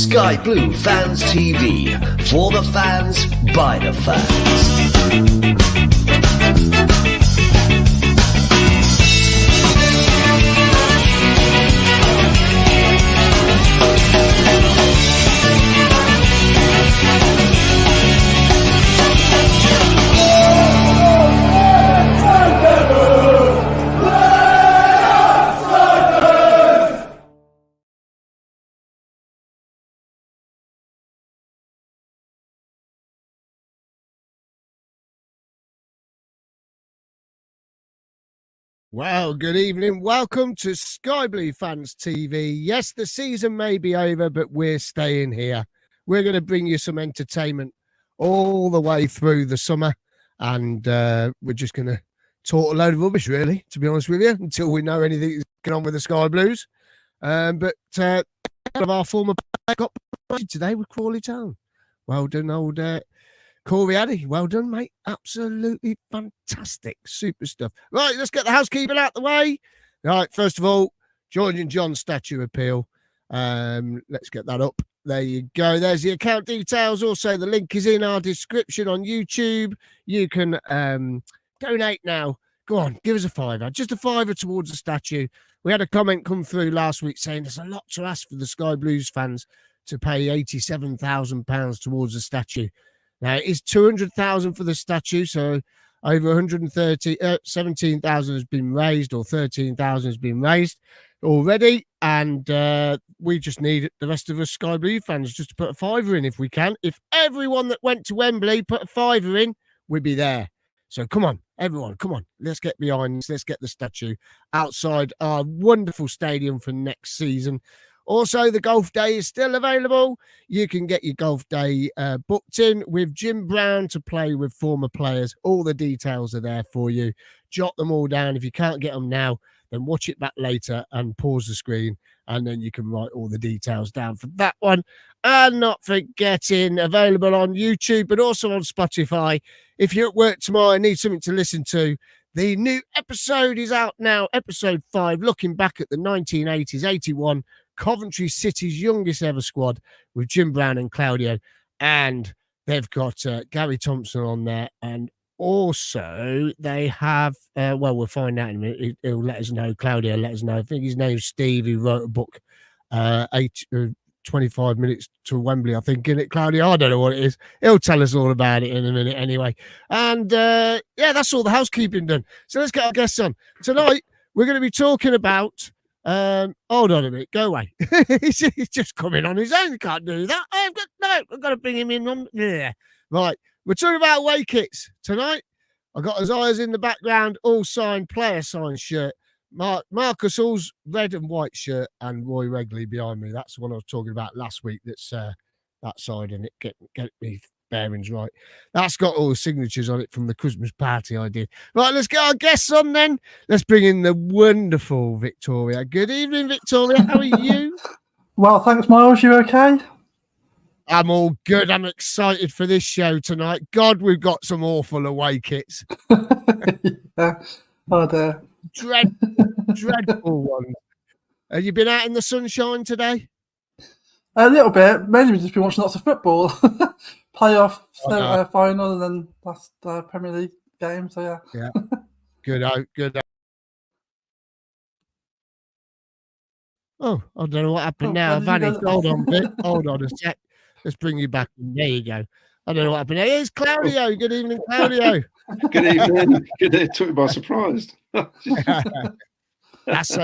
Sky Blue Fans TV. For the fans, by the fans. Well, good evening. Welcome to Sky Blue Fans TV. Yes, the season may be over, but we're staying here. We're going to bring you some entertainment all the way through the summer, and we're just going to talk a load of rubbish, really, to be honest with you, until we know anything that's going on with the Sky Blues. But one of our former players got promoted today with Crawley Town. Well done, old Corey Addy, well done, mate. Absolutely fantastic. Super stuff. Right, let's get the housekeeping out the way. Right, first of all, George and John statue appeal. Let's get that up. There you go. There's the account details. Also, the link is in our description on YouTube. You can donate now. Go on, give us a £5. Just a £5 towards the statue. We had a comment come through last week saying there's a lot to ask for the Sky Blues fans to pay £87,000 towards the statue. Now, it is 200,000 for the statue, so over 17,000 has been raised, or 13,000 has been raised already, and we just need the rest of us Sky Blue fans just to put a £5 in if we can. If everyone that went to Wembley put a £5 in, we'd be there. So come on, everyone, come on. Let's get behind this. Let's get the statue outside our wonderful stadium for next season. Also, the golf day is still available. You can get your golf day booked in with Jim Brown to play with former players. All the details are there for you. Jot them all down. If you can't get them now, then watch it back later and pause the screen, and then you can write all the details down for that one. And not forgetting, available on YouTube, but also on Spotify. If you're at work tomorrow and need something to listen to, the new episode is out now, episode 5, looking back at the 1980s, 81 Coventry City's youngest ever squad with Jim Brown and Claudio, and they've got Gary Thompson on there, and also they have well, we'll find out in a minute. He'll let us know. Claudio let us know. I think his name's Steve. He wrote a book, 25 minutes to Wembley, I think, in it, Claudio. I don't know what it is. He'll tell us all about it in a minute anyway. And yeah, that's all the housekeeping done. So let's get our guests on. Tonight we're going to be talking about hold on a minute, go away. he's just coming on his own. He can't do that. I've got to bring him in on there. Right, we're talking about away kits tonight. I've got Isaiah's in the background, all signed, player signed shirt. Marcus Hall's red and white shirt, and Roy Wrigley behind me. That's the one I was talking about last week. That's that side in it. Get me bearings right. That's got all the signatures on it from the Christmas party I did. Right, let's get our guests on then. Let's bring in the wonderful Victoria. Good evening, Victoria. How are you? Well, thanks, Miles. You okay? I'm all good. I'm excited for this show tonight. God, we've got some awful away kits. Yeah. Oh, dear. Dreadful ones. Have you been out in the sunshine today? A little bit. Mainly we've just been watching lots of football. Playoff final, and then last Premier League game. So, yeah. Yeah. Good. Oh, I don't know what happened now. Vanny, hold on, Vic. Hold on a sec. Let's bring you back in. There you go. I don't know what happened. Here's Claudio. Good evening, Claudio. Good evening. Good day. Took me by surprise. That's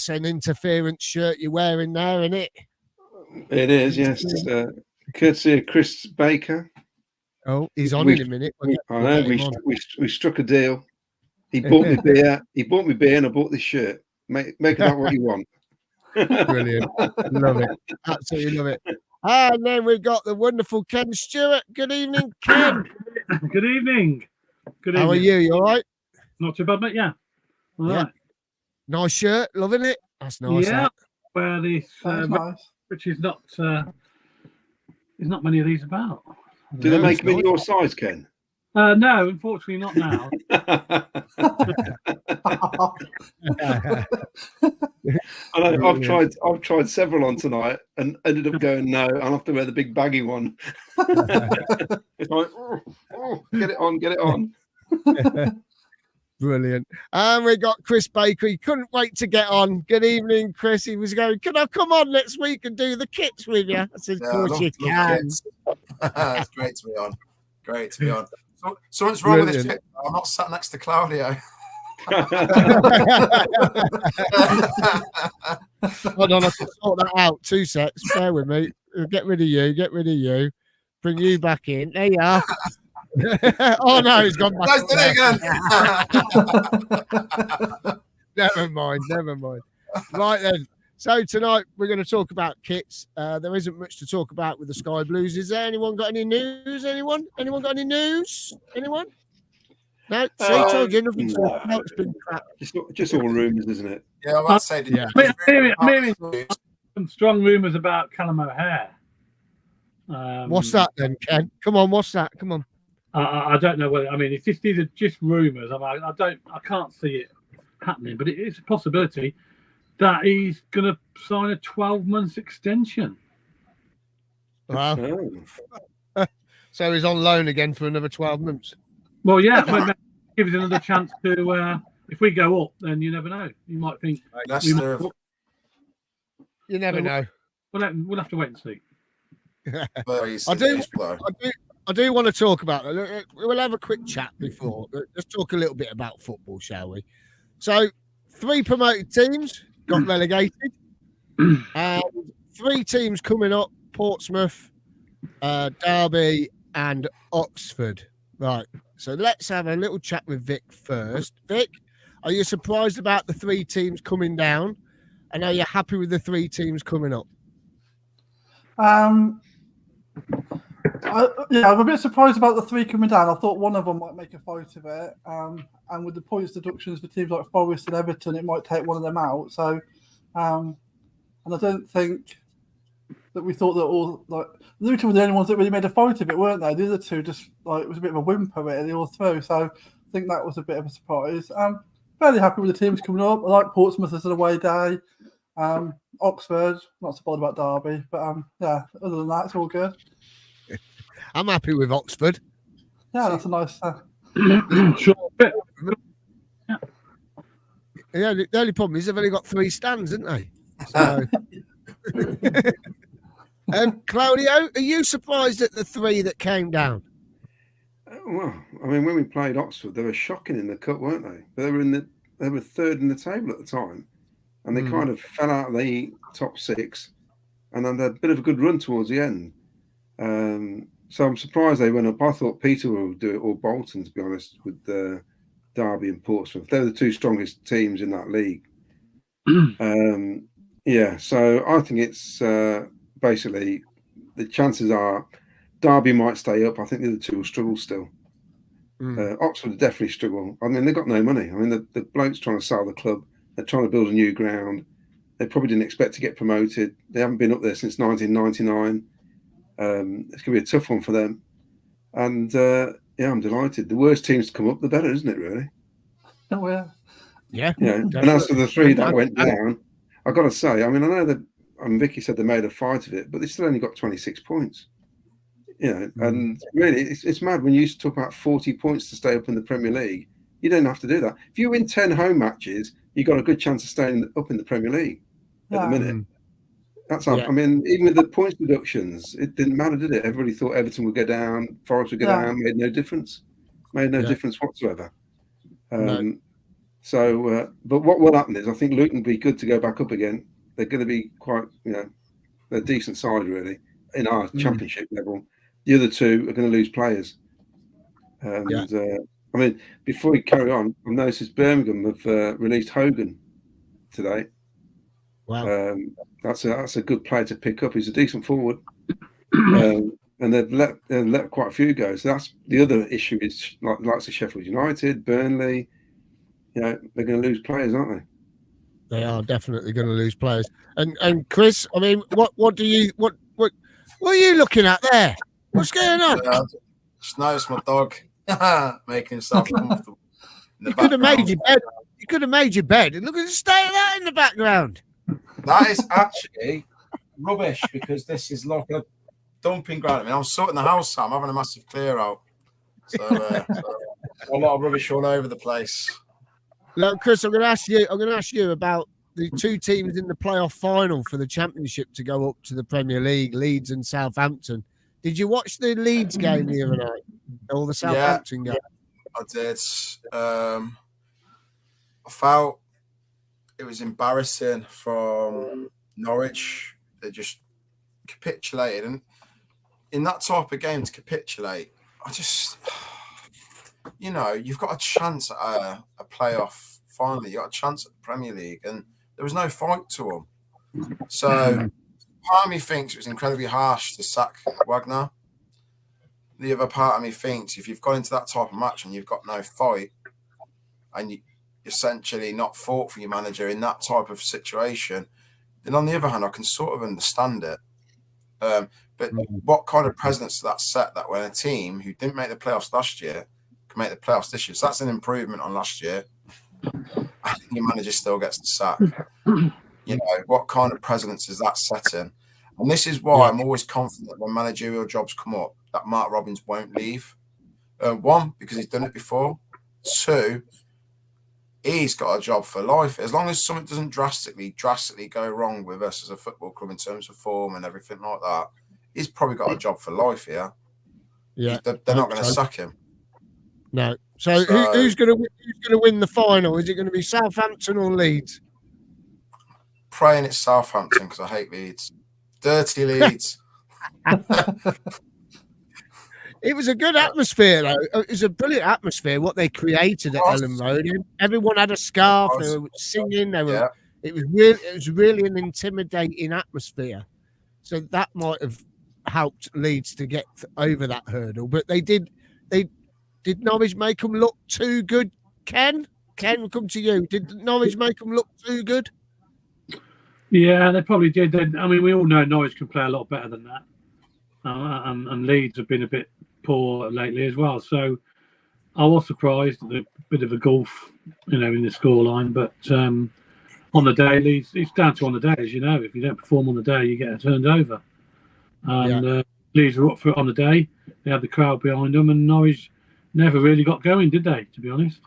an interference shirt you're wearing there, isn't it? It is, yes. Courtesy of Chris Baker. Oh, he's on in a minute. I know. We struck a deal. He bought me beer. He bought me beer, and I bought this shirt. Make of that what you want. Brilliant. Love it. Absolutely love it. And then we've got the wonderful Ken Stewart. Good evening, Ken. Good evening. Good evening. How are you? You all right? Not too bad, mate. Yeah. All right. Nice shirt. Loving it. That's nice. Yeah. Wear this, Nice. which is not. There's not many of these about. Do they make them in your size, Ken? No, unfortunately not now. I've tried several on tonight and ended up going no. I'll have to wear the big baggy one. It's like, get it on. Brilliant. And we got Chris Baker. He couldn't wait to get on. Good evening, Chris. He was going, can I come on next week and do the kits with you? I said, of course you can. It's great to be on. Great to be on. So, something's wrong with this picture. I'm not sat next to Claudio. Hold on, I can sort that out. 2 secs. Bear with me. Get rid of you. Bring you back in. There you are. Oh no, he's gone back. Never mind. Right then. So tonight we're going to talk about kits. There isn't much to talk about with the Sky Blues. Is there? Anyone got any news? Anyone got any news? Anyone? No, see, told you nothing. No. It's been crap. Just all rumours, isn't it? Yeah, I might say. Yeah. I'm hearing some strong rumours about Callum O'Hare. What's that then, Ken? Come on, what's that? Come on. I don't know whether. I mean, these are just rumours. I can't see it happening, but it is a possibility that he's going to sign a 12-month extension. Wow. Oh. So he's on loan again for another 12 months. Well, yeah, maybe give us another chance to. If we go up, then you never know. You might think. Leicester, You never know. We'll have to wait and see. I do want to talk about it. We'll have a quick chat before. Let's talk a little bit about football, shall we? So, 3 promoted teams got relegated. And 3 teams coming up: Portsmouth, Derby, and Oxford. Right. So let's have a little chat with Vic first. Vic, are you surprised about the 3 teams coming down? And are you happy with the 3 teams coming up? I'm a bit surprised about the 3 coming down. I thought one of them might make a fight of it. And with the points deductions for teams like Forest and Everton, it might take one of them out. So, and I don't think that we thought that all Luton were the only ones that really made a fight of it, weren't they? The other 2 just it was a bit of a whimper really all through. So I think that was a bit of a surprise. Fairly happy with the teams coming up. I like Portsmouth as an away day. Oxford, not so bothered about Derby, but yeah, other than that, it's all good. I'm happy with Oxford. Yeah, that's a nice. Sure. Yeah, the only problem is they've only got 3 stands, haven't they? So... Claudio, are you surprised at the 3 that came down? Well, I mean, when we played Oxford, they were shocking in the cup, weren't they? But they were 3rd in the table at the time, and they kind of fell out of the top 6, and then had a bit of a good run towards the end. So I'm surprised they went up. I thought Peterborough would do it, or Bolton, to be honest, with Derby and Portsmouth. They're the 2 strongest teams in that league. Yeah, so I think it's basically the chances are Derby might stay up. I think the other 2 will struggle still. Oxford will definitely struggle. I mean, they've got no money. I mean, the bloke's trying to sell the club. They're trying to build a new ground. They probably didn't expect to get promoted. They haven't been up there since 1999. It's going to be a tough one for them. And, yeah, I'm delighted. The worst teams to come up, the better, isn't it, really? Oh, yeah. Yeah. And as for the 3 that went down, I've got to say, I mean, I know that Vicky said they made a fight of it, but they still only got 26 points. And really, it's mad when you used to talk about 40 points to stay up in the Premier League. You don't have to do that. If you win 10 home matches, you've got a good chance of staying up in the Premier League at the minute. That's I mean, even with the points deductions, it didn't matter, did it? Everybody thought Everton would go down, Forest would go down, made no difference. Made no difference whatsoever. So, but what will happen is I think Luton will be good to go back up again. They're going to be quite, they're a decent side, really, in our championship level. The other 2 are going to lose players. And, I mean, before we carry on, I've noticed Birmingham have released Hogan today. Wow. That's a good player to pick up. He's a decent forward. And they've let quite a few go. So that's the other issue is like of Sheffield United, Burnley. They're going to lose players, aren't they? They are definitely going to lose players. And Chris, I mean, what are you looking at there? What's going on? Just noticed my dog making himself comfortable. You could have made your bed. You could have made your bed and look at the state of that in the background. That is actually rubbish because this is like a dumping ground. I mean, I'm sorting the house out. I'm having a massive clear out. So a lot of rubbish all over the place. Look, Chris, I'm going to ask you about the two teams in the playoff final for the Championship to go up to the Premier League, Leeds and Southampton. Did you watch the Leeds game the other night? Or the Southampton game? I did. I felt it was embarrassing from Norwich. They just capitulated. And in that type of game to capitulate, you've got a chance at a playoff finally. You got a chance at the Premier League, and there was no fight to them. So part of me thinks it was incredibly harsh to sack Wagner. The other part of me thinks if you've got into that type of match and you've got no fight, and you essentially not fought for your manager in that type of situation, then on the other hand, I can sort of understand it. But what kind of precedence does that set that when a team who didn't make the playoffs last year can make the playoffs this year? So that's an improvement on last year. I think your manager still gets the sack. What kind of precedence is that setting? And this is why I'm always confident when managerial jobs come up that Mark Robins won't leave. One, because he's done it before. Two, he's got a job for life. As long as something doesn't drastically go wrong with us as a football club in terms of form and everything like that, he's probably got a job for life here. Yeah, they're not going to sack him. No. So who's going to win the final? Is it going to be Southampton or Leeds? Praying it's Southampton because I hate Leeds. Dirty Leeds. It was a good atmosphere, though. It was a brilliant atmosphere, what they created at Ellen Road. Everyone had a scarf. They were singing. It was really an intimidating atmosphere. So that might have helped Leeds to get over that hurdle. But did Norwich make them look too good, Ken? Ken, we'll come to you. Did Norwich make them look too good? Yeah, they probably did. We all know Norwich can play a lot better than that. And Leeds have been a bit poor lately as well. So I was surprised at a bit of a gulf, in the scoreline. But on the day, Leeds, it's down to on the day, as you know. If you don't perform on the day, you get turned over. And Leeds were up for it on the day. They had the crowd behind them, and Norwich never really got going, did they, to be honest?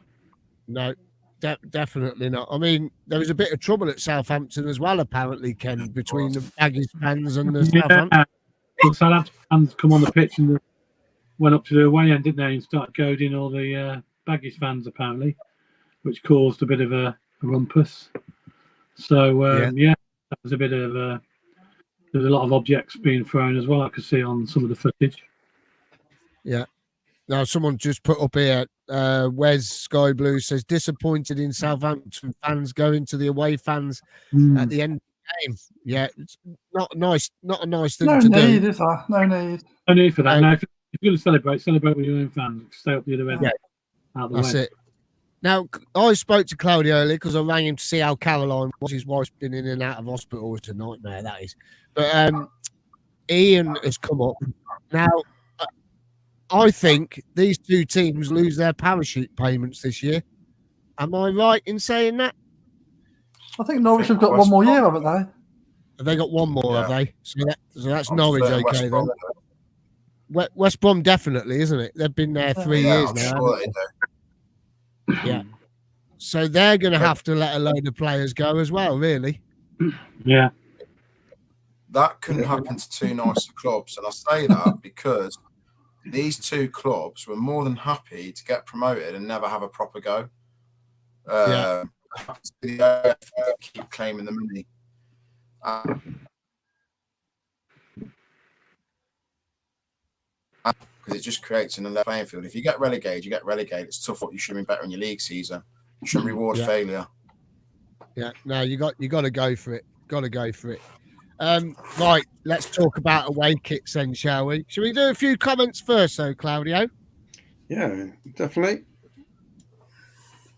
No, definitely not. I mean, there was a bit of trouble at Southampton as well, apparently, Ken, between the Baggies fans and the Southampton. The Southampton fans come on the pitch and went up to the away end, didn't they, and started goading all the Baggies fans, apparently, which caused a bit of a rumpus. So, that was a bit of there's a lot of objects being thrown as well, I could see on some of the footage. Yeah. Now, someone just put up here, Wes Sky Blue says, disappointed in Southampton fans going to the away fans at the end of the game. Yeah, it's not a nice thing to do. No need, is there? No need. No need for that. No, if you're going to celebrate with your own fans. Stay up the other end. Yeah, that's it. Now, I spoke to Claudio earlier because I rang him to see how Caroline was. His wife's been in and out of hospital. It's a nightmare, that is. But Ian has come up. Now, I think these two teams lose their parachute payments this year. Am I right in saying that? I think Norwich have got one more year, haven't they? Have they got one more, have they? So that's Norwich, okay, then. West Brom definitely, isn't it? They've been there 3 years now. Sure they do. Yeah. So they're going to have to let a load of players go as well, really. Yeah. That couldn't happen to two nicer clubs. And I say that because these two clubs were more than happy to get promoted and never have a proper go. Keep claiming the money. Because it just creates an unlevel playing field. If you get relegated, you get relegated. It's tough. You should be better in your league season. You shouldn't reward failure. Yeah, no, you got to go for it. Got to go for it. Right, let's talk about away kits then, shall we? Shall we do a few comments first, though, Claudio? Yeah, definitely.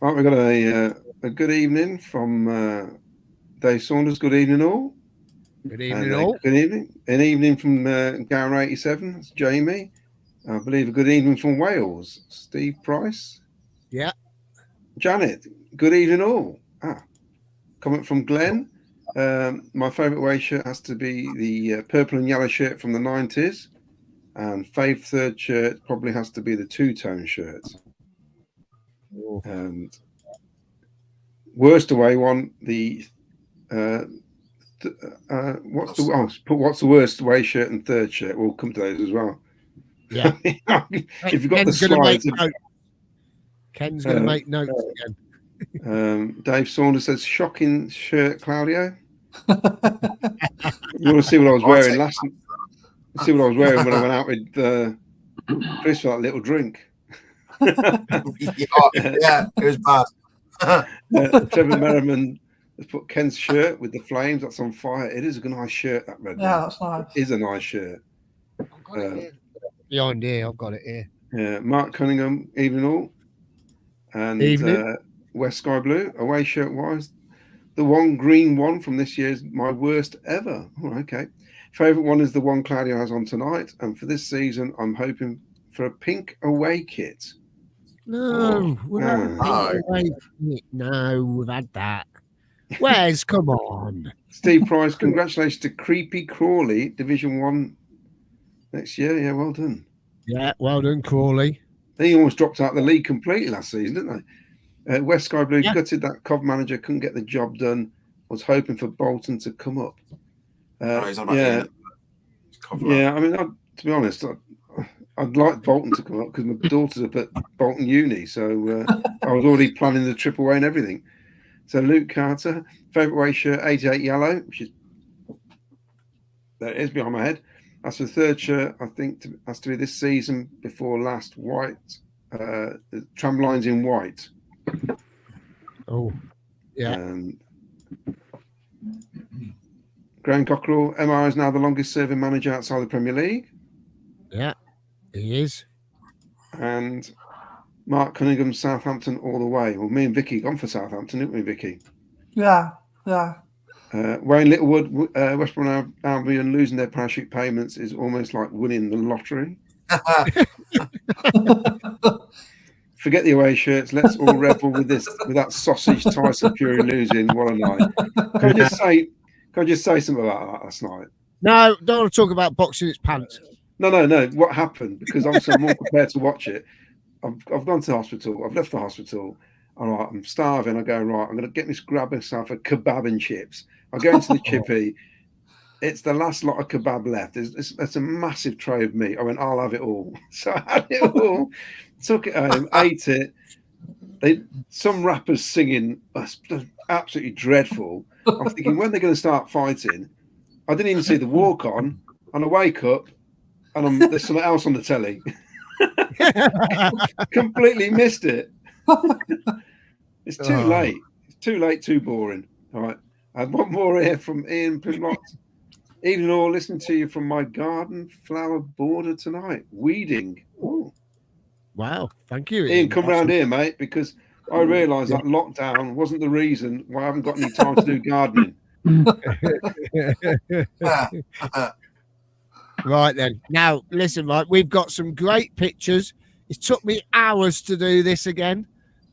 Right, we've got a good evening from Dave Saunders. Good evening, all. Good evening, all. Good evening. An evening from Gower87. That's Jamie. I believe a good evening from Wales. Steve Price. Yeah. Janet, good evening all. Comment from Glenn. My favourite away shirt has to be the purple and yellow shirt from the 90s. And fave third shirt probably has to be the two-tone shirt. And worst away one, what's the worst away shirt and third shirt? We'll come to those as well. Yeah. If you've got the slides. Ken's going to make notes again. Dave Saunders says, shocking shirt, Claudio. You want to see what I was wearing last night? See what I was wearing when I went out with Chris for that little drink. Yeah, it was bad. Trevor Merriman has put Ken's shirt with the flames. That's on fire. It is a nice shirt, that red one. Yeah, that's nice. It is a nice shirt. Behind here, I've got it here. Yeah, Mark Cunningham, evening all. And West Sky Blue, away shirt wise. The one green one from this year's my worst ever. Oh, okay. Favourite one is the one Claudio has on tonight. And for this season, I'm hoping for a pink away kit. No, no, we've had that. Wes, come on. Steve Price, congratulations to Creepy Crawley, Division 1 next year. Yeah, well done. Yeah, well done, Crawley. They almost dropped out of the league completely last season, didn't they? West Sky Blue gutted that Cov manager, couldn't get the job done. Was hoping for Bolton to come up. I mean, to be honest, I'd like Bolton to come up because my daughter's up at Bolton Uni, so I was already planning the trip away and everything. So Luke Carter, favourite away shirt, 88 yellow, which is there it is behind my head. As for the third shirt, I think has to be this season before last, white, the tram lines in white. Oh, yeah. Graham Cockerell, MR is now the longest serving manager outside the Premier League. Yeah, he is. And Mark Cunningham, Southampton all the way. Well, me and Vicky gone for Southampton, didn't we, Vicky? Yeah. Wayne Littlewood, West Brom Albion losing their parachute payments is almost like winning the lottery. Forget the away shirts. Let's all revel with that sausage Tyson Fury losing. What a night! Can I just say something about that last night? No, don't want to talk about boxing its pants. No. What happened? Because obviously I'm more prepared to watch it. I've gone to the hospital. I've left the hospital. All right, I'm starving. I go, right, I'm going to grab myself a kebab and chips. I go into the chippy. It's the last lot of kebab left. It's a massive tray of meat. I went, I'll have it all. So I had it all. Took it home, ate it. Some rappers singing, absolutely dreadful. I'm thinking, when they're going to start fighting? I didn't even see the walk on. And I wake up, and there's something else on the telly. Completely missed it. It's too late. It's too late, too boring. All right. I have one more here from Ian Primlott. Evening all, listening to you from my garden flower border tonight. Weeding. Ooh. Wow, thank you. Ian, come round here, mate, because I realised that lockdown wasn't the reason why I haven't got any time to do gardening. Right then. Now, listen, Mike, we've got some great pictures. It took me hours to do this again.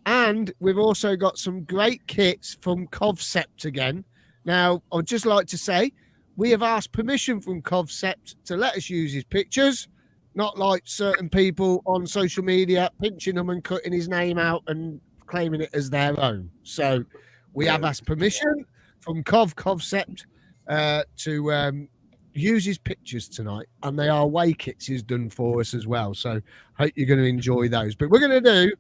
And we've also got some great kits from Covcept again. Now, I'd just like to say, we have asked permission from Covcept to let us use his pictures, not like certain people on social media pinching them and cutting his name out and claiming it as their own. So we have asked permission from Covcept to use his pictures tonight, and they are away kits he's done for us as well. So hope you're going to enjoy those. But we're going to do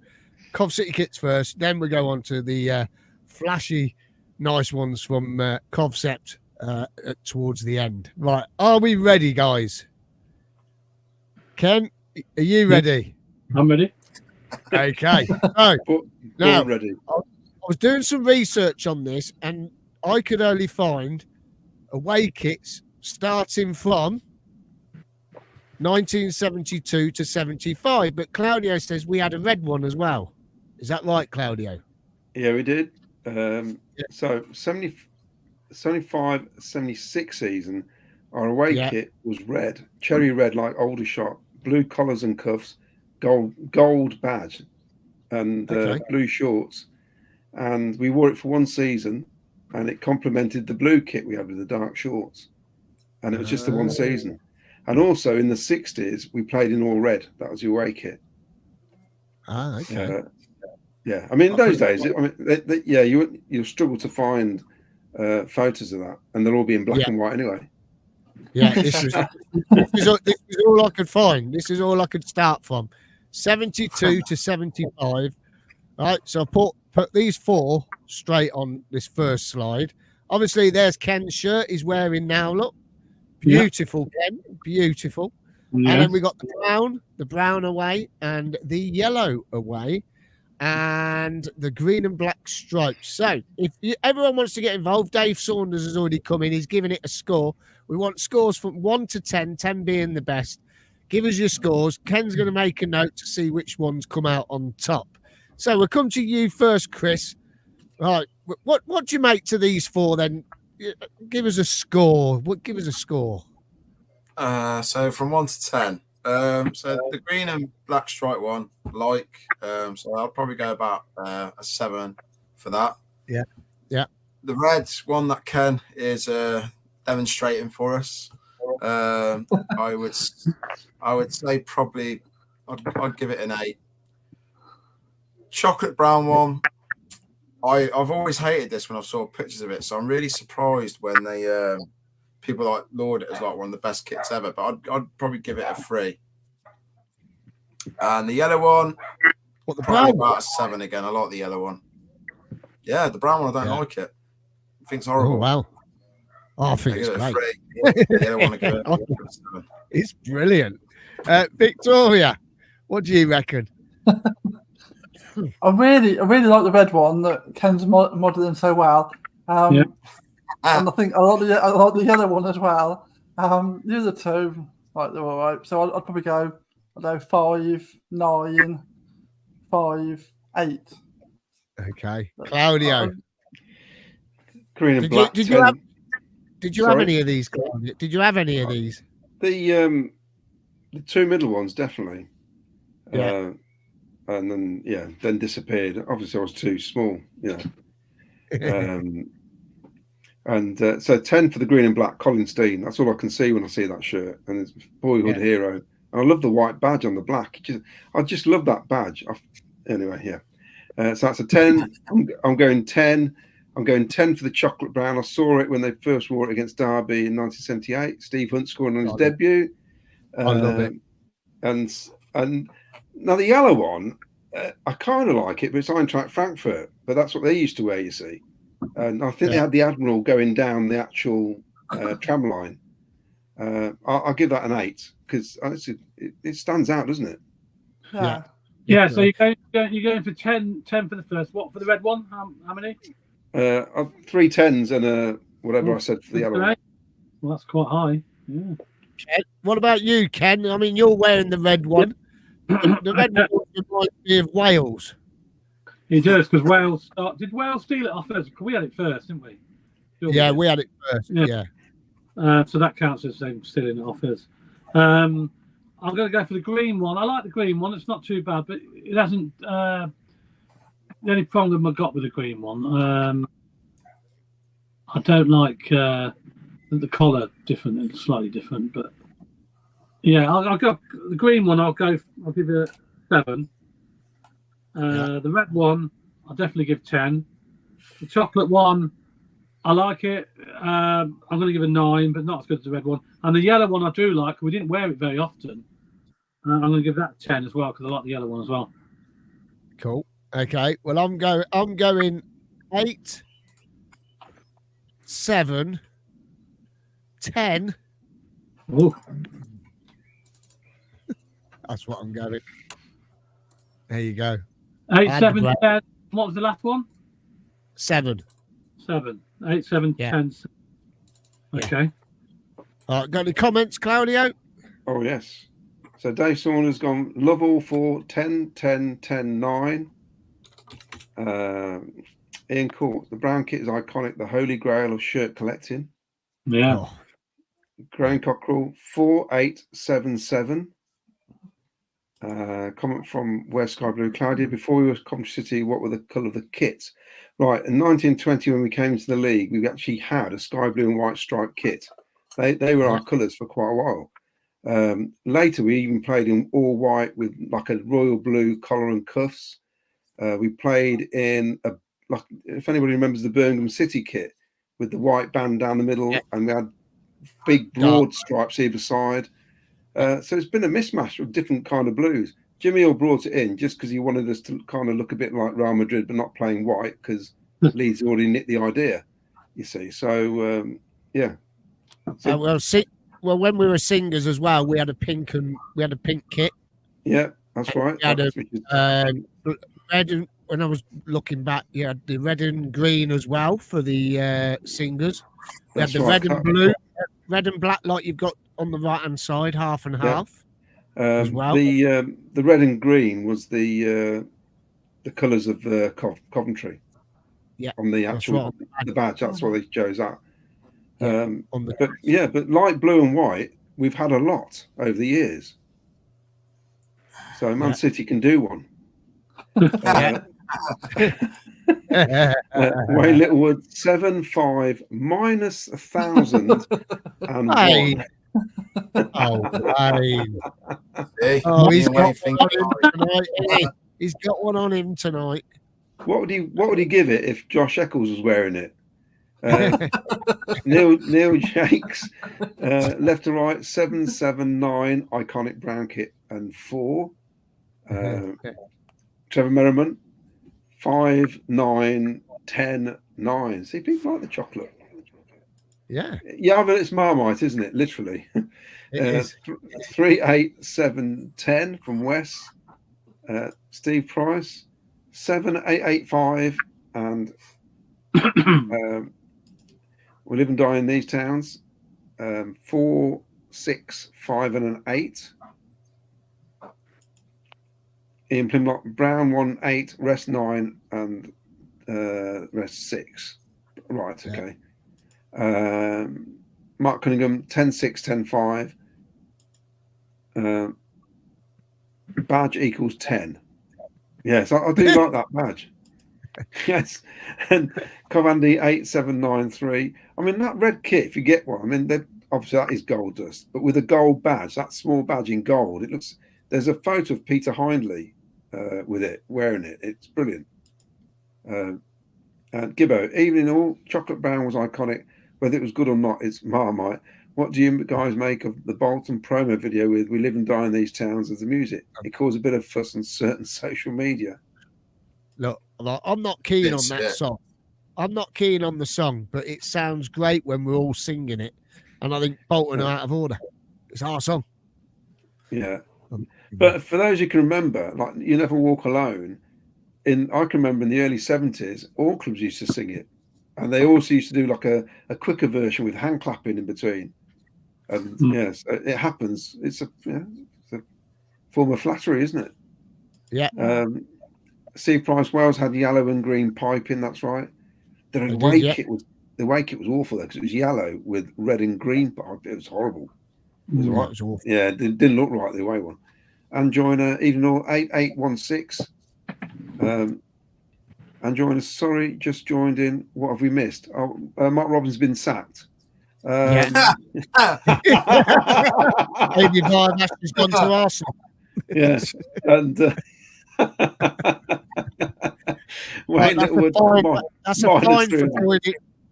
Cov City kits first, then we go on to the flashy, nice ones from Covcept towards the end. Right, are we ready, guys? Ken, are you ready? I'm ready. Okay. So now, ready. I was doing some research on this, and I could only find away kits starting from 1972 to 75, but Claudio says we had a red one as well. Is that right, Claudio? Yeah, we did. So 75, 76 season, our away kit was red, cherry red like Aldershot, blue collars and cuffs, gold badge, and blue shorts. and we wore it for one season, and it complemented the blue kit we had with the dark shorts, and it was just the one season. And also in the 60s, we played in all red. That was the away kit. Ah, okay. Yeah, I mean, in those days, you'll struggle to find photos of that, and they'll all be in black and white anyway. Yeah, this is all I could find. This is all I could start from. 72 to 75. Right, so I put these 4 straight on this first slide. Obviously, there's Ken's shirt he's wearing now. Look, beautiful, Ken, beautiful. Yeah. And then we got the brown away, and the yellow away, and the green and black stripes. So if everyone wants to get involved, Dave Saunders has already come in. He's giving it a score. We want scores from 1 to 10, 10 being the best. Give us your scores. Ken's going to make a note to see which ones come out on top. So we'll come to you first, Chris. Right, what do you make to these 4 then? Give us a score. Give us a score. So from 1 to 10. So the green and black stripe one, so I'll probably go about a 7 for that. Yeah. The red one that Ken is demonstrating for us, I would say probably I'd give it an 8. Chocolate brown one, I've always hated this when I saw pictures of it, so I'm really surprised when they people like laud it as like one of the best kits ever. But I'd probably give it a 3. And the yellow one, The probably brown about a 7 again. I like the yellow one. Yeah, the brown one I don't like it. I think it's horrible. Oh wow! I think I it's give it a great. 3. The yellow one I give it a 7. It's brilliant. Victoria, what do you reckon? I really like the red one that Ken's modelling so well. And I think I like the yellow one as well. The other 2, like they're all right. So I'd probably go, 5, 9, 5, 8. Okay, Claudio. Green and black. Did you have any of these, Claudio? Did you have any of these? The 2 middle ones definitely. Yeah. And then disappeared. Obviously, I was too small, so 10 for the green and black, Colin Steen. That's all I can see when I see that shirt, and it's boyhood hero. And I love the white badge on the black. I just love that badge. So that's a 10. I'm going 10. I'm going 10 for the chocolate brown. I saw it when they first wore it against Derby in 1978. Steve Hunt scoring on his debut. I love it. And now the yellow one, I kind of like it, but it's Eintracht Frankfurt. But that's what they used to wear, you see. And I think they had the Admiral going down the actual tram line. I'll give that an 8 because it stands out, doesn't it? Yeah. So you're going for 10 for the first. What for the red one? How many? 3 10s and whatever I said for the yellow one. Well, that's quite high. Yeah. Ken, what about you, Ken? I mean, you're wearing the red one. The red one reminds me of Wales. It does, because Wales did Wales steal it off us? We had it first, didn't we? Yeah, we had it first. Yeah. So that counts as them stealing it off us. I'm going to go for the green one. I like the green one. It's not too bad, but it hasn't. The only problem I got with the green one, I don't like the collar different. It's slightly different, but yeah, I'll go the green one. I'll give it a 7. The red one, I'll definitely give 10. The chocolate one, I like it. I'm going to give a 9, but not as good as the red one. And the yellow one I do like. We didn't wear it very often. I'm going to give that 10 as well because I like the yellow one as well. Cool. Okay. Well, I'm going 8, 7, 10. Ooh. That's what I'm going. There you go. 8, 7, 10. What was the last one? 7. 7. 8, 7, 10. Okay. All right, got any comments, Claudio? Oh, yes. So Dave Saunders gone, love all 4, 10, 10, 10, 9. Ian Court, the brown kit is iconic, the holy grail of shirt collecting. Yeah. Graham Cockrell, 4, 8, 7, 7. Comment from West Sky Blue. Claudia, before we were Coventry City, what were the colour of the kits? Right, in 1920, when we came into the league, we actually had a sky blue and white striped kit. They were our colours for quite a while. Later, we even played in all white with like a royal blue collar and cuffs. We played in if anybody remembers the Birmingham City kit with the white band down the middle, and we had big broad stripes either side. So it's been a mismatch of different kind of blues. Jimmy Hill brought it in just because he wanted us to kind of look a bit like Real Madrid, but not playing white because Leeds already nicked the idea, you see. So, yeah. So, well, when we were singers as well, we had a pink kit. Yeah, that's right. We had red, and when I was looking back, you had the red and green as well for the singers. We had the red and blue, red and black like you've got on the right hand side, half and half. As well. The red and green was the colours of Coventry. Yeah, on the actual the badge. That's what they chose that. Yeah, but light blue and white, we've had a lot over the years. So Man City can do one. Wayne Littlewood 7-5 minus 1,000 and 1. He's got one on him tonight. He's got one on him tonight. What would he give it if Josh Eccles was wearing it? Neil Jakes, left to right 7-7-9 iconic brown kit and 4. Trevor Merriman 5-9-10-9. See, people like the chocolate. Yeah, but it's Marmite, isn't it? Literally. 3-8-7-10 from Wes. Steve Price 7-8-8-5, and we live and die in these towns. 4, 6, 5, and an 8. Ian Plimlock Brown 1-8, rest 9, and rest 6. Right, okay. Mark Cunningham 10-6, 10-5. Badge equals 10. Yes, I do like that badge. Yes. And Covandy 8-7-9-3. I mean, that red kit, if you get one, I mean, obviously that is gold dust, but with a gold badge, that small badge in gold, it looks. There's a photo of Peter Hindley with it, wearing it. It's brilliant. And Gibbo, even in all, chocolate brown was iconic. Whether it was good or not, it's Marmite. What do you guys make of the Bolton promo video with "We live and die in these towns" as the music? It caused a bit of fuss on certain social media. Look, I'm not keen on that song. I'm not keen on the song, but it sounds great when we're all singing it. And I think Bolton are out of order. It's our song. Yeah. But for those who can remember, like "You Never Walk Alone," I can remember in the early 70s, all clubs used to sing it. And they also used to do like a quicker version with hand clapping in between. And yes, it happens. It's a form of flattery, isn't it? Yeah. Steve Price, Wales had yellow and green piping. That's right. The away kit was awful though, because it was yellow with red and green pipe. It was horrible. It was right. Was awful. Yeah, it didn't look right the away one. And joiner even all 8816. And joiner, sorry, just joined in. What have we missed? Mark Robbins been sacked. Maybe Vargas has gone to Arsenal. Yes, and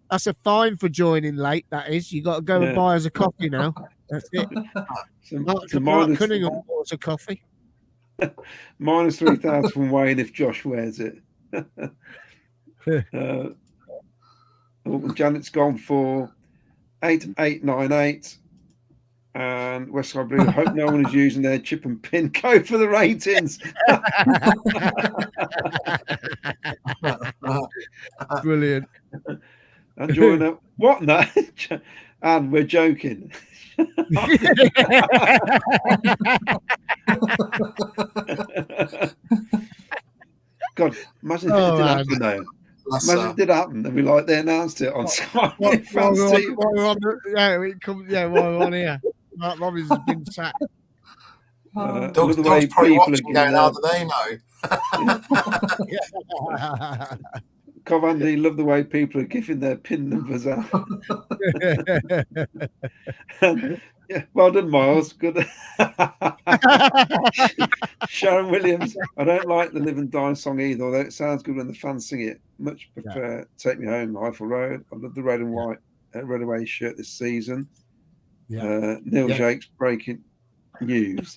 that's a fine for joining late. That is, you got to go and buy us a coffee now. That's it. Mark Cunningham bought a coffee. Minus 3,000 from Wayne if Josh wears it. Janet's gone for 8-8-9-8, and West Side Blue. Hope no one is using their chip and pin code for the ratings. Brilliant. And join up. What now? And we're joking. God, imagine if it did happen though. Imagine if it did happen and they announced it on Sky. While we're on here. Mark Robbins has been sacked. I Doug's love the way probably people are watching giving going, how their, do they know? Cov Andy, love the way people are giving their pin numbers out. Yeah, well done, Miles. Good. Sharon Williams. I don't like the Live and Die song either, although it sounds good when the fans sing it. Much prefer Take Me Home, Eiffel Road. I love the red and white red away shirt this season. Neil Jake's breaking news.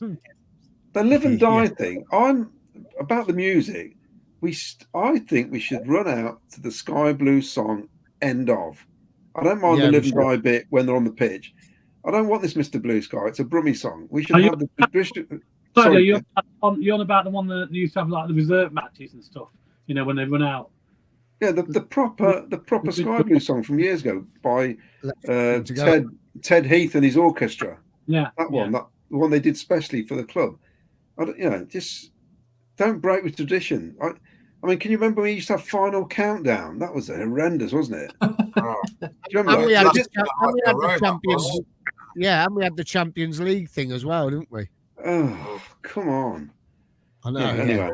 The Live and Die thing. I'm about the music. I think we should run out to the Sky Blue song. End of. I don't mind the Live and Die bit when they're on the pitch. I don't want this Mr. Blue Sky. It's a Brummie song. We should have the tradition. Sorry, you're on about the one that used to have like the reserve matches and stuff. You know, when they run out. Yeah, the proper Sky Blue song from years ago by Ted Heath and his orchestra. Yeah, that one, the one they did specially for the club. Just don't break with tradition. I mean, can you remember when we used to have Final Countdown? That was horrendous, wasn't it? Do you remember? And we had the Champions. Yeah, and we had the Champions League thing as well, didn't we? Oh, come on! I know. Anyway,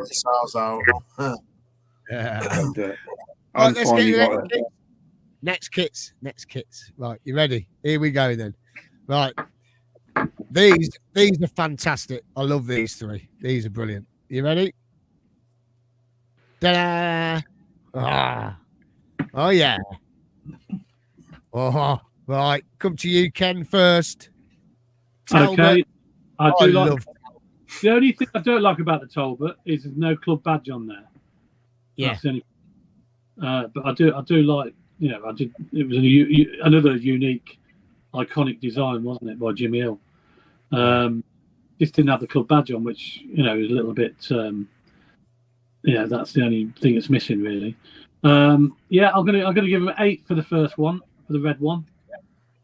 Let's get next kits. Right, you ready? Here we go then. Right, these are fantastic. I love these three. These are brilliant. You ready? Ta-da! Oh yeah. Oh, right. Come to you, Ken, first. Talbot. Okay. I do like. The only thing I don't like about the Talbot is there's no club badge on there. Yeah. That's the only, but I do like. You know, it was another unique, iconic design, wasn't it, by Jimmy Hill? Just didn't have the club badge on, which is a little bit. That's the only thing that's missing, really. I'm gonna give him 8 for the first one, for the red one.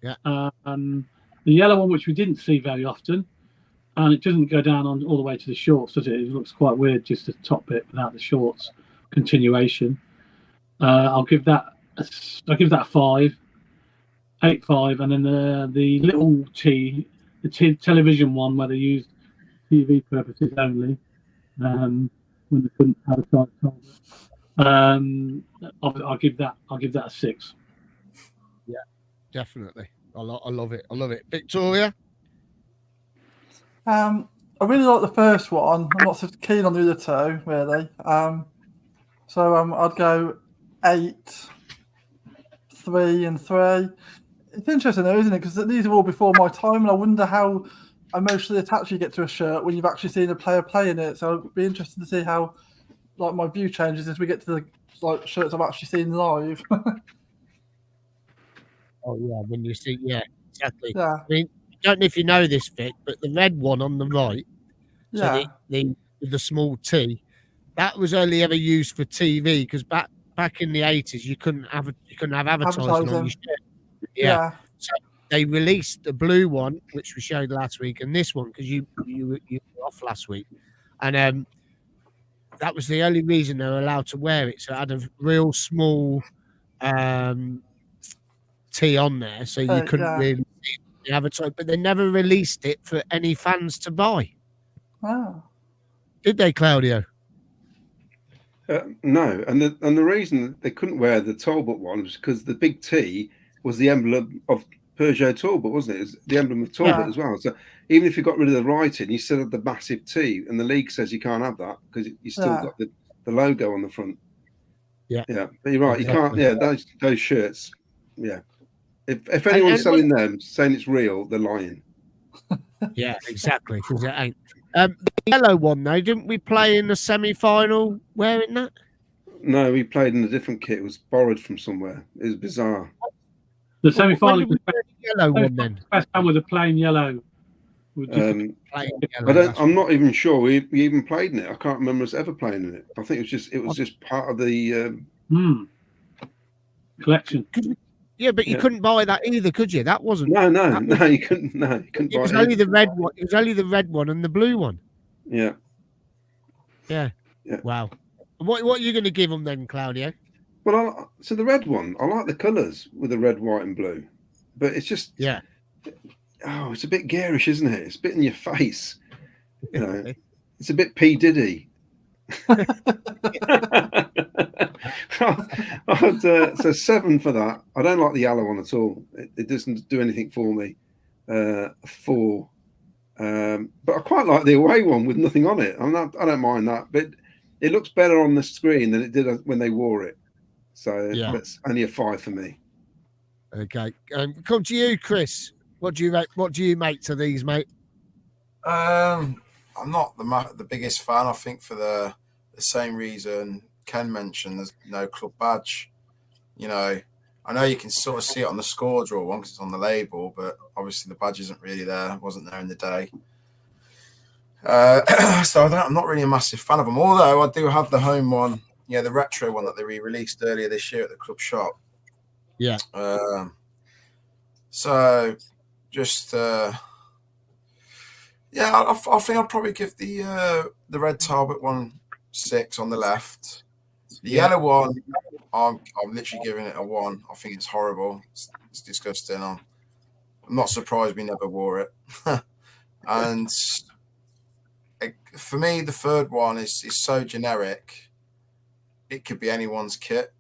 Yeah. The yellow one, which we didn't see very often, and it doesn't go down all the way to the shorts, does it? It looks quite weird, just the top bit without the shorts continuation. I'll give that a 5, 8.5, and then the little T, the television one where they used TV purposes only. When they couldn't have a side Talbot. I'll give that a 6. Yeah, definitely. I love it. Victoria? I really like the first one. I'm not so keen on the other two, really. I'd go 8, 3, and 3. It's interesting, though, isn't it? Because these are all before my time, and I wonder how emotionally attached you get to a shirt when you've actually seen a player play in it. So it'd be interesting to see how, my view changes as we get to the shirts I've actually seen live. Oh yeah, when you see, exactly. Yeah. I mean, I don't know if you know this, Vic, but the red one on the right, so the small T, that was only ever used for TV because back in the 80s you couldn't have advertising on your shirt. Yeah. So they released the blue one, which we showed last week, and this one because you were off last week, and that was the only reason they were allowed to wear it. So it had a real small T on there, so you couldn't really see the advertise. But they never released it for any fans to buy. Wow. Did they, Claudio? No, and the reason they couldn't wear the Talbot one was because the big T was the emblem of Peugeot Talbot, wasn't it? It was the emblem of Talbot as well. So even if you got rid of the writing, you still had the massive T, and the league says you can't have that because you still got the logo on the front. Yeah, but you're right. You can't. Yeah, those shirts. Yeah, if anyone's selling them, saying it's real, they're lying. Yeah, exactly. Because it ain't. The yellow one though, didn't we play in the semi-final wearing that? No, we played in a different kit. It was borrowed from somewhere. It was bizarre. The semi-final was the yellow one then. First time with a plain yellow. I'm not even sure we even played in it. I can't remember us ever playing in it. I think it was just part of the collection. Yeah, but you couldn't buy that either, could you? That wasn't. No, you couldn't. No, you couldn't. It was only the red one. It was only the red one and the blue one. Yeah. Wow. What are you going to give them then, Claudio? Well, so the red one, I like the colours with the red, white, and blue, but it's just it's a bit garish, isn't it? It's a bit in your face. You know, it's a bit P Diddy. So 7 for that. I don't like the yellow one at all. It doesn't do anything for me. 4. But I quite like the away one with nothing on it. I don't mind that, but it looks better on the screen than it did when they wore it. So that's only a 5 for me. Okay, come to you, Chris. What do you make to these, mate? I'm not the biggest fan. I think for the same reason Ken mentioned, there's no club badge. You know, I know you can sort of see it on the score draw one because it's on the label, but obviously the badge isn't really there. Wasn't there in the day. So I'm not really a massive fan of them. Although I do have the home one, the retro one that they re-released earlier this year at the club shop. Yeah. So just I think I'll probably give the red Talbot one 6 on the left. The yellow one, I'm literally giving it a 1. I think it's horrible. It's disgusting. I'm not surprised we never wore it. And for me, the third one is so generic. It could be anyone's kit.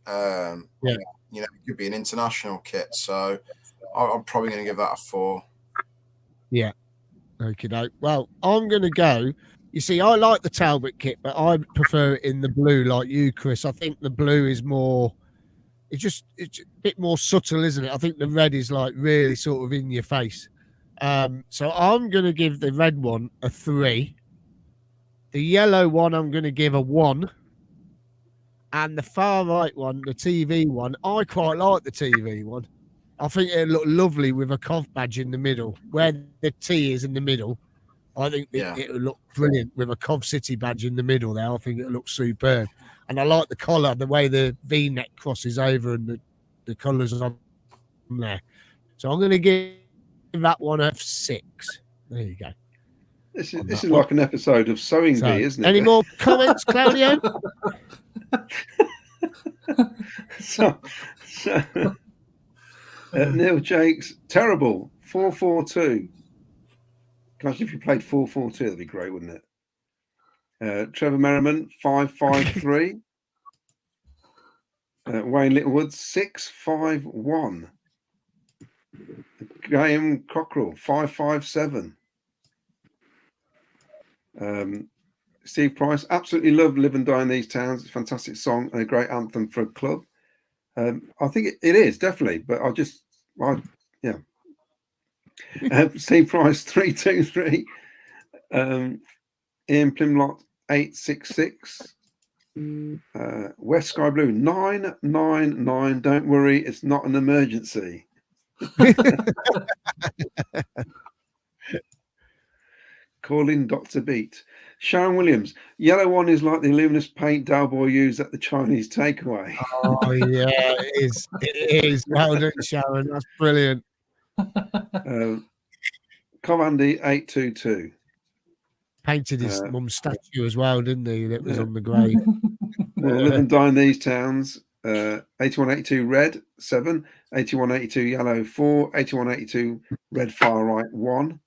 It could be an international kit. So I'm probably going to give that a 4. Yeah. Okay. Well, I'm going to go. You see, I like the Talbot kit, but I prefer it in the blue, like you, Chris. I think the blue is more. It's a bit more subtle, isn't it? I think the red is like really sort of in your face. So I'm going to give the red one a 3. The yellow one, I'm going to give a 1. And the far right one, the TV one, I quite like the TV one. I think it'll look lovely with a COV badge in the middle, where the T is in the middle. I think it'll look brilliant with a COV City badge in the middle there. I think it'll look superb. And I like the collar, the way the V-neck crosses over and the colours on there. So I'm going to give that one a 6. There you go. This is like an episode of Sewing Bee, isn't it? Any more comments, Claudio? Neil Jakes, terrible. 4-4-2. Gosh, if you played 4-4-2, that'd be great, wouldn't it? Trevor Merriman, 5-5-3. Wayne Littlewood, 6-5-1. Graham Cockrell, 5-5-7. Steve Price, absolutely love Live and Die in These Towns. It's a fantastic song and a great anthem for a club. I think it is, definitely, but Steve Price, 3-2-3. Ian Plimlott, 8-6-6. West Sky Blue, 9-9-9. Don't worry, it's not an emergency. Calling Dr. Beat. Sharon Williams, yellow one is like the luminous paint Dalboy used at the Chinese takeaway. Oh, yeah, it is. It is. Well done, Sharon. That's brilliant. Andy, 8-2-2. Painted his mum's statue as well, didn't he? That was on the grave. Live and Die in These Towns. 81-82 red, 7. 81-82 yellow, 4. 81-82 red far right, 1.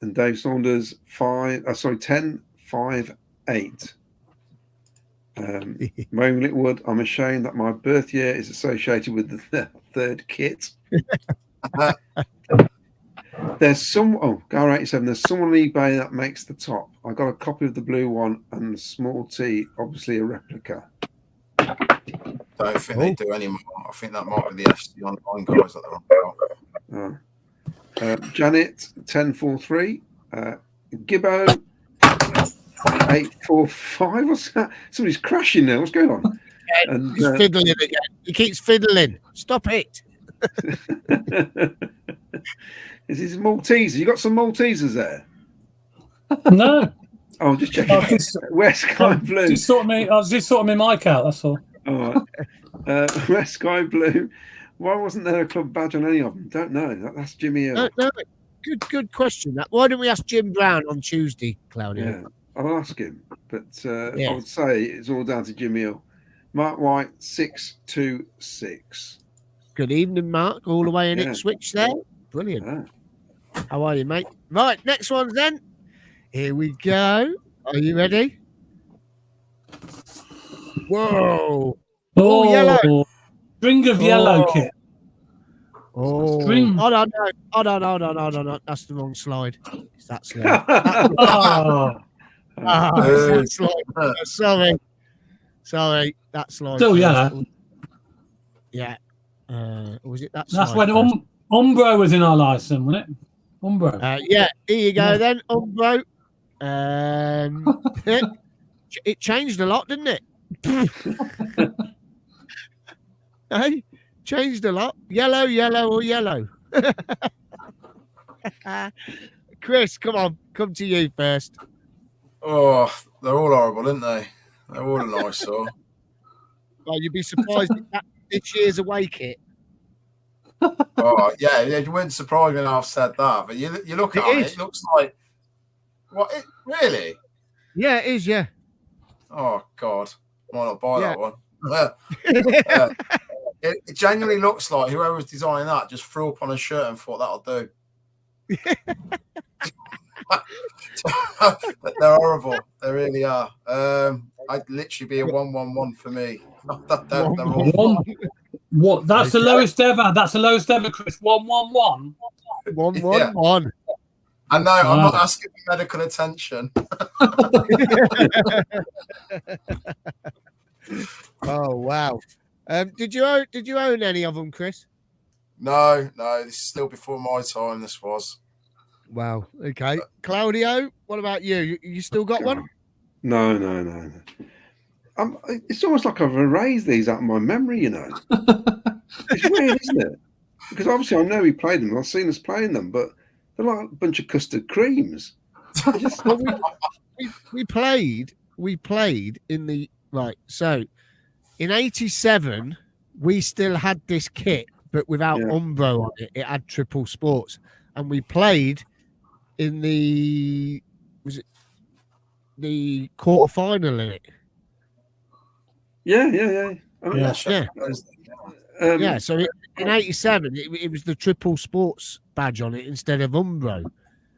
And Dave Saunders, 10-5-8. Wayne Littlewood, I'm ashamed that my birth year is associated with the third kit. There's Gar 87, there's someone on eBay that makes the top. I got a copy of the blue one and the small T, obviously a replica. Don't think they do anymore. I think that might be the FC Online guys that they're on. Janet, 10-4-3. Gibbo, 8-4-5. What's that? Somebody's crashing now. What's going on? And, he's fiddling again. He keeps fiddling. Stop it. Is this Maltesers? You got some Maltesers there? No. Oh, just checking. West Sky Blue. Just sorting my mic out, that's all. All right. West Sky Blue. Why wasn't there a club badge on any of them? Don't know. That's Jimmy Hill. No, good question. That. Why don't we ask Jim Brown on Tuesday, Claudia? Yeah, I'll ask him. But I would say it's all down to Jimmy Hill. Mark White, 6-2-6. Good evening, Mark. All the way in Ipswich there. Brilliant. Yeah. How are you, mate? Right, next one then Here we go. Are you ready? Whoa. Oh, yellow. String of yellow Oh. kit. Oh, String. hold on, no. Hold on. That's the wrong slide. It's that slide. Oh, It's that slide. Sorry. That slide. still first. yellow. Yeah. Was it that That's slide? when first? Umbro was in our license, wasn't it? Umbro. Yeah, here you go Yeah. then, Umbro. It changed a lot, didn't it? Hey, changed a lot. Yellow or yellow. Chris, come to you first. Oh, they're all horrible, aren't they? They're all an eyesore. Well, you'd be surprised if that's this year's away kit. Oh, yeah, you wouldn't surprise me when I've said that. But you look at it, it looks like what? Really? Yeah, it is. Yeah. Oh God, might not buy Yeah. that one. It genuinely looks like whoever was designing that just threw up on a shirt and thought that'll do. They're horrible. They really are. I'd literally be a 1-1-1 for me. They're awful. What? That's the lowest ever. That's the lowest ever, Chris. 1-1-1. 1-1-1. I know. I'm not asking for medical attention. Oh wow. Did you own any of them, Chris? No. This is still before my time. This was. Wow. Okay. Claudio, what about you? You still got one? No. It's almost like I've erased these out of my memory, you know. It's weird, isn't it? Because obviously I know he played them. I've seen us playing them, but they're like a bunch of custard creams. Well, we played in the right. So in '87, we still had this kit, but without Umbro on it. It had triple sports, and we played in the quarterfinal in it. Yeah. I mean, Yeah. So in '87, it was the triple sports badge on it instead of Umbro.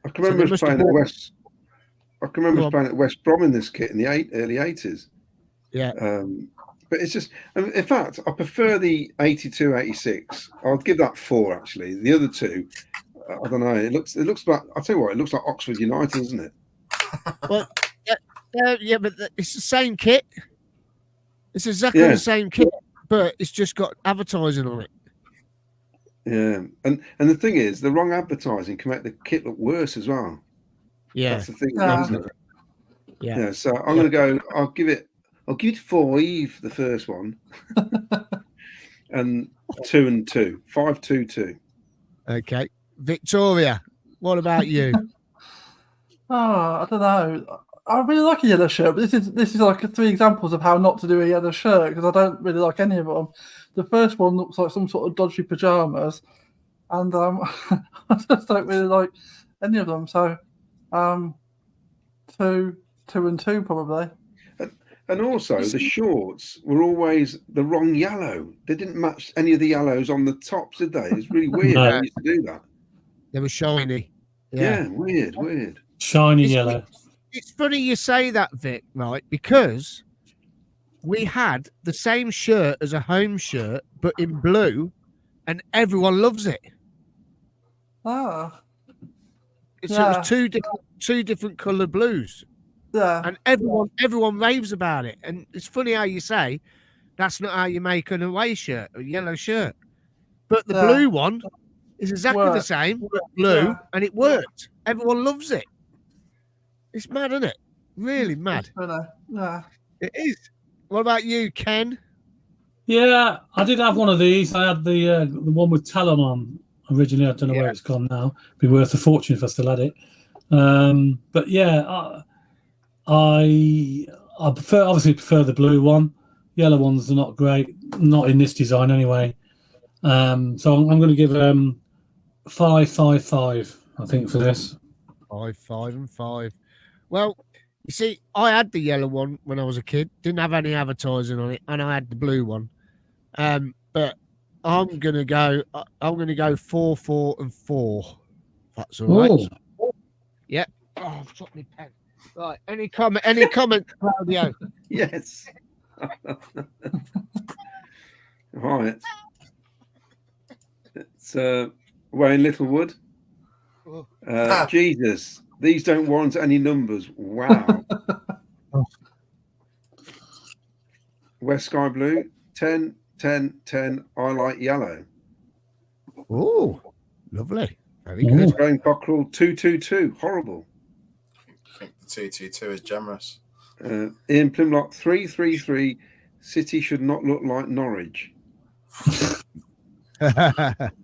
I can remember us playing at West. I can remember us playing at West Brom in this kit in the early '80s. Yeah. But it's just, in fact, I prefer the 82, 86. I'll give that 4 actually. The other two, I don't know. It looks like, I'll tell you what, it looks like Oxford United, doesn't it? Well, yeah, but it's the same kit. It's exactly the same kit, but it's just got advertising on it. Yeah, and the thing is, the wrong advertising can make the kit look worse as well. Yeah, that's the thing, isn't it? Yeah. So I'm going to go. I'll give it 5, the first one, and 2 and 2, 5, 2, 2. Okay, Victoria, what about you? I don't know. I really like a yellow shirt, but this is like 3 examples of how not to do a yellow shirt because I don't really like any of them. The first one looks like some sort of dodgy pajamas, and I just don't really like any of them. So, 2 and 2 probably. And also, the shorts were always the wrong yellow. They didn't match any of the yellows on the tops, did they? It's really weird how they used to do that. They were shiny. Yeah, weird. Shiny yellow. It's funny you say that, Vic, right? Because we had the same shirt as a home shirt, but in blue, and everyone loves it. Ah. So it was two different coloured blues. Yeah. And everyone raves about it. And it's funny how you say that's not how you make an away shirt, a yellow shirt. But the blue one is exactly the same, but blue, and it worked. Everyone loves it. It's mad, isn't it? Really mad. Yeah. It is. What about you, Ken? Yeah, I did have one of these. I had the one with Talon on originally. I don't know where it's gone now. It'd be worth a fortune if I still had it. But yeah, I obviously prefer the blue one. Yellow ones are not great, not in this design anyway. So I'm going to give 5, 5, 5. I think for this 5, 5, and 5. Well, you see, I had the yellow one when I was a kid. Didn't have any advertising on it, and I had the blue one. But I'm gonna go 4, 4, and 4. That's all right. Oh. Yeah. Oh, I've dropped my pen. Right. Any comment, Claudio? Yes. Right. It's Wayne Littlewood. Jesus, these don't warrant any numbers. Wow. West Sky Blue, 10, 10, 10. I like yellow. Oh, lovely. Very good. Graham Cockerell, 222. Horrible. I think the 222 is generous. Ian Plimlock, 333. City should not look like Norwich.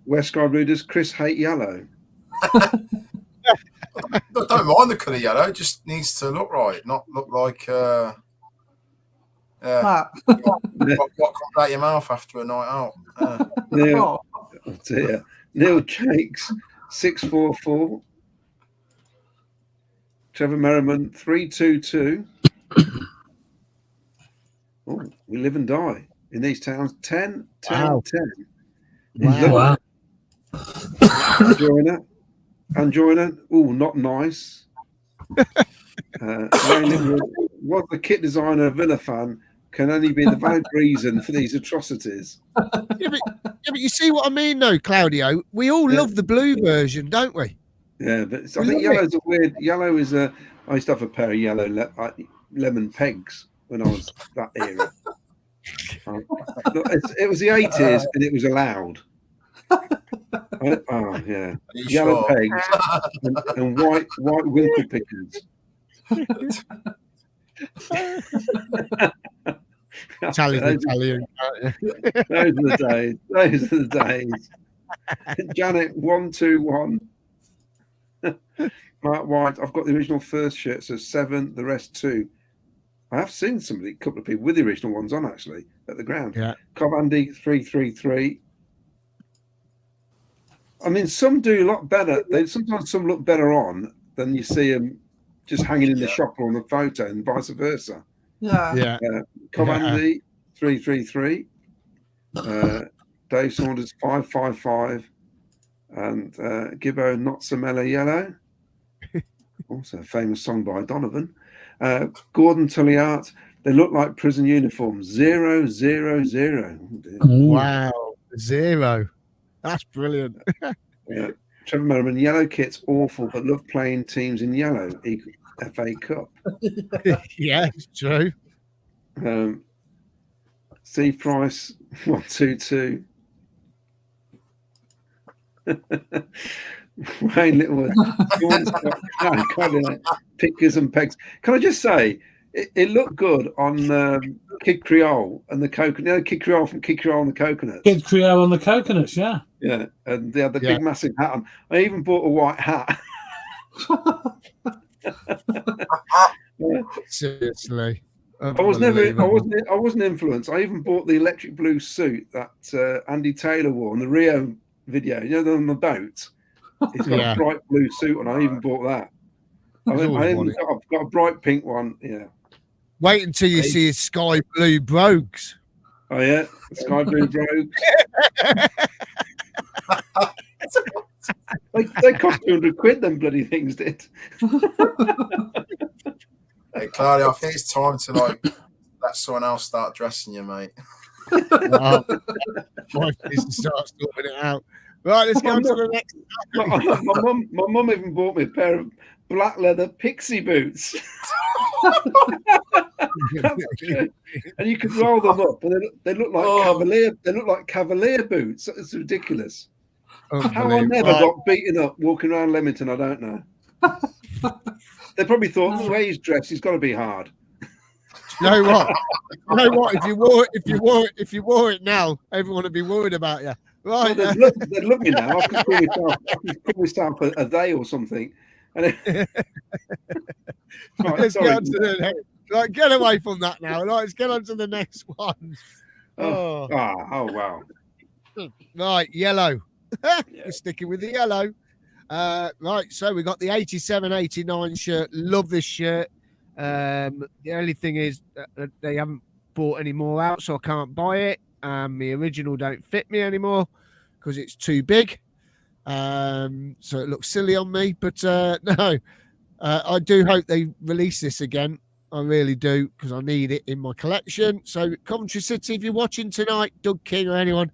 West Sky Blue, does Chris hate yellow? I don't mind the colour yellow. It just needs to look right, not look like Matt. what comes out your mouth after a night out. Neil, oh dear. Neil Jakes, 644. Trevor Merriman, 322. Oh, we live and die in these towns. 10, 10, Wow. 10. Wow. Joiner. Oh, not nice. Wayne Littlewood, was the kit designer a Villa fan can only be the valid reason for these atrocities. Yeah, but you see what I mean, though, Claudio. We all love the blue version, don't we? Yeah, but I think yellow's a weird. Yellow is a. I used to have a pair of yellow lemon pegs when I was that era. It was the 80s and it was allowed. Oh yeah, yellow pegs and white winkle pickers. Italian. Those are the days. Janet, 121. Mark White, I've got the original first shirt, so 7, the rest 2. I have seen a couple of people with the original ones on actually at the ground. Yeah. Cobb Andy, 333. I mean, some do a lot better. Sometimes some look better on than you see them just hanging in the shop or on the photo, and vice versa. Yeah. Cobb Andy, 333. Dave Saunders, 555. And Gibbo, Not Samela Yellow. Also a famous song by Donovan. Gordon Tulliart, they look like prison uniforms. 0, 0, 0. Oh, dear. Wow. 0. That's brilliant. Yeah. Trevor Merriman, yellow kit's awful, but love playing teams in yellow. FA Cup. Yeah, it's true. Steve Price, 122. Wayne Littlewood, pickers and pegs. Can I just say, it looked good on Kid Creole and the coconut. You know, Kid Creole from Kid Creole and the Coconuts. Kid Creole on the Coconuts, yeah. Yeah, and they had the big massive hat on. I even bought a white hat. Seriously. I wasn't influenced. I even bought the electric blue suit that Andy Taylor wore on the Rio video. You know, on the boat. He's got a bright blue suit on. I even bought that. I've got a bright pink one. Yeah. Wait until you see his sky blue brogues. Oh yeah, sky blue brogues. They cost £200. Them bloody things did. Hey Claudio, I think it's time to let someone else start dressing you, mate. My business starts sorting it out. Right, let's go on to the next. My mum even bought me a pair of black leather pixie boots. And you could roll them up, and they look like cavalier. They look like cavalier boots. It's ridiculous. How I never got beaten up walking around Leamington, I don't know. They probably thought the way he's dressed, he's got to be hard. You know what? If you wore it now, everyone would be worried about you. Right? Well, they'd look me now. I could call myself a they or something. And let's get on to the next. Right, get away from that now. Right, let's get on to the next one. Oh wow. Right, yellow. We're sticking with the yellow. Right, so we got the 87-89 shirt. Love this shirt. The only thing is that they haven't bought any more out, so I can't buy it. The original don't fit me anymore because it's too big. So it looks silly on me. But no, I do hope they release this again. I really do, because I need it in my collection. So, Coventry City, if you're watching tonight, Doug King or anyone,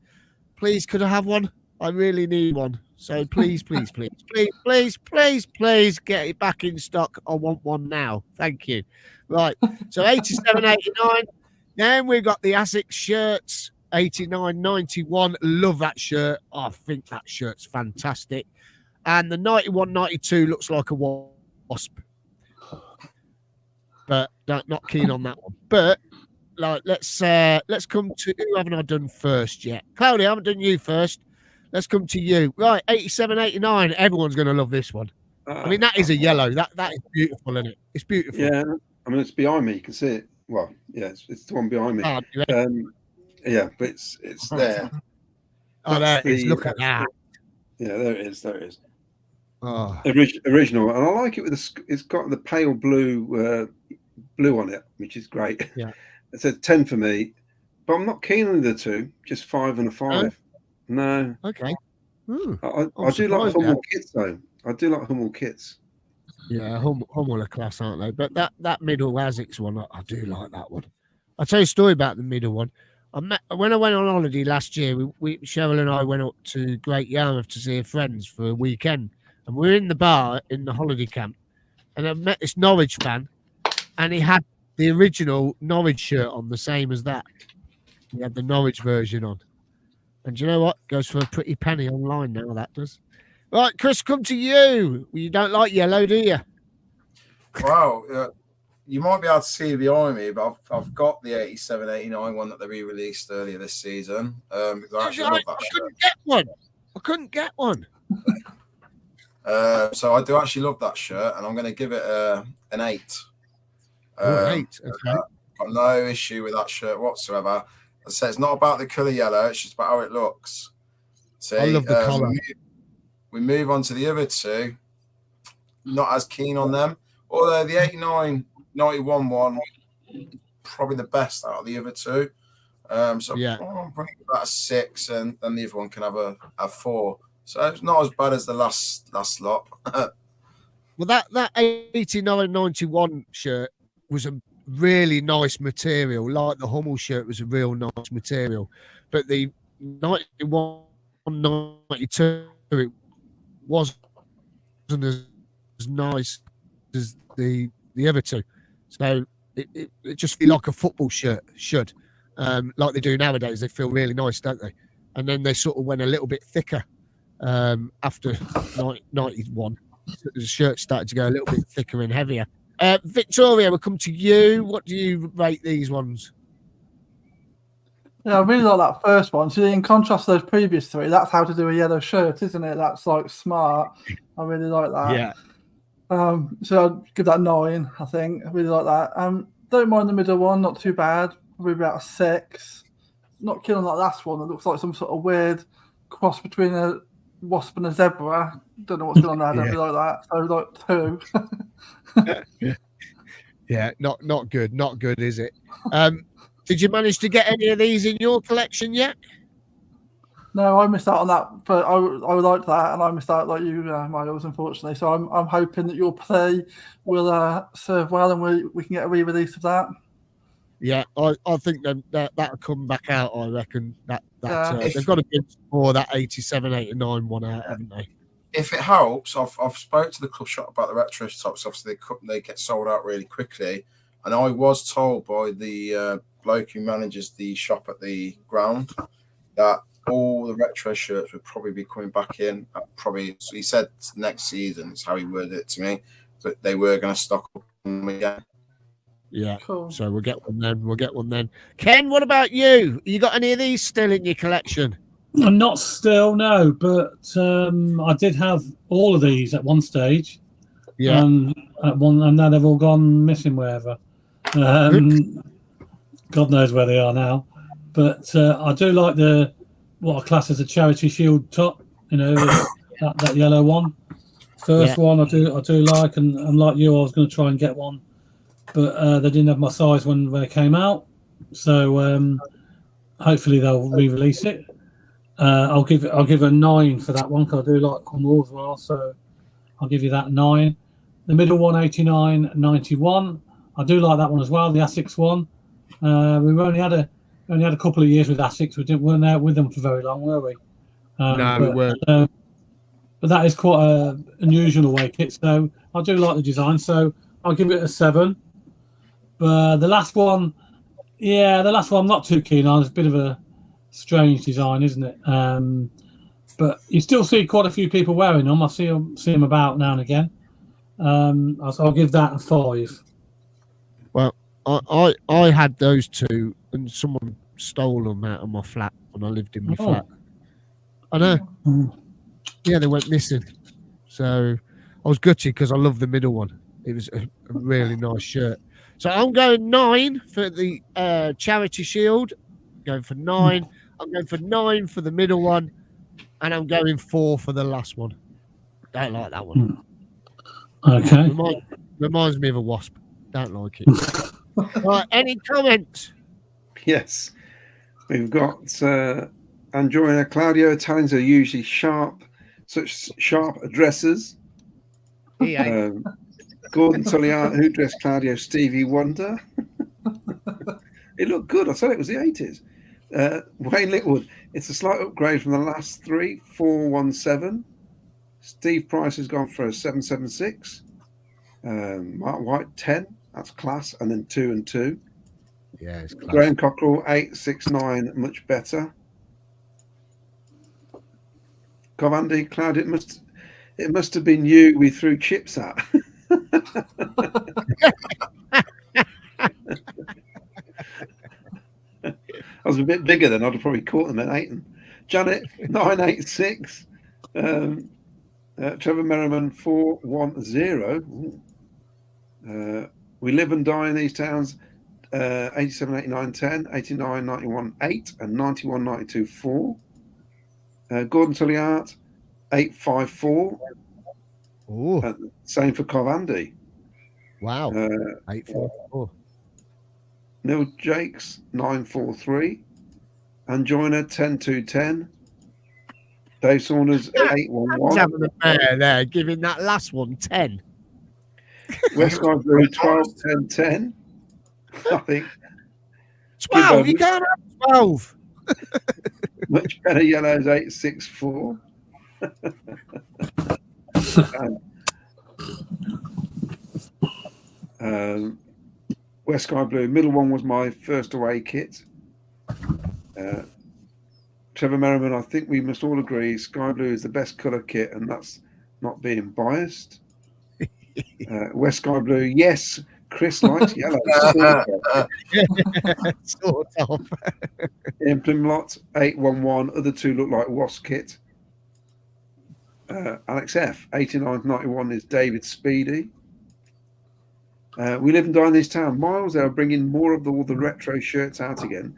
please, could I have one? I really need one. So please, please, please, please, please, please, please get it back in stock. I want one now. Thank you. Right. So 87, 89. Then we've got the Asics shirts, 89, 91. Love that shirt. I think that shirt's fantastic. And the 91, 92 looks like a wasp. But not keen on that one. But like, let's come to, who haven't I done first yet? Claudia, I haven't done you first. Let's come to you. Right, 87, 89. Everyone's going to love this one. I mean, that is a yellow. That is beautiful, isn't it? It's beautiful. Yeah, I mean, it's behind me. You can see it. Well, yeah, it's the one behind me. Yeah, but it's there. Oh, there it is. Look at that. Yeah, there it is. There it is. Oh. Original, and I like it with it's got the pale blue on it, which is great. Yeah, it says 10 for me, but I'm not keen on the two. Just 5 and a 5. No. Okay. I do like Hummel kits though. I do like Hummel kits. Yeah, Hummel are class, aren't they? But that middle Asics one, I do like that one. I'll tell you a story about the middle one. When I went on holiday last year, Cheryl and I went up to Great Yarmouth to see friends for a weekend. And we were in the bar in the holiday camp. And I met this Norwich fan. And he had the original Norwich shirt on, the same as that. He had the Norwich version on. And do you know what? Goes for a pretty penny online now, that does. Right, Chris, come to you. You don't like yellow, do you? Well, you might be able to see behind me, but I've got the 87, 89 one that they re-released earlier this season. Because I actually love that shirt. I couldn't get one. So I do actually love that shirt, and I'm going to give it an 8. 8, okay. Got no issue with that shirt whatsoever. As I say, it's not about the colour yellow, it's just about how it looks. See, I love the colour. We move on to the other two. Not as keen on them. Although the 89, 91 one, probably the best out of the other two. So yeah. I'm bringing about a 6, and then the other one can have a 4. So it's not as bad as the last lot. Well, that 89, 91 shirt was a really nice material, like the Hummel shirt was a real nice material, but the 91, 92 it wasn't as nice as the other two, so it just feel like a football shirt should, like they do nowadays. They feel really nice, don't they? And then they sort of went a little bit thicker after 91. The shirt started to go a little bit thicker and heavier. Victoria, we'll come to you. What do you rate these ones? Yeah, I really like that first one. So in contrast to those previous 3, that's how to do a yellow shirt, isn't it? That's like smart. I really like that. Yeah. So I'd give that 9, I think. I really like that. Don't mind the middle one, not too bad. Probably about a 6. Not killing that last one. It looks like some sort of weird cross between a wasp and a zebra. Don't know what's going on there. I don't really like that. So like 2. Yeah, not good, is it? Did you manage to get any of these in your collection yet? No, I missed out on that, but I liked that, and I missed out like you, Miles, unfortunately. So I'm hoping that your play will serve well, and we can get a re-release of that. Yeah, I think that'll come back out. I reckon that they've got to give more that 87, 89 one out, haven't they? If it helps, I've spoke to the club shop about the retro tops. Obviously, they get sold out really quickly, and I was told by the bloke who manages the shop at the ground that all the retro shirts would probably be coming back in. So he said next season is how he worded it to me, but they were going to stock up them again. Yeah, cool. So we'll get one then. Ken, what about you? You got any of these still in your collection? I'm not still, no, but I did have all of these at one stage. Yeah. And now they've all gone missing wherever. God knows where they are now. But I do like what I class as a Charity Shield top, that yellow one. First one I do like, and like you, I was going to try and get one, but they didn't have my size when they came out. So hopefully they'll re-release it. I'll give a 9 for that one because I do like Cornwall as well. So I'll give you that 9. The middle one, 89.91. I do like that one as well, the Asics one. We've only had a couple of years with Asics. Weren't out with them for very long, were we? No, we weren't. But that is quite an unusual away kit, so I do like the design. So I'll give it a 7. But the last one I'm not too keen on. It's a bit of a strange design, isn't it? But you still see quite a few people wearing them. I see them about now and again. So I'll give that a 5. Well, I had those two, and someone stole them out of my flat when I lived in my flat. I know. Yeah, they went missing. So I was gutted because I love the middle one. It was a really nice shirt. So I'm going 9 for the Charity Shield. Going for 9. I'm going for 9 for the middle one, and I'm going 4 for the last one. Don't like that one. Okay. Reminds me of a wasp. Don't like it. Right, any comments? Yes. We've got Anjoina Claudio. Italians are usually such sharp addressers. Gordon Tulliard, who dressed Claudio? Stevie Wonder. It looked good. I said it was the 80s. Wayne Litwood. It's a slight upgrade from the last 3. 417. Steve Price has gone for a 776. Mark White 10. That's class. And then 2 and 2. Yeah, it's class. Graham Cockrell 869. Much better. Covandy, Cloud. It must have been you we threw chips at. I was a bit bigger then. I'd have probably caught them at 8. Janet 986. Trevor Merriman 410. We live and die in these towns. 87, 89, 10, 89, 91, 8, and 91, 92, 4. Gordon Tulliard 854. Same for Covandy. Wow. 844. Neil Jakes 943. Anjoina 10210. Dave Saunders 811. Having a bear there, giving that last one 10. West Side Blue 12 10 10. I think 12. You can't have 12. Much better yellows 864. West Sky Blue. Middle one was my first away kit. Trevor Merriman, I think we must all agree Sky Blue is the best colour kit, and that's not being biased. West Sky Blue, yes. Chris likes yellow. Sort of. In Plymlot 811. Other two look like Wasp kit. Alex F 8991 is David Speedy. We live and die in this town. Miles, they are bringing more of all the retro shirts out again.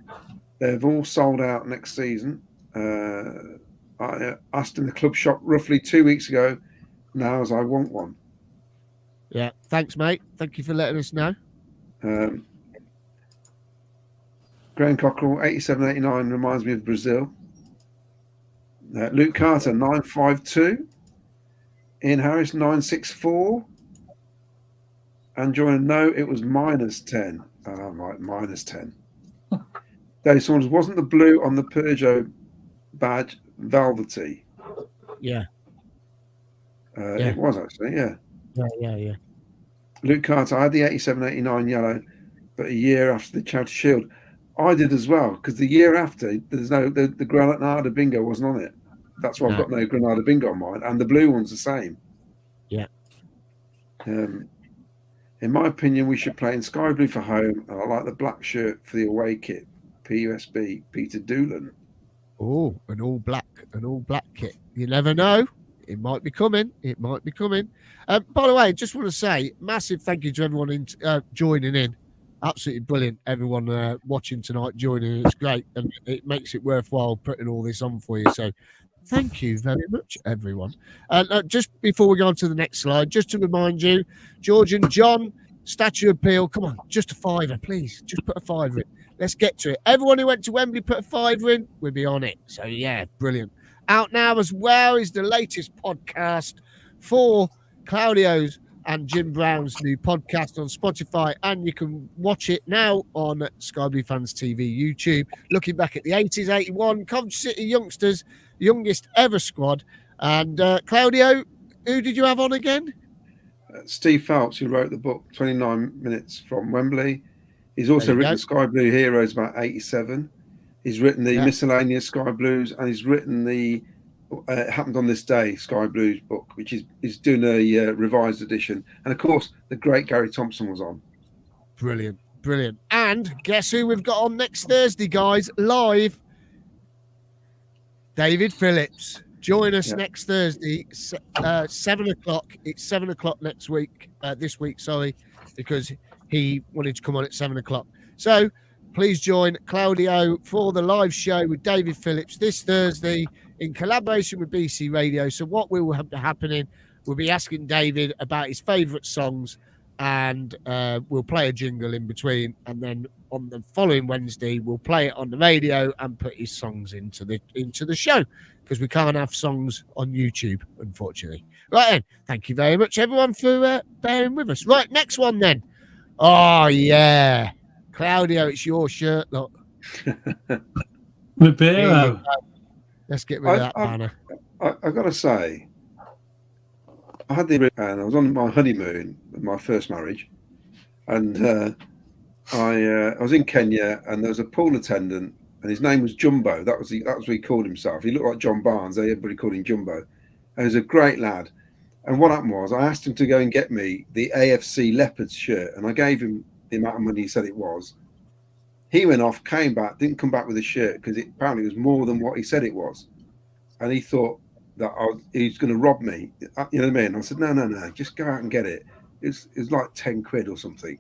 They've all sold out next season. I asked in the club shop roughly 2 weeks ago. Now as I want one. Yeah, thanks, mate. Thank you for letting us know. Graham Cockrell 8789 reminds me of Brazil. Luke Carter 952. Ian Harris 964. And joining it was -10. Oh, right, -10. Dave Saunders, wasn't the blue on the Peugeot badge velvety? Yeah. It was actually, yeah. Yeah. Luke Carter, I had the 87-89 yellow, but a year after the Charity Shield. I did as well, because the year after, the Granada Bingo wasn't on it. That's why I've got no Granada Bingo on mine, and the blue one's the same. Yeah. In my opinion, we should play in sky blue for home, and I like the black shirt for the away kit. PUSB, Peter Doolan. Oh, an all black kit. You never know. It might be coming. By the way, just want to say, massive thank you to everyone joining in. Absolutely brilliant. Everyone watching tonight, joining in. It's great. And it makes it worthwhile putting all this on for you. So thank you very much, everyone. Just before we go on to the next slide, just to remind you, George and John, Statue Appeal. Come on, just a £5, please. Just put a £5 in. Let's get to it. Everyone who went to Wembley put a £5 in. We'll be on it. So, yeah, brilliant. Out now as well is the latest podcast for Claudio's and Jim Brown's new podcast on Spotify, and you can watch it now on Sky Blue Fans TV YouTube. Looking back at the 80s, 81, Coventry City youngsters, youngest ever squad. And Claudio, who did you have on again? Steve Phelps, who wrote the book 29 Minutes from Wembley. He's also written Sky Blue Heroes about 87. He's written the miscellaneous Sky Blues, and he's written the Happened on This Day Sky Blues book, which is doing a revised edition. And of course, the great Gary Thompson was on. Brilliant. And guess who we've got on next Thursday, guys? Live, David Phillips. Join us next Thursday, 7 o'clock. It's 7 o'clock next week, this week, sorry, because he wanted to come on at 7 o'clock. So please join Claudio for the live show with David Phillips this Thursday in collaboration with BC Radio. So what will have happening, we'll be asking David about his favourite songs, and we'll play a jingle in between. And then on the following Wednesday, we'll play it on the radio and put his songs into the show, because we can't have songs on YouTube, unfortunately. Right then, thank you very much, everyone, for bearing with us. Right, next one then. Oh, yeah. Claudio, it's your shirt, look. Ribeiro. Let's get rid of that banner. I've got to say, I had the and I was on my honeymoon with my first marriage, and I was in Kenya, and there was a pool attendant, and his name was Jumbo. That was what he called himself. He looked like John Barnes. Everybody called him Jumbo. And he was a great lad. And what happened was, I asked him to go and get me the AFC Leopards shirt, and I gave him the amount of money he said it was. He went off, came back, didn't come back with a shirt, because it apparently was more than what he said it was. And he thought that he was going to rob me. You know what I mean? I said, no, just go out and get it. It was like 10 quid or something.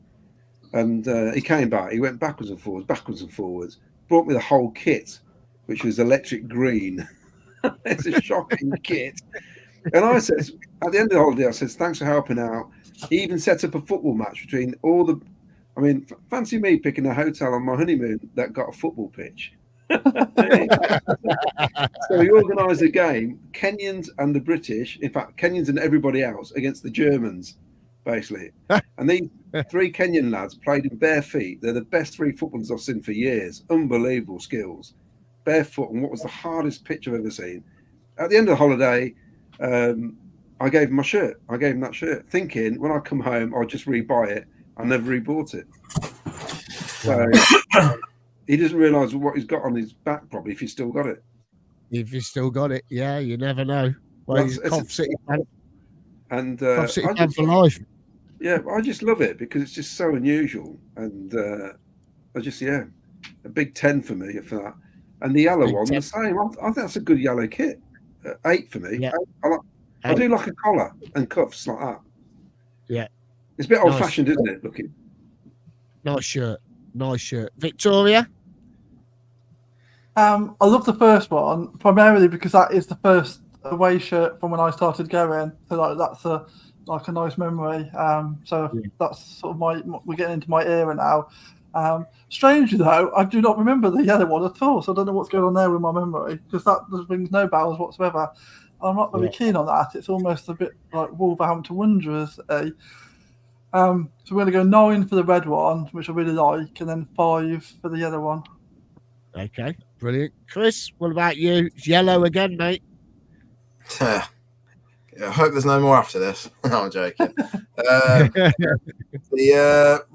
And he came back. He went backwards and forwards, brought me the whole kit, which was electric green. It's a shocking kit. And I said, at the end of the holiday, I said, thanks for helping out. He even set up a football match between all the... I mean, fancy me picking a hotel on my honeymoon that got a football pitch. So he organised a game, Kenyans and the British, in fact, Kenyans and everybody else, against the Germans, basically. And these 3 Kenyan lads played in bare feet. They're the best 3 footballers I've seen for years. Unbelievable skills. Barefoot, and what was the hardest pitch I've ever seen. At the end of the holiday, I gave him my shirt. I gave him that shirt, thinking when I come home, I'll just rebuy it. I never rebought it. So he doesn't realise what he's got on his back, probably, if he's still got it. If he's still got it, yeah, you never know. Well, he's Cov City fan. And Cov City fan for life. Yeah, I just love it because it's just so unusual. And a big 10 for me for that. And the yellow one, the same. I think that's a good yellow kit. 8 for me. Yeah. I do like a collar and cuffs like that. Yeah. It's a bit old-fashioned, isn't it, looking? Nice shirt. Victoria? I love the first one, primarily because that is the first away shirt from when I started going. So that's a nice memory. That's sort of we're getting into my era now. Strangely though, I do not remember the yellow one at all, so I don't know what's going on there with my memory, because that just rings no bells whatsoever. I'm not very keen on that. It's almost a bit like Wolverhampton Wanderers. So we're going to go 9 for the red one, which I really like, and then 5 for the yellow one. Okay, brilliant. Chris, what about you? It's yellow again, mate. I hope there's no more after this. No, I'm joking. The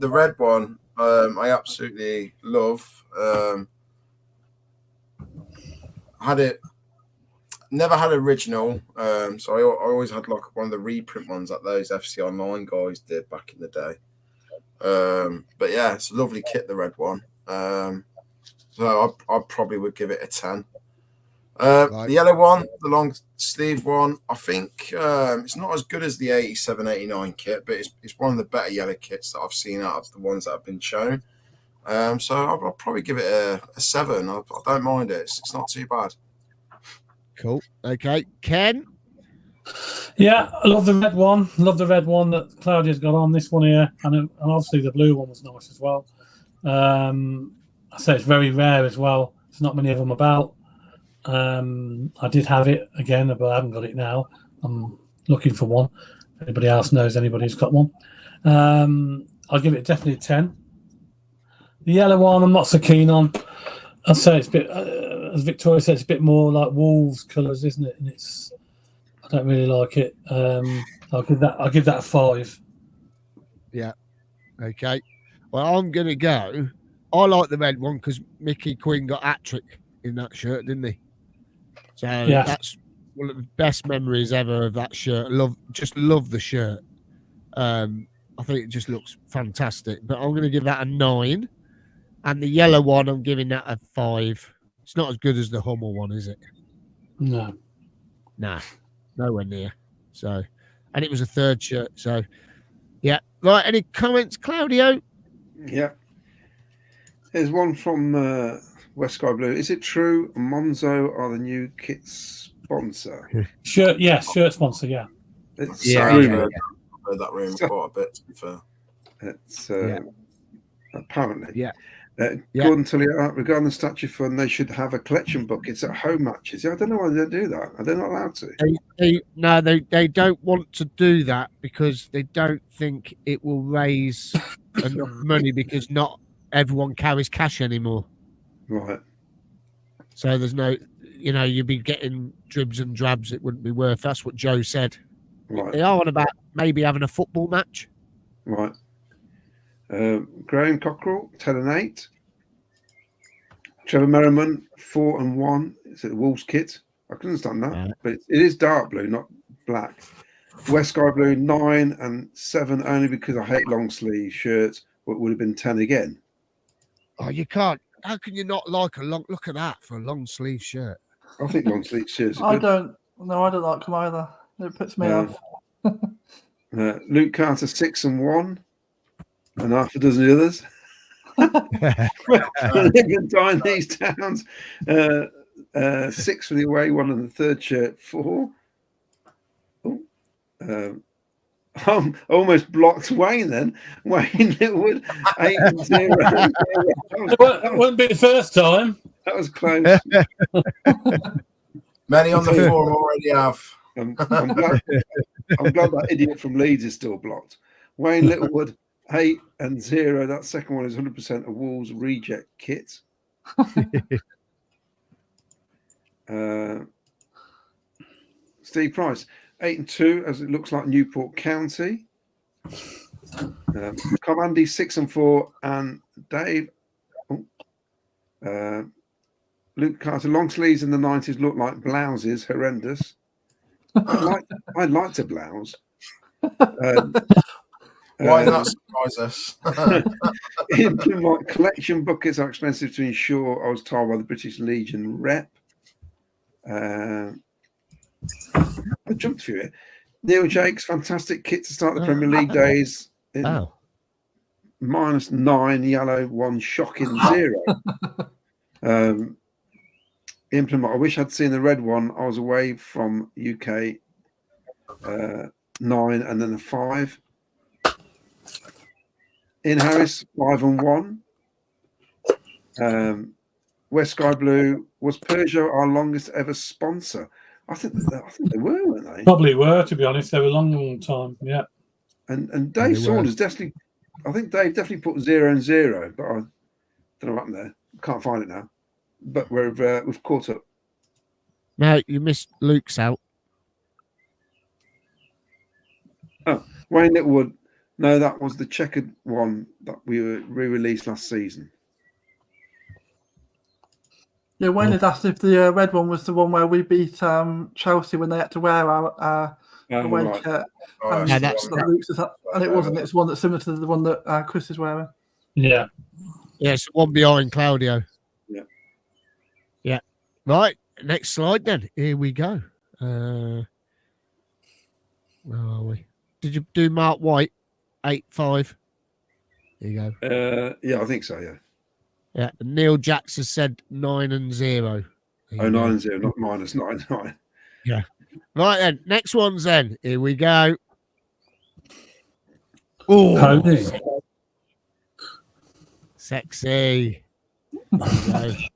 red one, I absolutely love. Had it. Never had original, so I always had like one of the reprint ones that those FC Online guys did back in the day. But yeah, it's a lovely kit, the red one. So I probably would give it a 10. The yellow one, the long sleeve one, I think it's not as good as the 87-89 kit, but it's one of the better yellow kits that I've seen out of the ones that have been shown. So I'll probably give it a 7. I don't mind it. It's not too bad. Cool. Okay. Ken? Yeah, I love the red one. Love the red one that Claudia's got on, this one here. And obviously the blue one was nice as well. I say it's very rare as well. There's not many of them about. I did have it again, but I haven't got it now. I'm looking for one. anybody else knows anybody who's got one. I'll give it definitely a 10. The yellow one, I'm not so keen on. I'd say it's a bit, as Victoria said, it's a bit more like Wolves colours, isn't it? And I don't really like it. I'll give that a 5. Yeah. Okay. Well, I'm gonna go. I like the red one because Mickey Quinn got hat-trick in that shirt, didn't he? So Yeah. that's one of the best memories ever of that shirt. Love the shirt. I think it just looks fantastic. But I'm gonna give that a 9. And the yellow one, I'm giving that a 5. It's not as good as the Hummel one, is it? No. Nah, nowhere near. So, and it was a third shirt. So, yeah. Right. Any comments, Claudio? Yeah. There's one from West Sky Blue. Is it true Monzo are the new kit sponsor? Shirt sponsor, yeah. It's Yeah, I've yeah, heard that room quite a bit, to be fair. It's Yeah. apparently. Yeah. Yeah. Gordon Tully, regarding the statue fund, they should have a collection book. It's at home matches. I don't know why they don't do that. Are they not allowed to? They don't want to do that because they don't think it will raise enough money because not everyone carries cash anymore. Right. So there's no, you'd be getting dribs and drabs. It wouldn't be worth. That's what Joe said. Right. They are on about maybe having a football match. Right. Graham Cockrell, 10 and 8. Trevor Merriman, 4 and 1. It's a Wolves kit. I can understand that, Right. but it is dark blue, not black. West Sky Blue, 9 and 7, only because I hate long sleeve shirts, but it would have been 10 again. Oh, you can't. How can you not like a long? Look at that for a long sleeve shirt. I think long sleeve shirts are I good. don't like them either. It puts me No. off. Luke Carter, 6 and 1, and half a dozen others. Live and die in these towns. 6 for the away one, and the third shirt 4. Almost blocked Wayne then. Wayne Littlewood, 8 and 0. It wouldn't be the first time. That was close. Many on the forum already have. I'm glad that idiot from Leeds is still blocked. Wayne Littlewood, 8 and 0. That second one is 100% a Wolves reject kit. Steve Price, 8 and 2, as it looks like Newport County. Andy, 6 and 4, and Dave. Luke Carter, long sleeves in the 90s look like blouses, horrendous. I'd like to blouse. Why not surprise us? Collection buckets are expensive to insure, I was told by the British Legion rep. I jumped through it. Neil Jakes, fantastic kit to start the Premier League days. Oh. -9, yellow, 1, shocking 0. Implement. I wish I'd seen the red one. I was away from UK 9 and then a 5. In Harris, 5 and 1. West Sky Blue, was Peugeot our longest ever sponsor? I think they were, weren't they? Probably were, to be honest. They were a long time. Yeah. And Dave Saunders definitely. I think Dave definitely put 0 and 0, but I don't know what happened there. Can't find it now. But we've caught up. No, you missed Luke's out. Oh, Wayne Littlewood. No, that was the checkered one that we re-released last season. Yeah, Wayne had asked if the red one was the one where we beat Chelsea when they had to wear our away Right. kit. Oh, Yeah, that's that's- the one. Luke's is- and it wasn't. It's one that's similar to the one that Chris is wearing. Yeah. Yeah, it's the one behind Claudio. Yeah. Yeah. Right. Next slide then. Here we go. Where are we? Did you do Mark White? 8-5. There you go. Yeah, I think so. Yeah. Yeah. Neil Jackson said 9 and 0. There you Oh, go. 9 and 0, not -9. Right then. Next one's then. Here we go. Oh, Pony. sexy. There you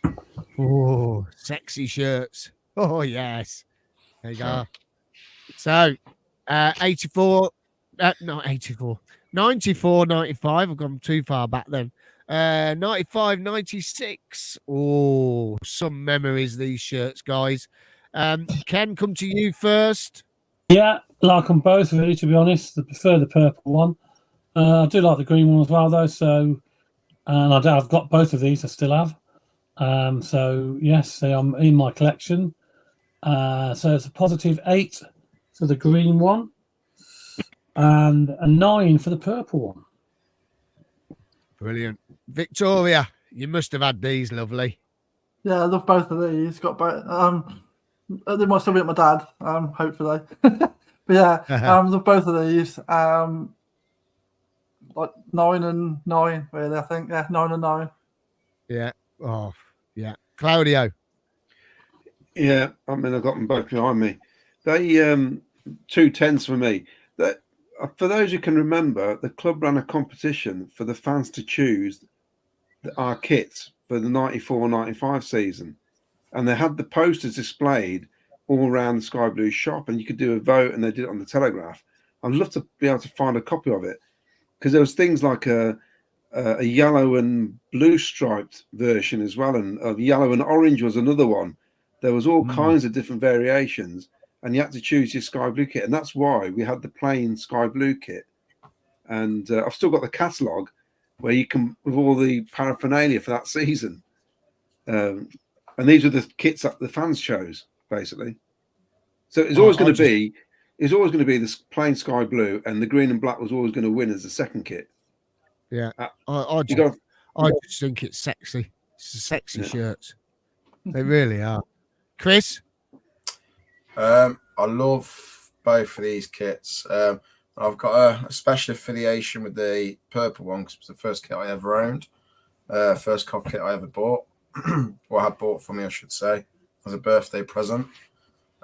go. Oh, sexy shirts. Oh, yes. There you go. So, 84, not 84, 94, 95. I've gone too far back then. 95, 96. Oh, some memories, these shirts, guys. Ken, come to you first. Yeah, like them both, really, to be honest. I prefer the purple one. I do like the green one as well, though. So, and I've got both of these. I still have. So yes, they are in my collection. So it's a +8 for the green one, and a 9 for the purple one. Brilliant. Victoria, you must have had these, lovely. Yeah, I love both of these. Got both. They must have been at my dad. Hopefully. But yeah, love both of these. Like 9 and 9, really. I think 9 and 9. Yeah. Oh, yeah. Claudio. Yeah, I mean, I've got them both behind me. They 210s for me. That for those who can remember, the club ran a competition for the fans to choose our kits for the 94-95 season, and they had the posters displayed all around the Sky Blue shop, and you could do a vote, and they did it on the Telegraph. I'd love to be able to find a copy of it, because there was things like a yellow and blue striped version as well, and yellow and orange was another one. There was all kinds of different variations, and you had to choose your Sky Blue kit, and that's why we had the plain Sky Blue kit. And I've still got the catalogue where you can, with all the paraphernalia for that season. And these are the kits that the fans chose, basically. So it's always going to be, the plain Sky Blue, and the green and black was always going to win as the second kit. Yeah, I just think it's sexy. It's a sexy shirt. They really are. Chris? I love both of these kits. I've got a special affiliation with the purple one because it was the first kit I ever owned. First COV kit I ever bought, or had bought for me, I should say, as a birthday present.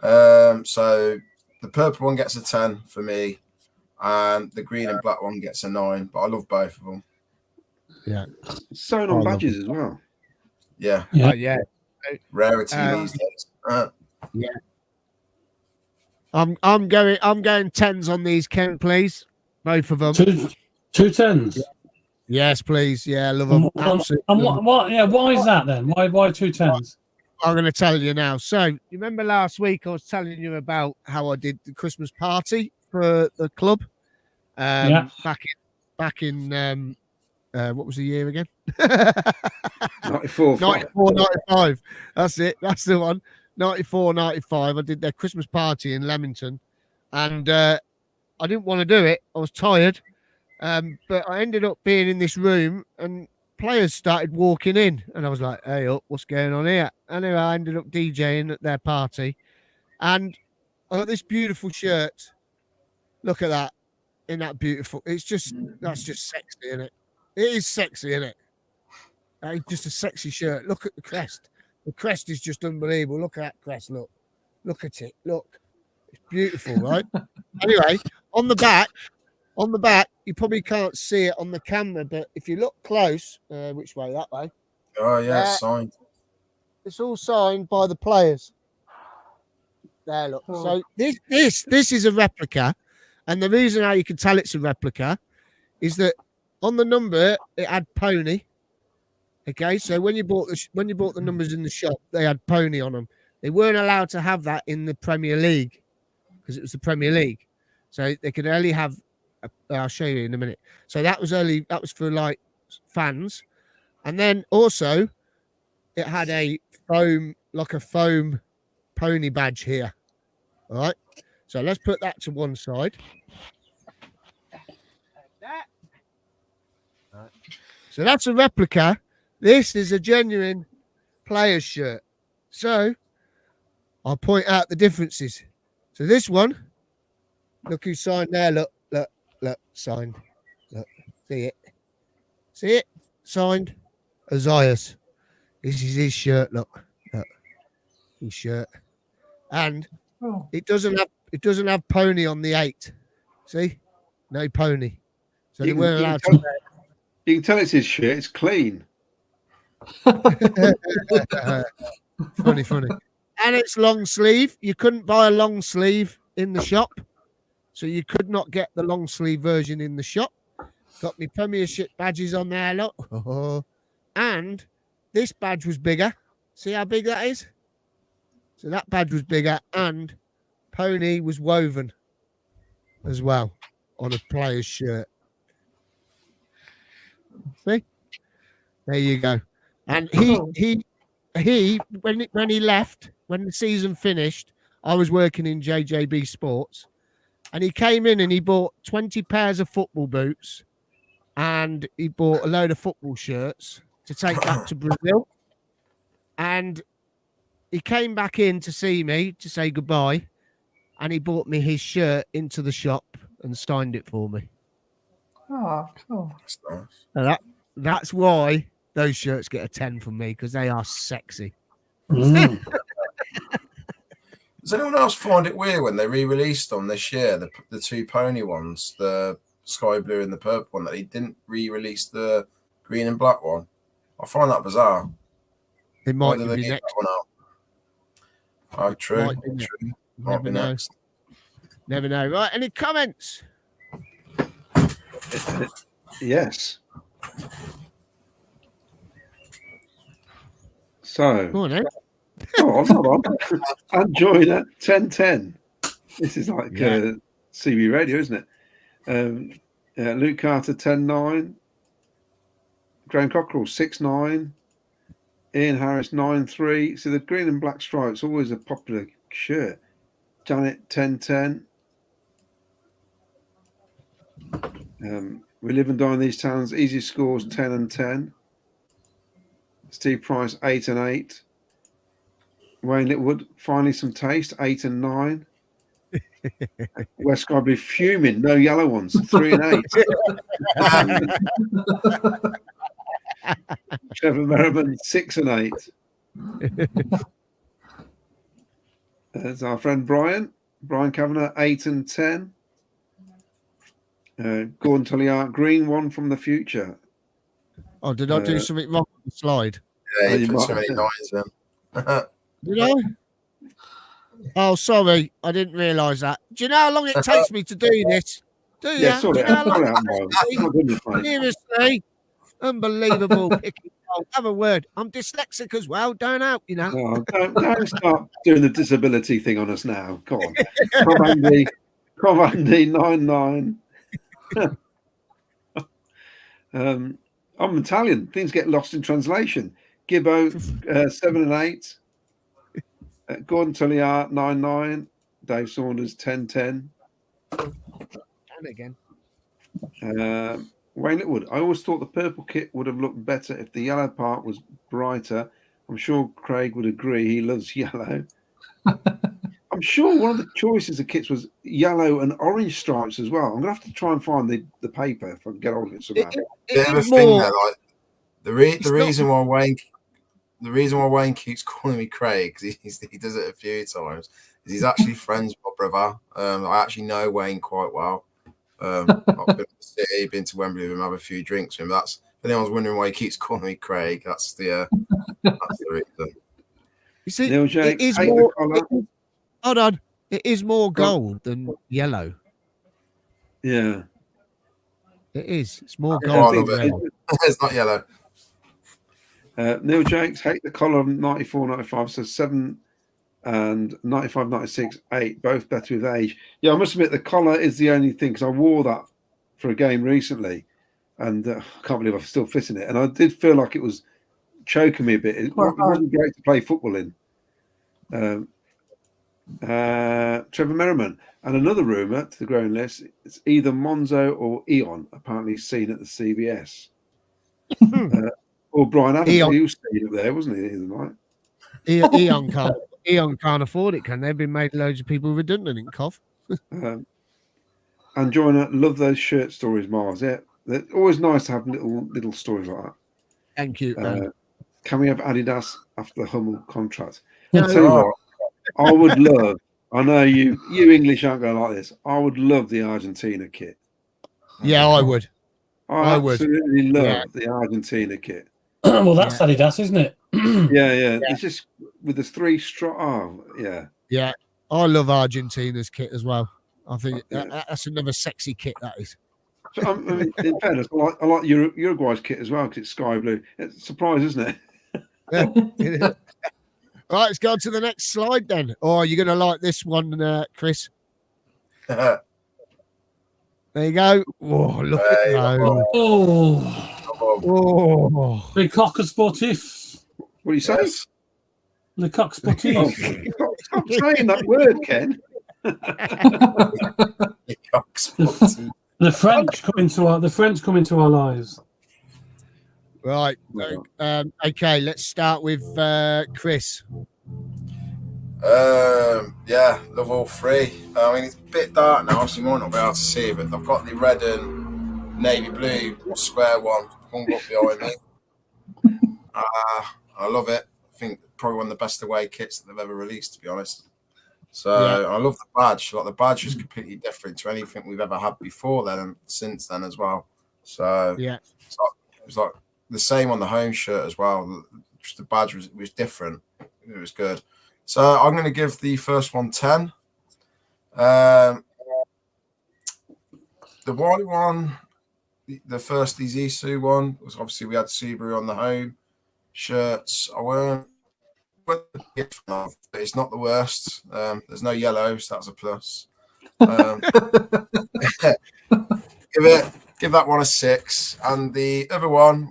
So the purple one gets a 10 for me, and the green and black one gets a 9. But I love both of them. Yeah, sewn on badges as well. Yeah, yeah. Rarity these days. Yeah. I'm going 10s on these, Ken, please. Both of them. Two 10s. Yeah. Yes, please. Yeah, love them. Absolutely. And what? Yeah, why is that then? Why 2 10s? I'm going to tell you now. So, you remember last week I was telling you about how I did the Christmas party for the club? Back in what was the year again? 94, 95. That's it. That's the one. 94, 95. I did their Christmas party in Leamington, and I didn't want to do it. I was tired, but I ended up being in this room, and players started walking in, and I was like, "Hey, up, what's going on here?" Anyway, I ended up DJing at their party, and I got this beautiful shirt. Look at that! Isn't that beautiful? That's just sexy, isn't it? It is sexy, isn't it? It's just a sexy shirt. Look at the crest. The crest is just unbelievable. Look at that crest. Look at it. Look. It's beautiful, right? Anyway, on the back, you probably can't see it on the camera, but if you look close, which way? That way. Oh, yeah, signed. It's all signed by the players. There, look. Oh. So this is a replica, and the reason how you can tell it's a replica is that on the number it had pony. Okay, so when you bought the numbers in the shop, they had pony on them. They weren't allowed to have that in the Premier League because it was the Premier League, so they could only have. I'll show you in a minute. So that was for like fans, and then also it had a foam pony badge here. All right, so let's put that to one side. So that's a replica. This is a genuine player's shirt. So I'll point out the differences. So this one, look who signed there. Look, signed. Look, see it? Signed. Ozias. This is his shirt. Look, his shirt, and it doesn't have pony on the 8. See, no pony. So they weren't allowed to. You can tell it's his shirt. It's clean. funny. And it's long sleeve. You couldn't buy a long sleeve in the shop. so you could not get the long sleeve version in the shop. Got me Premiership badges on there, look. And this badge was bigger. See how big that is? So that badge was bigger, and Pony was woven as well on a player's shirt. See? There you go. And he when he left, when the season finished, I was working in JJB Sports, and he came in and he bought 20 pairs of football boots, and he bought a load of football shirts to take back to Brazil. And he came back in to see me to say goodbye, and he bought me his shirt into the shop and signed it for me. Oh, cool. That's nice. And that's why those shirts get a 10 from me, because they are sexy. Mm. Does anyone else find it weird when they re-released them this year, the two pony ones, the sky blue and the purple one, that they didn't re-release the green and black one? I find that bizarre. It Why might did be they the get next. that one out? Oh, true. Might be True. Might Never be know. next. Never know. Right, any comments? Yes. So, Go on, eh? hold on. Android at 1010. This is like Yeah. CB radio, isn't it? Luke Carter 10-9. Graham Cockrell 6-9. Ian Harris 9-3. So the green and black stripes, always a popular shirt. Janet 10-10. We live and die in these towns. Easy scores 10 and 10. Steve Price 8 and 8. Wayne Litwood finally some taste 8 and 9. West Skyby fuming, no yellow ones 3 and 8. Trevor Merriman 6 and 8. There's our friend Brian Kavanagh 8 and 10. Gordon Tulliard green one from the future. Oh, did I do something wrong on the slide? Yeah, you you put so might many have. nines in. Did I? Oh, sorry. I didn't realise that. Do you know how long it takes me to do this? Do you? Yeah, sort Do it you know how out. long Sort it out, it Miles. takes Oh, goodness, mate. me? Seriously? Unbelievable. Picking. Have a word. I'm dyslexic as well. Don't help, you know. Oh, don't start doing the disability thing on us now. Come on. Cov Andy 9-9. I'm Italian. Things get lost in translation. Gibbo 7 and 8. Gordon Tulliard 9-9. Dave Saunders 10-10. And again. Wayne Litwood. I always thought the purple kit would have looked better if the yellow part was brighter. I'm sure Craig would agree. He loves yellow. I'm sure one of the choices of kits was yellow and orange stripes as well. I'm gonna have to try and find the paper if I can get hold of it somehow. The other is thing more. there, like the reason why Wayne keeps calling me Craig, because he does it a few times, is he's actually friends with my brother. I actually know Wayne quite well. I've been to the city, been to Wembley with him, have a few drinks with him. That's if anyone's wondering why he keeps calling me Craig, that's the reason. You see, Neil Jake, it is hate the more. colour. Hold on. It is more gold than yellow. Yeah. It is. It's more Oh, I gold love than it. red. It's not yellow. Neil Jakes, hate the collar of 94-95, so 7 and 95-96, 8, both better with age. Yeah, I must admit the collar is the only thing, because I wore that for a game recently, and I can't believe I'm still fitting it. And I did feel like it was choking me a bit. It wasn't great to play football in. Trevor Merriman. And another rumour to the growing list, it's either Monzo or Eon, apparently seen at the CBS. Or Brian Adams, Eon. he was seen up there, wasn't he? The other night. Eon can't afford it, can they? They've been made loads of people redundant in Cov. And Joyner, love those shirt stories, Mars. Yeah, they're always nice to have little stories like that. Thank you. Can we have Adidas after the Hummel contract? No. I'll tell you what, I would love. I know you English aren't going to like this. I would love the Argentina kit. Yeah, I would. I would. absolutely love Yeah. the Argentina kit. Well, that's Adidas, isn't it? Yeah. It's just with the 3 straw. Oh, yeah. Yeah, I love Argentina's kit as well. I think that's another sexy kit. That is. So, I mean, in fairness, I like Uruguay's kit as well because it's sky blue. It's a surprise, isn't it? Right, let's go on to the next slide then. Or are you going to like this one, Chris? There you go. Oh, look at those. Oh, Le Coq Sportif. What do you say? Yes. Le Coq Oh, Sportif. stop saying that word, Ken. The French come into our lives. right. Okay, let's start with Chris. Yeah, love all three. I mean, it's a bit dark now, so you might not be able to see it, but I've got the red and navy blue square one hung up behind me. I love it. I think probably one of the best away kits that they've ever released, to be honest. So I love the badge. Like, the badge is completely different to anything we've ever had before then and since then as well. So Yeah. it was like the same on the home shirt as well. Just the badge was different. It was good. So I'm going to give the first one 10. The white one, the first Izisu one, was obviously we had Subaru on the home shirts. I weren't, but it's not the worst. There's no yellow, so that's a plus. Give that one a 6, and the other one,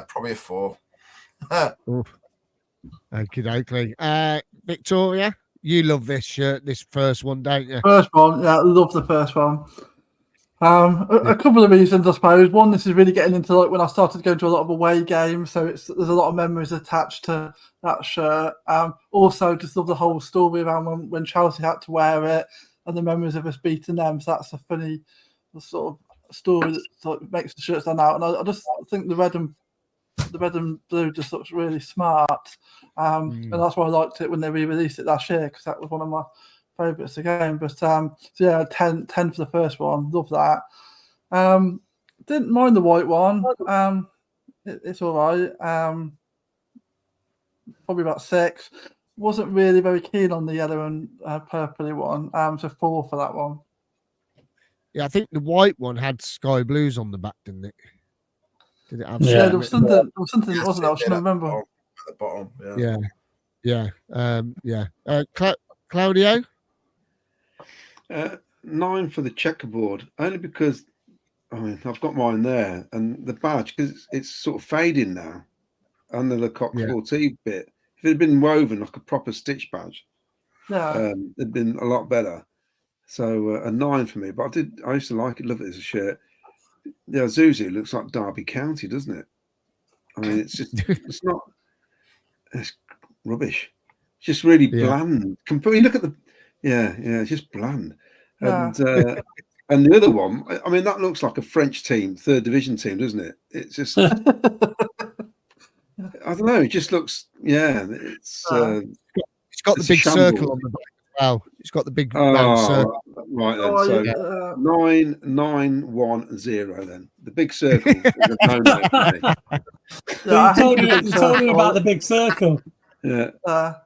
probably a 4. Okay. Victoria, you love this shirt, this first one, don't you? First one, yeah, I love the first one. A couple of reasons, I suppose. One, this is really getting into like when I started going to a lot of away games, so there's a lot of memories attached to that shirt. Also, just love the whole story around when Chelsea had to wear it and the memories of us beating them. So that's a funny sort of story that sort of makes the shirt stand out. And I just think the red and blue just looks really smart, and that's why I liked it when they re-released it last year, because that was one of my favourites again. But so yeah, 10 for the first one. Love that. Didn't mind the white one. It's all right. Probably about 6. Wasn't really very keen on the yellow and purpley one. So 4 for that one. Yeah, I think the white one had sky blues on the back, didn't it? Did it have? Yeah, there was something that wasn't it? I was trying to remember. At the bottom, Yeah. Claudio? 9 for the checkerboard, only because I mean I've got mine there, and the badge because it's sort of fading now, and the Le Coq Sportif bit. If it had been woven like a proper stitch badge, it'd been a lot better. So a 9 for me. But I used to like it, love it as a shirt. The Isuzu looks like Derby County, doesn't it? I mean, it's just it's rubbish. It's just really bland. You look at the it's just bland. And and the other one, I mean, that looks like a French team, 3rd division team, doesn't it? It's just I don't know. It just looks it's got the big circle on the back. Wow, it's got the big round circle. Right then, so 9, 9, 1, 0 then. The big circle. You told me about the big circle. Yeah. That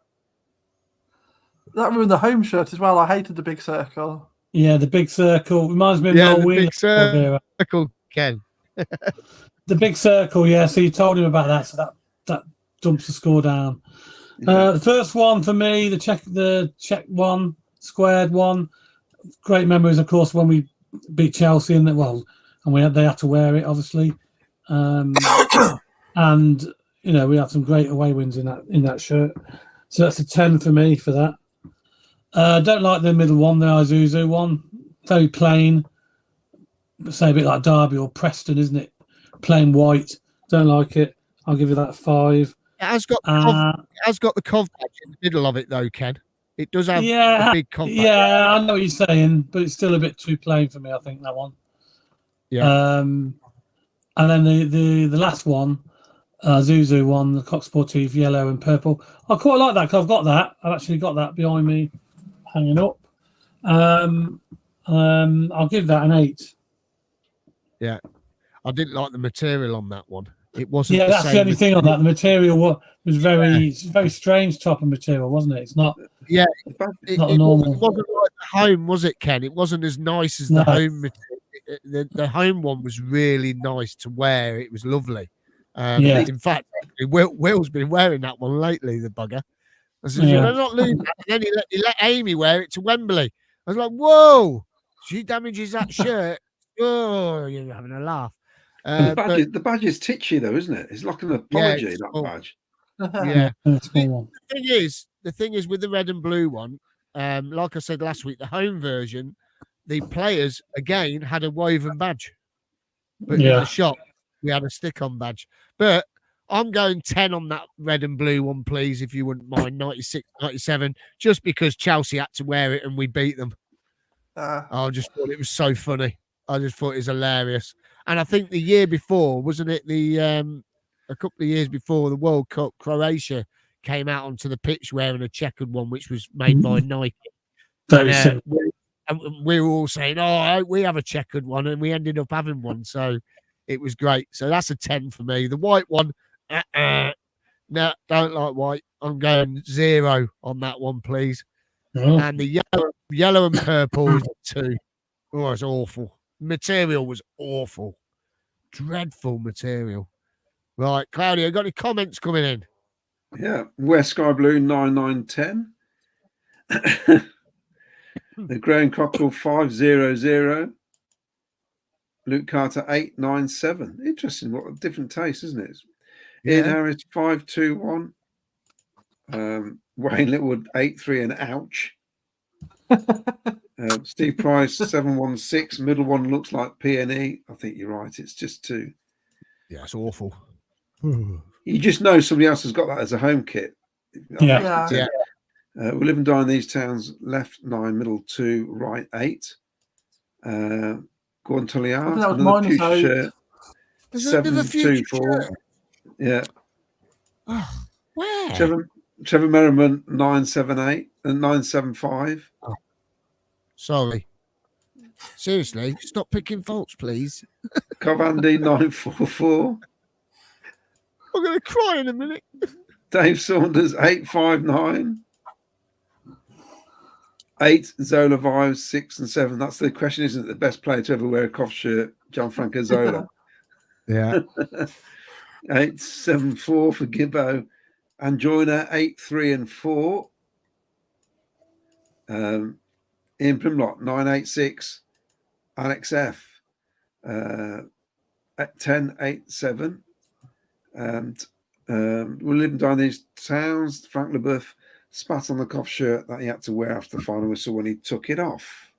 ruined the home shirt as well. I hated the big circle. Yeah, the big circle reminds me of the big circle, Ken. The big circle, yeah. So you told him about that, so that dumps the score down. The first one for me, the check one, squared one. Great memories, of course, when we beat Chelsea and they had to wear it, obviously, and we had some great away wins in that shirt. So that's a 10 for me for that. Don't like the middle one, the Isuzu one. Very plain. Say a bit like Derby or Preston, isn't it? Plain white. Don't like it. I'll give you that 5. It has got the Cov badge in the middle of it, though, Ken. It does have a big Cov badge. Yeah, I know what you're saying, but it's still a bit too plain for me, I think, that one. Yeah. And then the last one, Zuzu one, the Coq Sportif, yellow and purple. I quite like that because I've got that. I've actually got that behind me, hanging up. I'll give that an 8. Yeah, I didn't like the material on that one. It wasn't. Yeah, that's the only thing on that. The material was very strange type of material, wasn't it? It's not Yeah, The badge, it Not a wasn't normal. like the home, was it, Ken? It wasn't as nice as No. the home. The home one was really nice to wear. It was lovely. Yeah. In fact, Will's been wearing that one lately, the bugger. I said, Yeah. "You're not losing that." And then he let Amy wear it to Wembley. I was like, whoa, she damages that shirt. Oh, you're having a laugh. the badge is titchy though, isn't it? It's like an apology, it's that small. badge. Yeah. a small one. The thing is with the red and blue one, like I said last week, the home version, the players again had a woven badge. But in Yeah. the shop, we had a stick-on badge. But I'm going 10 on that red and blue one, please, if you wouldn't mind. 96, 97, just because Chelsea had to wear it and we beat them. I just thought it was so funny. I just thought it was hilarious. And I think the year before, wasn't it a couple of years before the World Cup, Croatia came out onto the pitch wearing a checkered one, which was made by Nike. Very And, simple. and we were all saying, "Oh, we have a checkered one," and we ended up having one. So it was great. So that's a 10 for me. The white one, no, don't like white. I'm going 0 on that one, please. Oh, And the yellow and purple is a 2. Oh, it's awful. Material was awful. Dreadful material. Right, Claudio, got any comments coming in? Yeah, West Sky Blue 9910. The Graham Cockrell 500. Luke Carter 897. Interesting, what a different taste, isn't it? Ian Harris 521. Wayne Littlewood 83 and ouch. Steve Price 716. Middle one looks like PNE. I think you're right. It's just 2. Yeah, it's awful. You just know somebody else has got that as a home kit. Yeah. Yeah. We live and die in these towns. Left 9, middle 2, right 8. Gordon Tulliard, that was another minus future 8. shirt. There's another future 724. shirt. Yeah. Oh, where? Trevor Merriman 978 and 975. Sorry. Seriously, stop picking faults, please. Covandy 944. I'm going to cry in a minute. Dave Saunders 859. 8 Zola Vibes 6 and 7. That's the question, isn't it? The best player to ever wear a Koff shirt, Gianfranco Zola. Yeah. 874 for Gibbo. And Joyner 8-3 and 4. Ian Primlock 986. Alex F. 10-8-7. And we live and die in these towns. Frank Leboeuf spat on the Koff shirt that he had to wear after the final whistle when he took it off.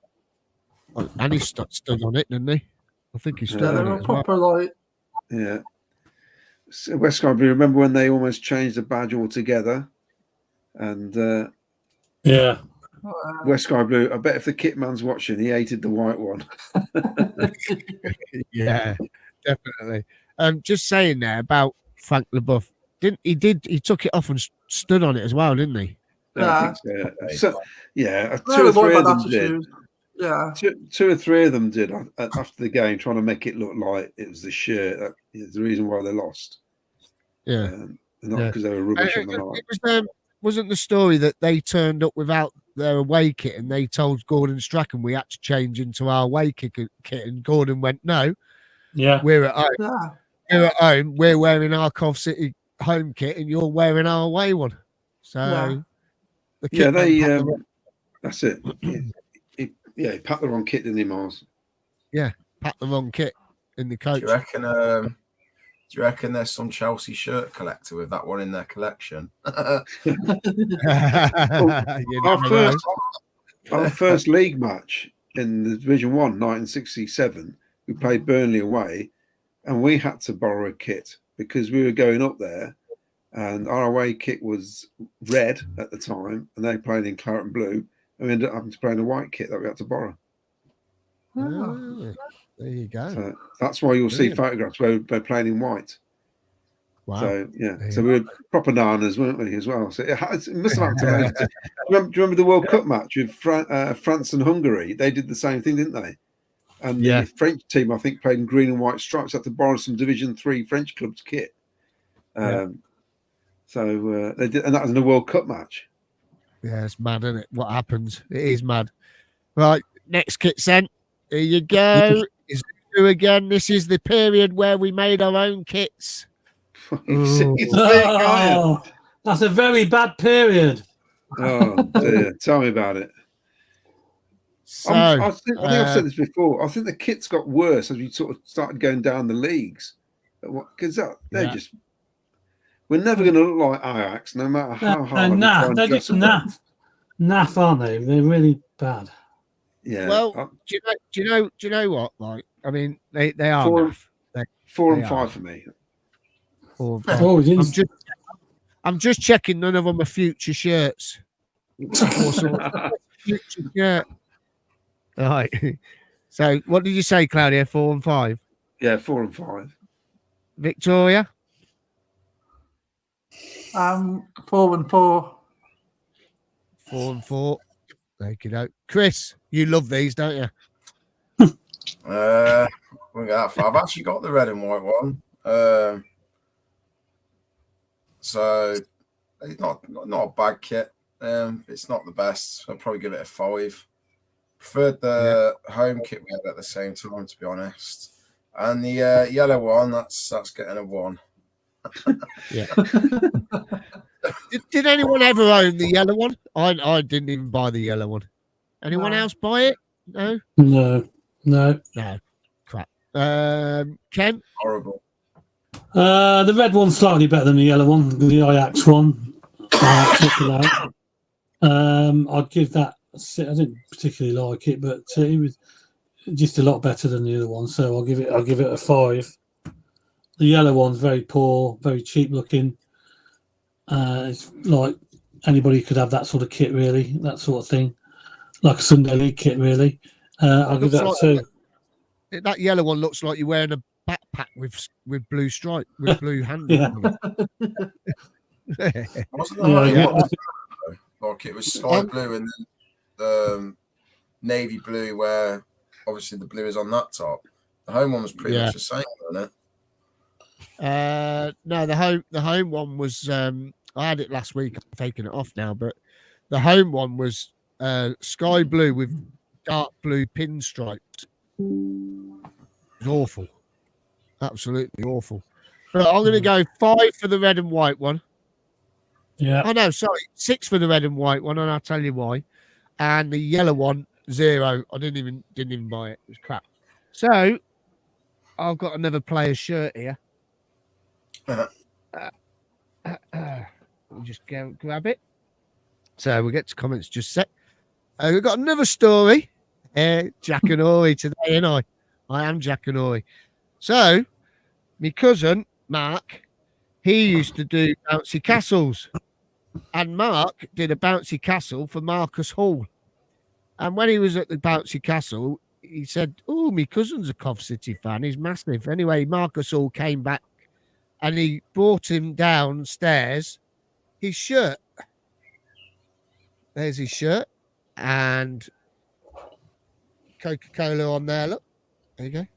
And he stood on it, didn't he? I think he stood Yeah, they on were it as well. proper like. Yeah. So West Sky Blue, remember when they almost changed the badge altogether? And yeah. West Sky Blue, I bet if the kit man's watching, he hated the white one. Yeah, definitely. Just saying there about Frank Leboeuf. He took it off and stood on it as well, didn't he? I think so, yeah. So, yeah, They two had or a boy three of bad them did. attitude. Yeah. Two or three of them did after the game, trying to make it look like it was the shirt. That is the reason why they lost. Yeah. Not because they were rubbish on the night. It was, wasn't the story that they turned up without their away kit and they told Gordon Strachan we had to change into our away kit, and Gordon went, "No, Yeah. we're at home. Yeah. We're at home. We're wearing our Cov City home kit, and you're wearing our away one." So, the kit man packed the wrong- that's it. He packed the wrong kit, didn't he, Mars? packed the wrong kit in the coach. Do you reckon there's some Chelsea shirt collector with that one in their collection? You never know. Our first league match in the Division 1, 1967, we played Burnley away, and we had to borrow a kit because we were going up there, and our away kit was red at the time, and they played in claret and blue, and we ended up having to play in a white kit that we had to borrow. Ah, there you go. So that's why you'll see Brilliant. photographs where they're playing in white. Wow. So yeah, There so you we were proper nanas, weren't we, as well? So it must have happened. Do you remember the World Cup match with France and Hungary? They did the same thing, didn't they? And the French team, I think, played in green and white stripes. Had to borrow some Division 3 French club's kit. So they did, and that was in a World Cup match. Yeah, it's mad, isn't it? What happens? It is mad. Right, next kit sent. Here you go. It's you again. This is the period where we made our own kits. You see- Ooh. you see it, can't you? Oh, that's a very bad period. Oh dear, tell me about it. So, I think I've said this before. I think the kits got worse as we sort of started going down the leagues, because they're Yeah. just. We're never going to look like Ajax, no matter how hard we try and They're dress just them up. naff, aren't they? They're really bad. Yeah. well, do you know what? Like, I mean, they are Four- naff. They- 4 and they 5 are. for me. 4 and 5. Oh, it is. I'm just checking none of them are future shirts. Future shirt. All right. So, what did you say, Claudia? 4 and 5. Yeah, 4 and 5. Victoria, 4 and 4. 4 and 4. Thank you, though. Chris, you love these, don't you? We'll go that far. I've actually got the red and white one. So it's not a bad kit. It's not the best. I'll probably give it a 5. Preferred the home kit we had at the same time, to be honest. And the yellow one, that's getting a 1. Did anyone ever own the yellow one? I didn't even buy the yellow one. Anyone No. else buy it? No? No. No. Crap. Ken? Horrible. The red one's slightly better than the yellow one, the Ajax one. I'd give that. I didn't particularly like it, but it was just a lot better than the other one. So I'll give it a 5. The yellow one's very poor, very cheap looking. It's like anybody could have that sort of kit, really, that sort of thing, like a Sunday League kit, really. I'll give that a 2. That yellow one looks like you're wearing a backpack with blue stripe, with blue handles. Yeah. on it. Wasn't the home Yeah, one, like it was sky blue and then navy blue, where obviously the blue is on that top. The home one was pretty much the same, wasn't it? No, the home one was. I had it last week. I'm taking it off now, but the home one was sky blue with dark blue pinstripes. It was awful, absolutely awful. But I'm going to go 5 for the red and white one. Yeah. Oh no, sorry, 6 for the red and white one, and I'll tell you why. And the yellow one, 0. I didn't even buy it. It was crap. So I've got another player's shirt here. We'll just go grab it. So we'll get to comments just a sec. We've got another story. Jack and Ori today, and I am Jack and Ori. So my cousin Mark, he used to do bouncy castles, and Mark did a bouncy castle for Marcus Hall. And when he was at the bouncy castle, he said, "Oh, my cousin's a Cov City fan. He's massive." Anyway, Marcus Hall came back, and he brought him downstairs his shirt. There's his shirt, and Coca-Cola on there. Look, there you go.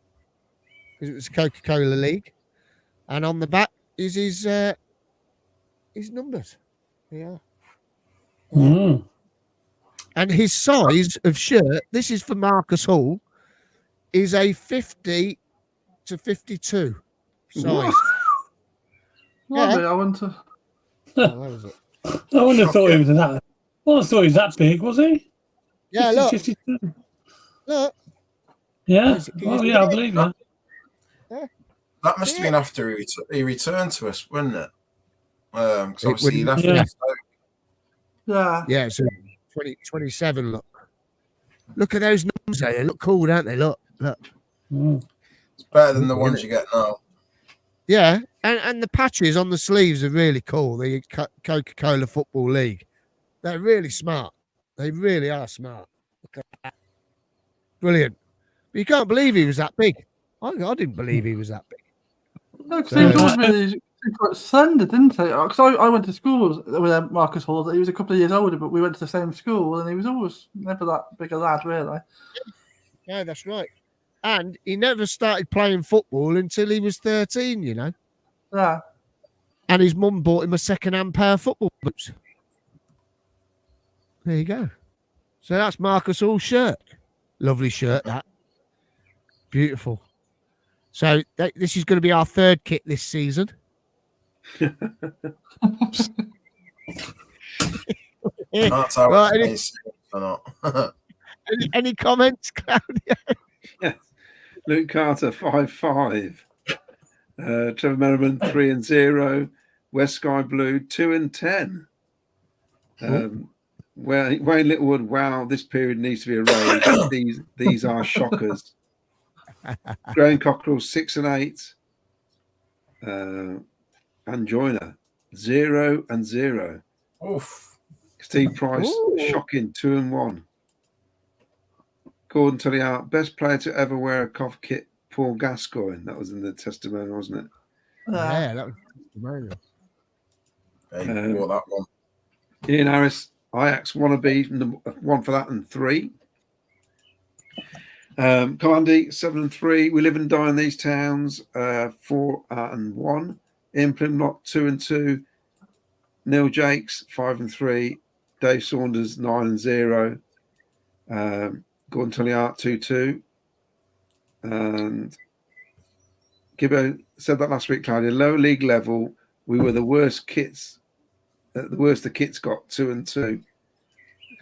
Because it was Coca-Cola League, and on the back is his numbers. Yeah. Mm. And his size of shirt, this is for Marcus Hall, is a 50 to 52 size. Lovely, I went to. Oh, that was it. I wouldn't have thought he was that. Well, I thought he was that big, was he? Yeah, look, 52. look. Yeah. He's- Oh, yeah, I believe that. That must have been after he returned to us, wouldn't it? Because It obviously he wouldn't- left. Yeah. Stoke. Yeah. Yeah, so 27. Look at those numbers there. They look cool, don't they? Look. Mm. It's better than the ones you get now. Yeah, and the patches on the sleeves are really cool. The Coca-Cola Football League. They're really smart. They really are smart. Look at that. Brilliant. But you can't believe he was that big. I didn't believe he was that big. No, because he was always really quite slender, didn't he? Because I went to school with Marcus Hall. He was a couple of years older, but we went to the same school, and he was always never that big a lad, really. No, that's right. And he never started playing football until he was 13, you know. Yeah. And his mum bought him a second-hand pair of football boots. There you go. So that's Marcus Hall's shirt. Lovely shirt, that. Beautiful. So this is going to be our third kit this season. That's how Well, it's or not. any comments, Claudia? Yes. Luke Carter 5-5. Trevor Merriman 3-0. West Sky Blue 2-10. Wayne Littlewood, wow, this period needs to be erased. These are shockers. Graham Cockrell 6-8. And Joyner 0-0. Oof. Steve Price shocking 2-1. Gordon Tulliart, best player to ever wear a cough kit, Paul Gascoigne. That was in the testimonial, wasn't it? Yeah, that was testimonial. Hey, bought that one. Ian Harris, Ajax wannabe, 1 for that and 3. Comandy 7-3. We live and die in these towns. 4-1. Ian Plymlott 2-2. Neil Jakes 5-3. Dave Saunders 9-0. Gordon Tulliart 2-2. And Gibbo said that last week, Claudia. Low league level, we were the worst kits. The worst the kits got 2-2.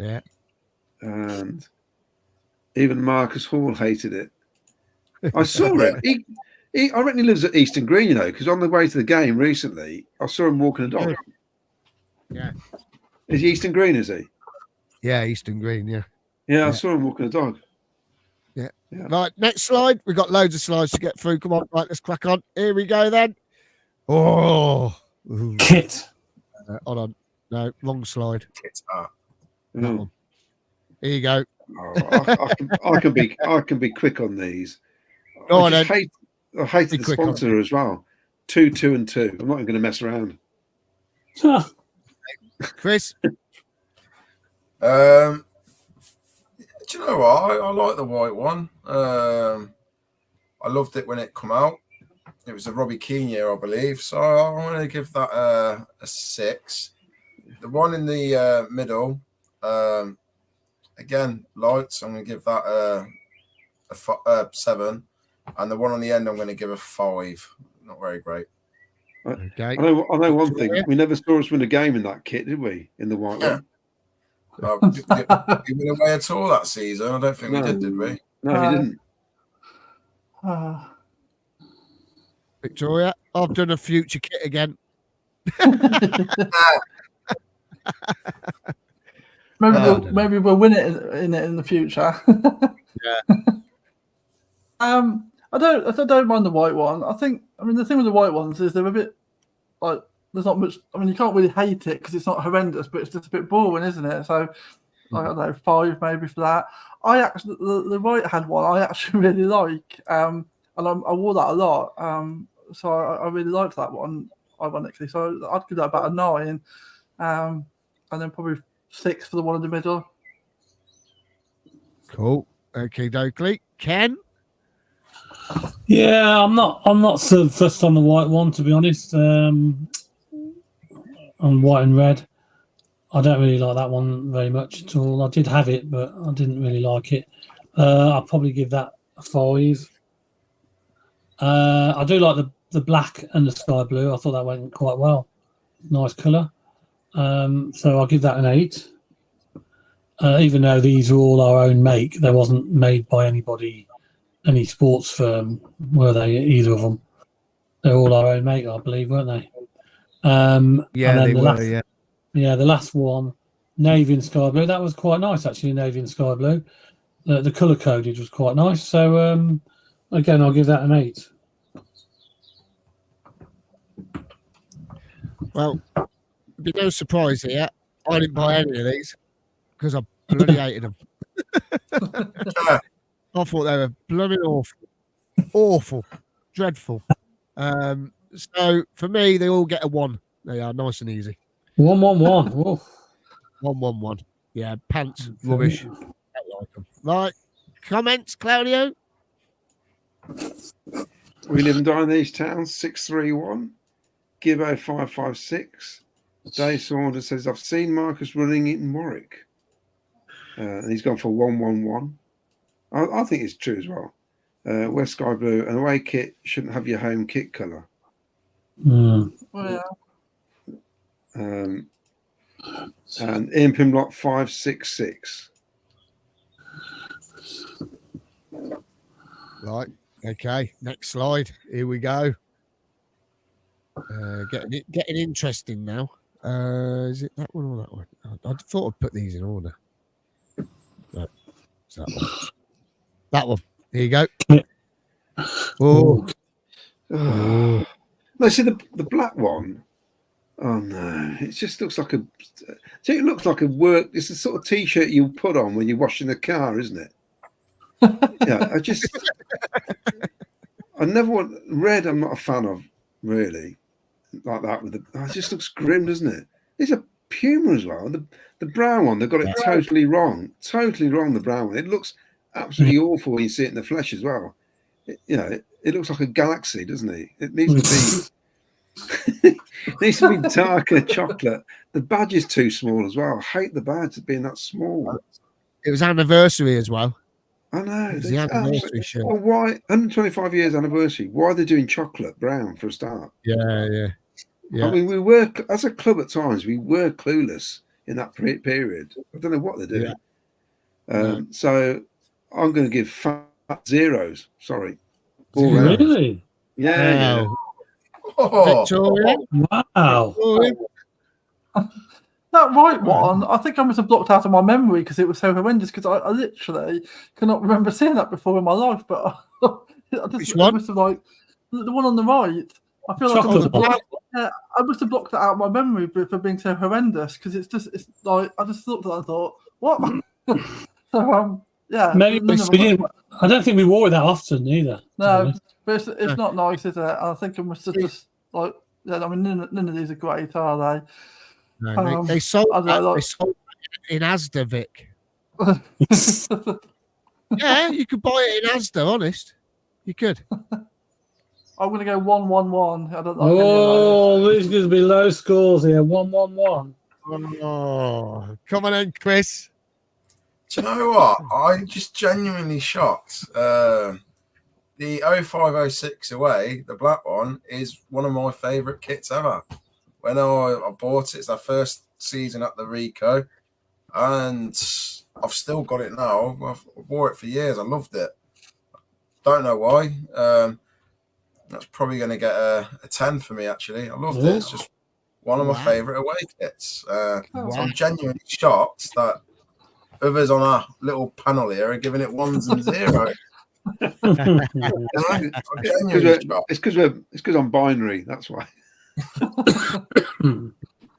Yeah. And even Marcus Hall hated it. I saw it. I reckon he lives at Eastern Green, you know, because on the way to the game recently, I saw him walking a dog. Yeah. Is he Eastern Green, is he? Yeah, Eastern Green, yeah. Yeah, I saw him walking a dog. Yeah. Right, next slide. We've got loads of slides to get through. Come on, right, let's crack on. Here we go then. Oh. Ooh. Kit. Hold on. No, wrong slide. Kit. That one. Here you go. I can be quick on these. Go I on, just Ed. I hated Be the quick on sponsor as well. 2, 2, and 2. I'm not even going to mess around. Chris. Do you know what? I like the white one. I loved it when it come out. It was a Robbie Keane year, I believe. So I'm going to give that a 6. The one in the middle, again, lights. I'm going to give that a 7. And the one on the end, I'm going to give a 5. Not very great. Okay. I know one thing. We never saw us win a game in that kit, did we? In the white one. Did we win away at all that season? I don't think we did we? No, we didn't. Victoria, I've done a future kit again. Maybe we'll win it in the future. Yeah. I don't mind the white one. I mean the thing with the white ones is they're a bit like there's not much. I mean you can't really hate it because it's not horrendous, but it's just a bit boring, isn't it? So I don't know, 5 maybe for that. I actually the right hand one I actually really like, and I wore that a lot. So I really liked that one, ironically. So I'd give that about a 9, and then probably 6 for the one in the middle. Cool. Okay, Dokley. Ken. Yeah, I'm not so fussed on the white one, to be honest. On white and red, I don't really like that one very much at all. I did have it, but I didn't really like it. I'll probably give that a 5. I do like the black and the sky blue. I thought that went quite well. Nice colour. So I'll give that an 8. Even though these are all our own make, they wasn't made by anybody, any sports firm, were they? Either of them. They're all our own make, I believe, weren't they? Yeah, they were. Yeah, the last one, navy and sky blue. That was quite nice, actually. Navy and sky blue. The colour coded was quite nice. So again, I'll give that an 8. Well, be no surprise here. I didn't buy any of these because I bloody hated them. I thought they were bloody awful, dreadful. So for me, they all get a 1. They are nice and easy. 1, 1, 1. Oh. 1, 1, 1. Yeah, pants rubbish. I don't like them. Right, comments, Claudio. We live and die in these towns. 631. Gibbo 556. Dave Saunders says, I've seen Marcus running in Warwick. and he's gone for 111. I think it's true as well. West Sky Blue, an away kit shouldn't have your home kit colour. Mm. Well, yeah. And Ian Pimlock 566. Right. Okay. Next slide. Here we go. Getting interesting now. Is it that one or that one? I thought I'd put these in order. No, it's that one. That one. Here you go. Oh. No, see the black one. Oh no! It just looks like it looks like a work. It's the sort of T-shirt you put on when you're washing the car, isn't it? Yeah, I never want red. I'm not a fan of really like that. It just looks grim, doesn't it? It's a Puma as well. The brown one, they've got it totally wrong. Totally wrong. The brown one. It looks absolutely awful when you see it in the flesh as well. It looks like a galaxy, doesn't it? It needs to be. It needs to be darker chocolate. The badge is too small as well. I hate the badge being that small. It was anniversary as well. I know. It's the anniversary shirt. Well, why 125 years anniversary? Why are they doing chocolate brown for a start? Yeah. I mean, we were as a club at times. We were clueless in that period. I don't know what they're doing. Yeah. So I'm going to give fat zeros. Sorry. Really? Yeah. Oh, Victoria. Wow. That right one, I think I must have blocked out of my memory because it was so horrendous. Because I literally cannot remember seeing that before in my life. But Which one? I must have the one on the right. I feel like I must have blocked it out of my memory for being so horrendous because it's like I just looked at it and thought, what? So yeah, Maybe we didn't. I don't think we wore it that often either. No, but it's not nice, is it? I think I must have just I mean, none of these are great, are they? No, they sold they sold in Asda, Vic. Yeah, you could buy it in Asda, honest. You could. I'm going to go 1-1-1. I don't like there's going to be low scores here. 1-1-1. Oh, come on then, Chris. do you know what? I'm just genuinely shocked. The 0506 away, the black one, is one of my favourite kits ever. When I bought it, it's our first season at the Rico, and I've still got it now. I've wore it for years. I loved it. Don't know why. That's probably going to get a 10 for me, actually. I loved it. It's just one of my favourite away kits. So I'm genuinely shocked that others on our little panel here are giving it ones and zeros. It's because I'm binary. That's why.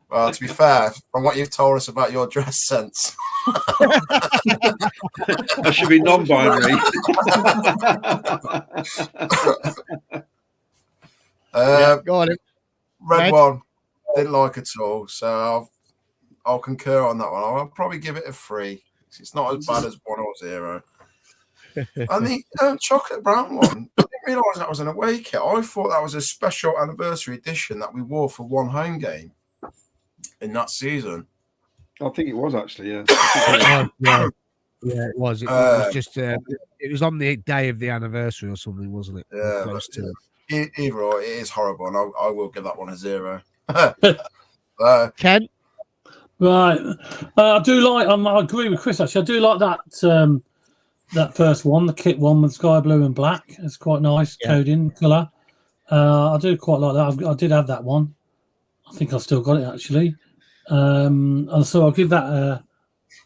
Well, to be fair, from what you've told us about your dress sense, I should be non-binary. Go on. Red one, didn't like at all. So I'll concur on that one. I'll probably give it a 3. It's not as bad as 1 or 0. And the chocolate brown one, I didn't realise that was an away kit. I thought that was a special anniversary edition that we wore for one home game in that season. I think it was actually, yeah. Yeah, it was. It was just. It was on the day of the anniversary or something, wasn't it? Yeah, close to it. Either or, it is horrible, and I will give that one a 0. Ken? Right. I do like, I agree with Chris, actually. I do like that that first one, the kit one with sky blue and black. It's quite nice, coding colour. I do quite like that. I did have that one. I think I've still got it, actually. And so I'll give that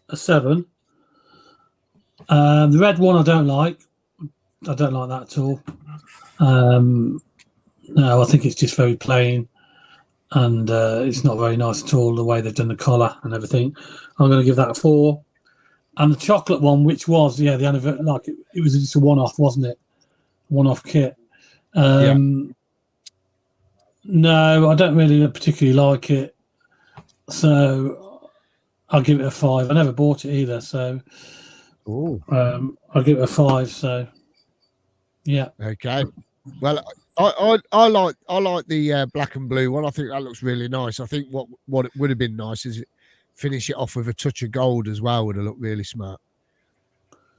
a 7. The red one I don't like. I don't like that at all. No, I think it's just very plain, and it's not very nice at all the way they've done the collar and everything. I'm going to give that a 4. And the chocolate one, which was the anniversary, like it was just a one-off, wasn't it? One-off kit. No, I don't really particularly like it, so I'll give it a 5. I never bought it either, so I'll give it a 5. So yeah, okay. Well, I like the black and blue one. I think that looks really nice. I think what it would have been nice is finish it off with a touch of gold as well would have looked really smart.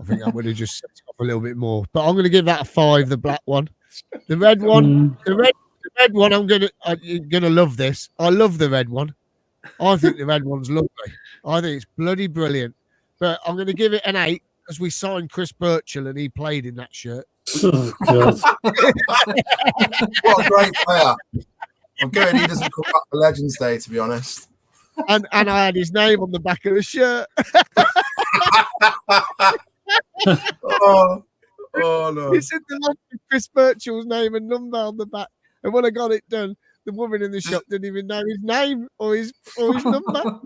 I think that would have just set it off a little bit more. But I'm going to give that a 5. The black one, the red one, the red one. You're gonna love this. I love the red one. I think the red one's lovely. I think it's bloody brilliant. But I'm going to give it an 8 because we signed Chris Birchall and he played in that shirt. Oh, God. What a great player. I'm good. He doesn't come back for Legends Day, to be honest. And I had his name on the back of the shirt. Oh no. He said the one with Chris Birchall's name and number on the back. And when I got it done, the woman in the shop didn't even know his name or his number.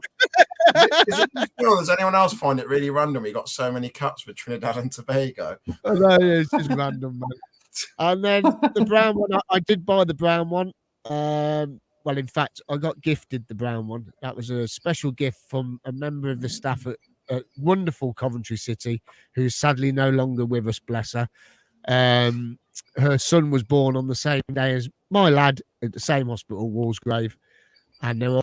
Does anyone else find it really random? He got so many caps with Trinidad and Tobago. I know, it's just random, man. And then the brown one, I did buy the brown one. Well, in fact, I got gifted the brown one. That was a special gift from a member of the staff at wonderful Coventry City, who's sadly no longer with us, bless her. Her son was born on the same day as my lad at the same hospital, Walsgrave, and they're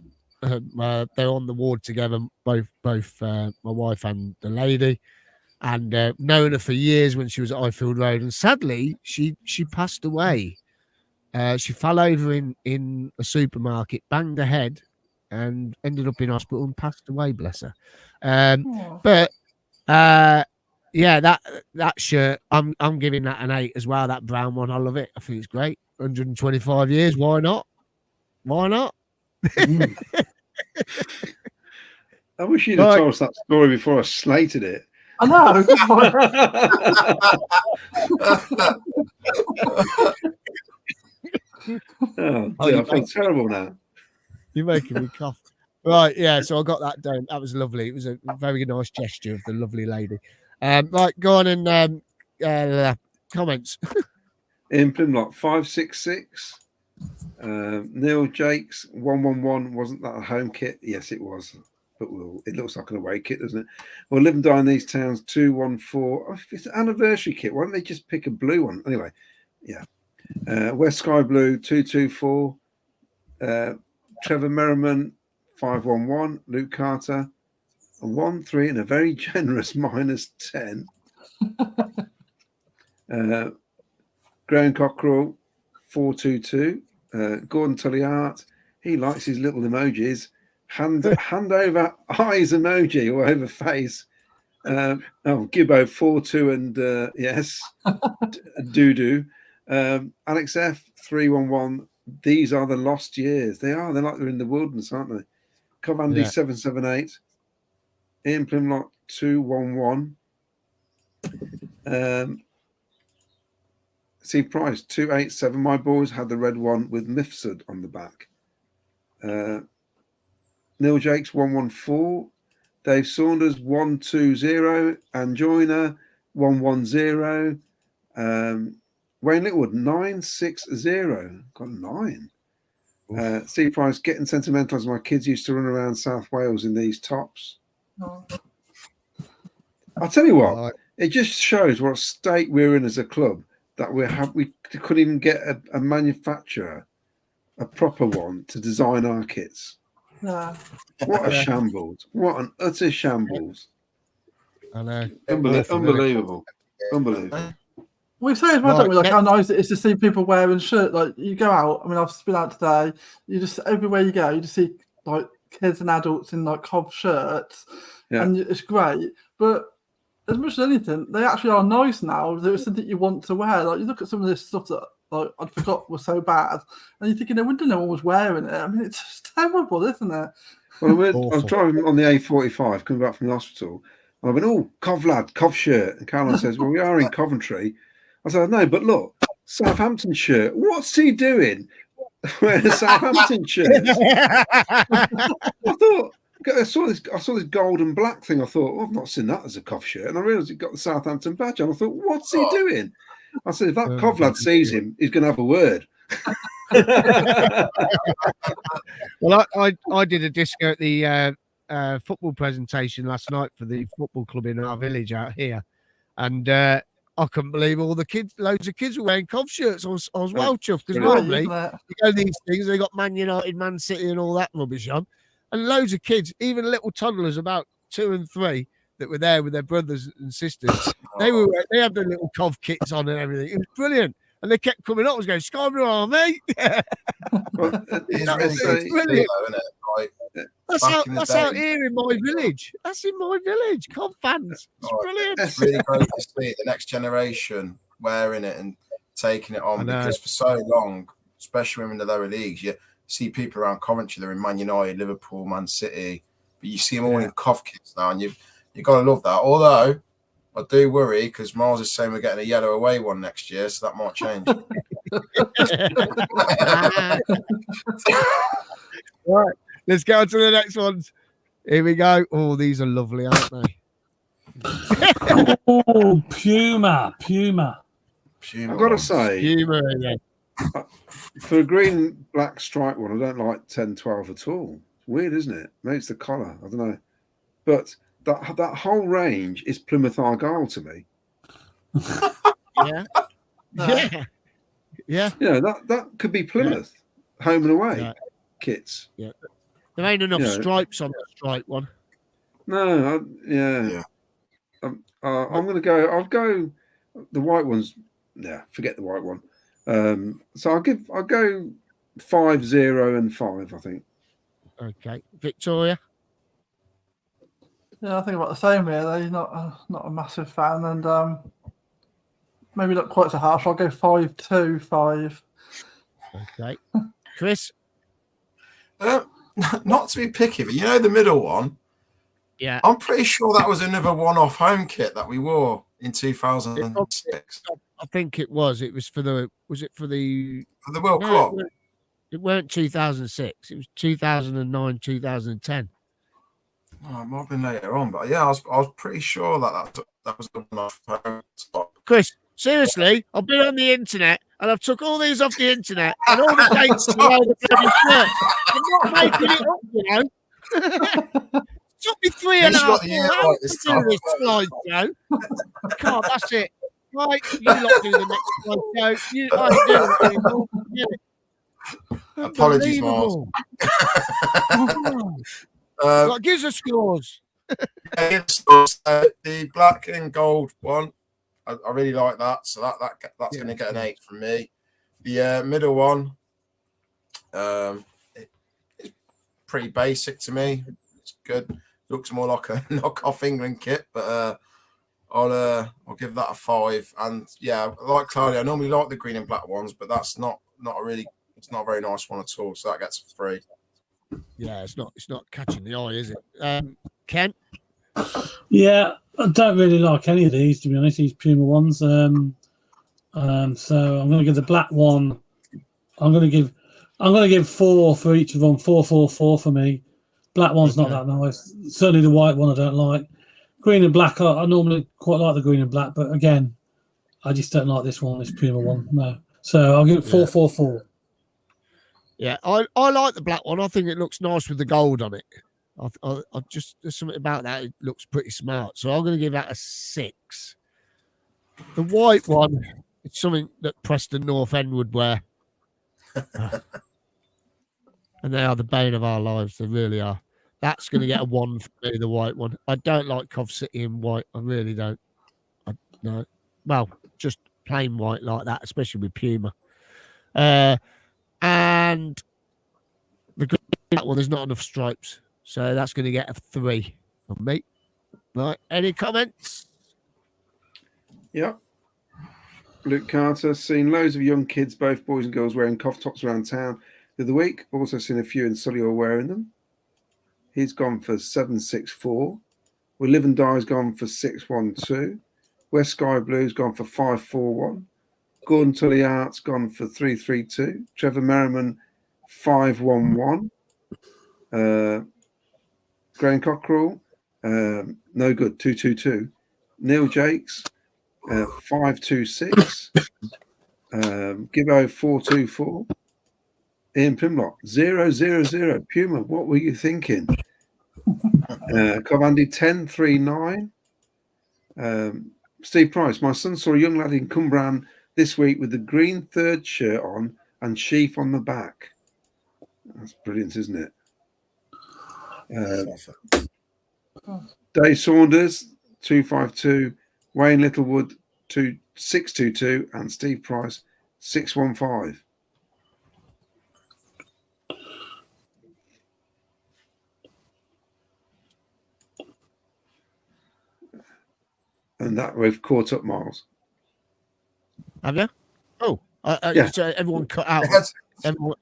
on the ward together, both my wife and the lady, and known her for years when she was at Highfield Road, and sadly she passed away. She fell over in a supermarket, banged her head, and ended up in hospital and passed away. Bless her. But yeah, that shirt, I'm giving that an 8 as well. That brown one, I love it. I think it's great. 125 years, why not? Why not? I wish you'd have told us that story before I slated it. I know. Oh, dear, I feel terrible now. You're making me cough. Right, yeah, so I got that down. That was lovely. It was a very nice gesture of the lovely lady. Right, go on and comments. In Plymlock 566. Neil Jakes 111. Wasn't that a home kit? Yes, it was. But it looks like an away kit, doesn't it? Well, live and die in these towns 214. Oh, it's an anniversary kit. Why don't they just pick a blue one? Anyway, yeah. West Sky Blue 224. Trevor Merriman 511. Luke Carter 1-3 and a very generous -10. Graham Cockrell 422. Gordon Tullyhart, he likes his little emojis. Hand over eyes emoji or over face. Gibbo 42 and yes, doo. Alex F 311. These are the lost years. They are. They're like they're in the wilderness, aren't they? Covandy 778. Ian Plymlock 211. Steve Price 287. My boys had the red one with Mifsud on the back. Neil Jakes 114. Dave Saunders 120. And Joyner 110. Wayne Littlewood 960. Got 9. Steve Price getting sentimental as my kids used to run around South Wales in these tops. Oh. I'll tell you what, it just shows what state we're in as a club that we couldn't even get a manufacturer, a proper one, to design our kits. Yeah. What a shambles. What an utter shambles. I know. Unbelievable. We say as well, don't we? Like how nice it is to see people wearing shirts. Like you go out. I mean, I've been out today. You just everywhere you go, you just see like kids and adults in like Cov shirts, and it's great. But as much as anything, they actually are nice now. There's something you want to wear. Like you look at some of this stuff that like I forgot was so bad, and you're thinking, no wonder no one was wearing it. I mean, it's just terrible, isn't it? Well, I was driving on the A45 coming back from the hospital, and I went, "Oh, Cov lad, Cov shirt." And Caroline says, "Well, we are in Coventry." I said, "No, but look, Southampton shirt. What's he doing wearing a Southampton shirt?" I saw this gold and black thing. I thought, I've not seen that as a Cov shirt, and I realised it got the Southampton badge on. I thought, what's he doing? I said, if that Cov lad sees him, he's going to have a word. Well, I did a disco at the football presentation last night for the football club in our village out here, and I couldn't believe all the kids, loads of kids were wearing Cov shirts. I was well chuffed because normally you go these things, they got Man United, Man City, and all that rubbish on. and loads of kids, even little toddlers about 2 and 3 that were there with their brothers and sisters. They had their little Cov kits on and everything. It was brilliant. And they kept coming up and going, Sky Blue Army. Well, It's I really say- good to see, brilliant. though, isn't it? Like, That's back in the out day. here in my village. That's in my village. Cov fans. It's Oh, brilliant. it's really great to see the next generation wearing it and taking it I on, know. because for so long, especially when in the lower leagues, you see people around Coventry, they're in Man United, Liverpool, Man City, but you see them all in Cov kits now, and you've got to love that. Although I do worry, because Miles is saying we're getting a yellow away one next year, so that might change. Right, let's go on to the next ones. Here we go. Oh, these are lovely, aren't they? Oh, Puma. Puma I've got to ones. say, Humor, yeah. for a green black stripe one, I don't like 10, 12 at all. It's weird, isn't it? Maybe it's the colour. I don't know. But that whole range is Plymouth Argyle to me. Yeah. Yeah. Yeah. You know, that could be Plymouth, home and away Yeah. kits. There ain't enough Yeah. stripes on the stripe one. No, Yeah. I'm going to go. I'll go the white ones. Yeah, forget the white one. So I'll go 5, 0, and 5. I think. Okay. Victoria. Yeah, I think about the same really. Not a massive fan, and maybe not quite so harsh. I'll go 5, 2, 5. Okay. Chris. Not to be picky, but you know the middle one? Yeah. I'm pretty sure that was another one-off home kit that we wore in 2006 I think it was. It was for the. Was it for the? for the World No, Cup. it weren't 2006. It was 2009, 2010. Oh, it might have been later on, but yeah, I was pretty sure that was the one-off home spot. Chris, seriously, I've been on the internet and I've took all these off the internet and all the dates are below the bloody shirt. I'm not making it up, you know. Took me 3 and a He's got half the year hours right to this do time. this slide show. God, that's it. Right, you lot do the next slide show. You, I ain't doing it anymore. Forget it. Apologies, Miles. Unbelievable. Like, gives us scores. The black and gold one, I really like that. So that's going to get an 8 from me. The middle one, it's pretty basic to me. It's good. Looks more like a knockoff England kit, but I'll give that a 5. And yeah, like Claudia, I normally like the green and black ones, but that's not it's not a very nice one at all. So that gets a 3. Yeah, it's not catching the eye, is it? Ken? Yeah, I don't really like any of these, to be honest, these Puma ones. So I'm going to give the black one. I'm going to give 4 for each of them. 4, 4, 4 for me. Black one's not that nice. Certainly the white one I don't like. Green and black, I normally quite like the green and black, but again, I just don't like this one, this Puma one. No. So I'll give it 4, 4, 4. Yeah, I like the black one. I think it looks nice with the gold on it. I just there's something about that. It looks pretty smart. So I'm going to give that a 6. The white one, it's something that Preston North End would wear. And they are the bane of our lives. They really are. That's going to get a 1 for me, the white one. I don't like Cov City in white. I really don't. No. Well, just plain white like that, especially with Puma. And the green one, there's not enough stripes. So that's going to get a 3 from me. Right. Any comments? Yeah. Luke Carter, seen loads of young kids, both boys and girls, wearing cough tops around town the other week. Also seen a few in Solihull wearing them. He's gone for 764. Will Live and Die's gone for 612. West Sky Blue's gone for 541. Gordon Tully Art's gone for 332. Trevor Merriman 511. Graham Cockrell, no good, 222. Neil Jakes 526. Gibbo 424. Ian Primlock 000. Puma, what were you thinking? Covandy 1039. Steve Price, my son saw a young lad in Cumbran this week with the green 3rd shirt on and sheaf on the back. That's brilliant, isn't it? Dave Saunders 252, Wayne Littlewood 622, and Steve Price 615. And that we've caught up, Miles. Have you? Oh, Yeah. so everyone cut out. Yes. Everyone.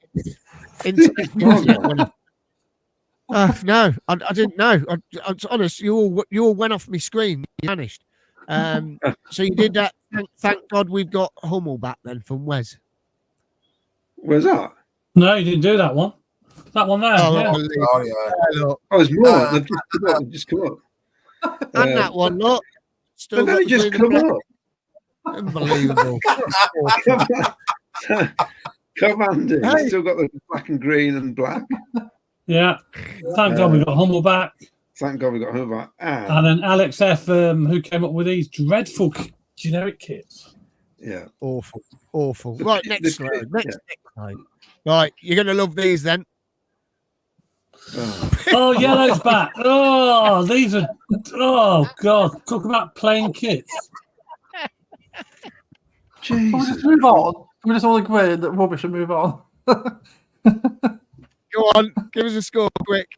No, I didn't know. I was honest. You all went off my screen. You vanished. So you did that. Thank God we've got Hummel back then from Wes. Where's that? No, you didn't do that one. That one there. Oh, yeah. Oh, yeah. Look, Oh, there's more. They've just come up. and that one. Look, still They've only got just the come black. up. Unbelievable. Come, Andy. Hey. Still got the black and green and black. Yeah. Thank God we got Hummel back. Thank God we got him back. And then Alex F, who came up with these dreadful generic kits. Yeah. Awful. Right, next slide. Yeah. Next slide. Right, you're gonna love these then. Oh. Oh, Yellow's back. Oh, these are. Oh God, talk about plain kits. Can we Jesus. just move on? Can we just all agree that rubbish and move on? Go on, give us a score quick.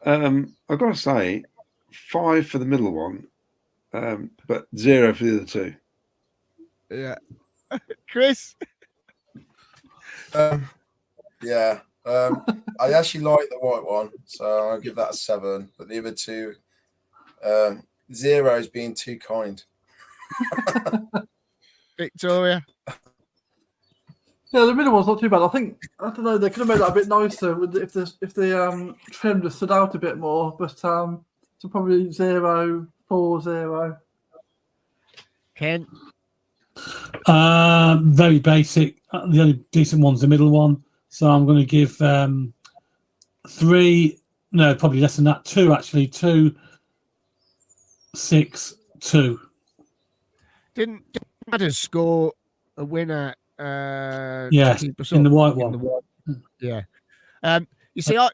I've got to say, 5 for the middle one, but 0 for the other two. Yeah. Chris? Yeah. I actually like the white one, so I'll give that a 7. But the other two, 0 is being too kind. Victoria? Yeah, the middle one's not too bad. I don't know, they could have made that a bit nicer if the trim just stood out a bit more. But so probably 0, 4, 0. Ken? Very basic. The only decent one's the middle one. So I'm going to give 3. No, probably less than that. 2 actually. 2, 6, 2. Didn't Matters score a winner? Yes, to keep us in the up? white In one. the white- Yeah. You see, I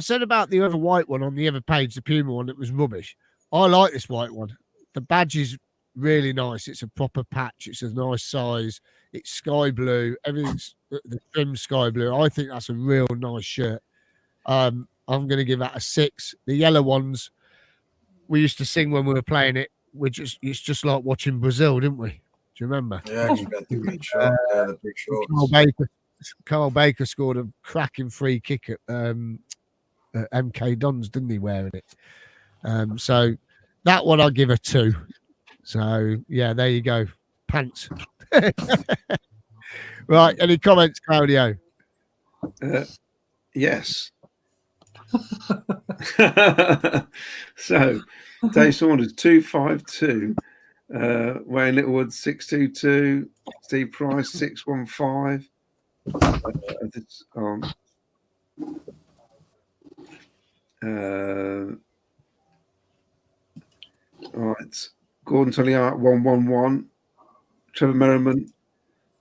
said about the other white one on the other page, the Puma one, that was rubbish. I like this white one. The badge is really nice. It's a proper patch. It's a nice size. It's sky blue. Everything's the trim sky blue. I think that's a real nice shirt. I'm going to give that a 6. The yellow ones we used to sing when we were playing it. It's just like watching Brazil, didn't we? Do you remember? Yeah, you got the big short. Yeah, the big shorts. Carl Baker scored a cracking free kick at MK Dons, didn't he, wearing it? So that one I'll give a 2. So yeah, there you go. Pants. Right, any comments, Claudio? Yes. So, Dave Saunders 252, Wayne Littlewood 622, Steve Price 615. Right, Gordon Tulliart 111, Trevor Merriman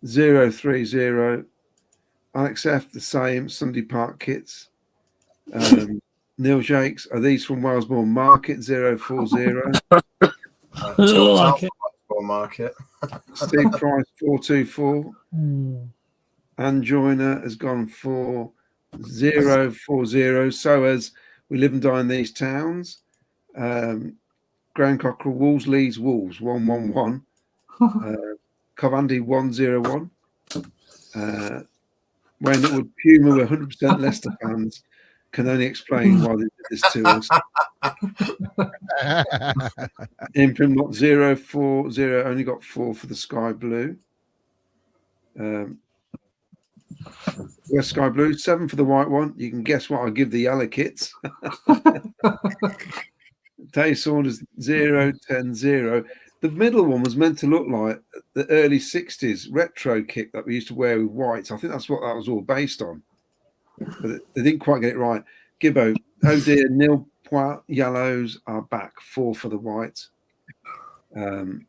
030, Alex F the same, Sunday Park Kits. Neil Jakes, are these from Wellesbourne Market 040? Like it. Market. Steve Price 424. Anne Joyner has gone for 040. So as we live and die in these towns. Graham Cockrell, Wolves Leeds Wolves 111. Covandy 101. Wayne Littlewood Puma were 100% Leicester fans. Can only explain why they did this to us. Imprim not 040, only got 4 for the sky blue. West Sky Blue, 7 for the white one. You can guess what I give the yellow kits. Dave Saunders 010 0. The middle one was meant to look like the early 60s retro kit that we used to wear with whites. I think that's what that was all based on. But they didn't quite get it right. Gibbo, oh dear, Nil Poit yellows are back. 4 for the white. We live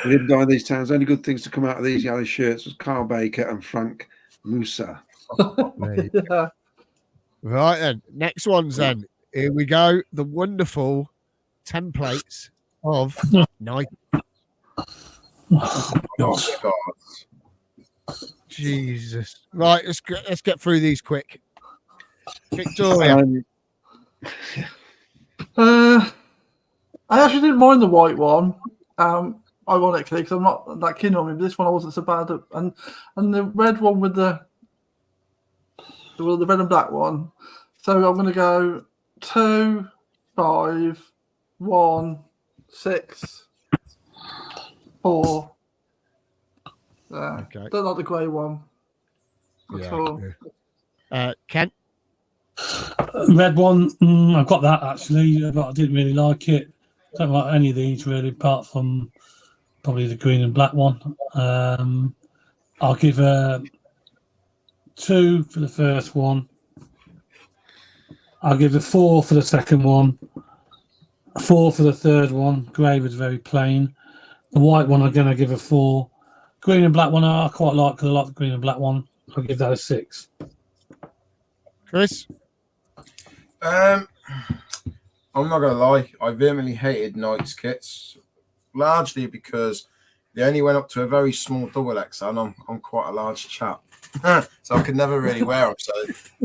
and die in these towns. Only good things to come out of these yellow shirts was Carl Baker and Frank Musa. Yeah. Right then, next ones then. Here we go. The wonderful templates of night. Oh, God. Jesus. Right, let's get through these quick. Victoria. I actually didn't mind the white one, ironically, because I'm not that keen on it. But this one I wasn't so bad at, and the red one with the red and black one. So I'm going to go 2, 5, 1, 6, 4. Okay. Don't like the grey one. At all. Ken. Red one, I've got that actually, but I didn't really like it. Don't like any of these really, apart from probably the green and black one. I'll give a 2 for the first one. I'll give a 4 for the second one. A 4 for the third one. Grey was very plain. The white one, I'm going to give a 4. Green and black one, I quite like because I like the green and black one. I'll give that a 6. Chris. I'm not gonna lie, I vehemently hated Knights kits, largely because they only went up to a very small double XL, and I'm quite a large chap, so I could never really wear them. So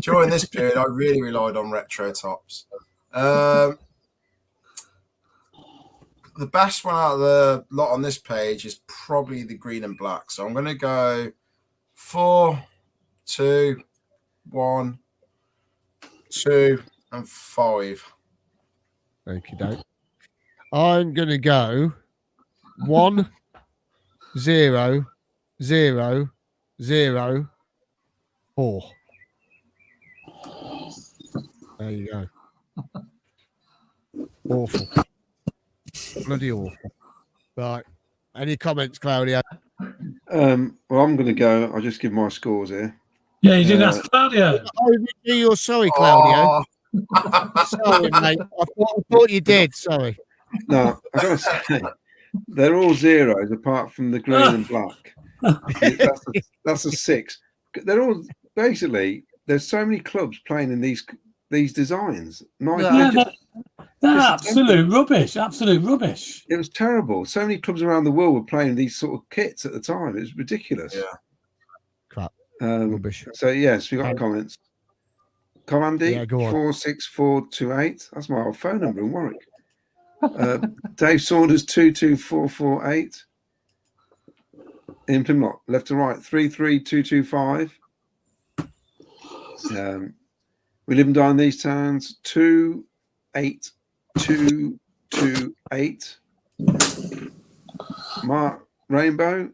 during this period, I really relied on retro tops. The best one out of the lot on this page is probably the green and black. So I'm gonna go 4, 2, 1, 2, and 5. Thank you, Dave. I'm going to go 1, 0, 0, 0, 4. There you go. Awful. Bloody awful. Right. Any comments, Claudio? Well, I'm going to go. I'll just give my scores here. Yeah, you didn't ask Claudio. Oh, you're sorry, Claudio. Sorry, mate. I thought you did. Sorry. No, I got to say, they're all zeros apart from the green and black. That's a 6. They're all basically. There's so many clubs playing in these designs. They're absolute rubbish. Absolute rubbish. It was terrible. So many clubs around the world were playing these sort of kits at the time. It was ridiculous. Yeah. Crap. Rubbish. So yes, we got comments. Commandy, Yeah, go on. 46428. That's my old phone number in Warwick. Dave Saunders 22448. In Plymouth, left to right 33225. We live and die in these towns 28228. Mark Rainbow.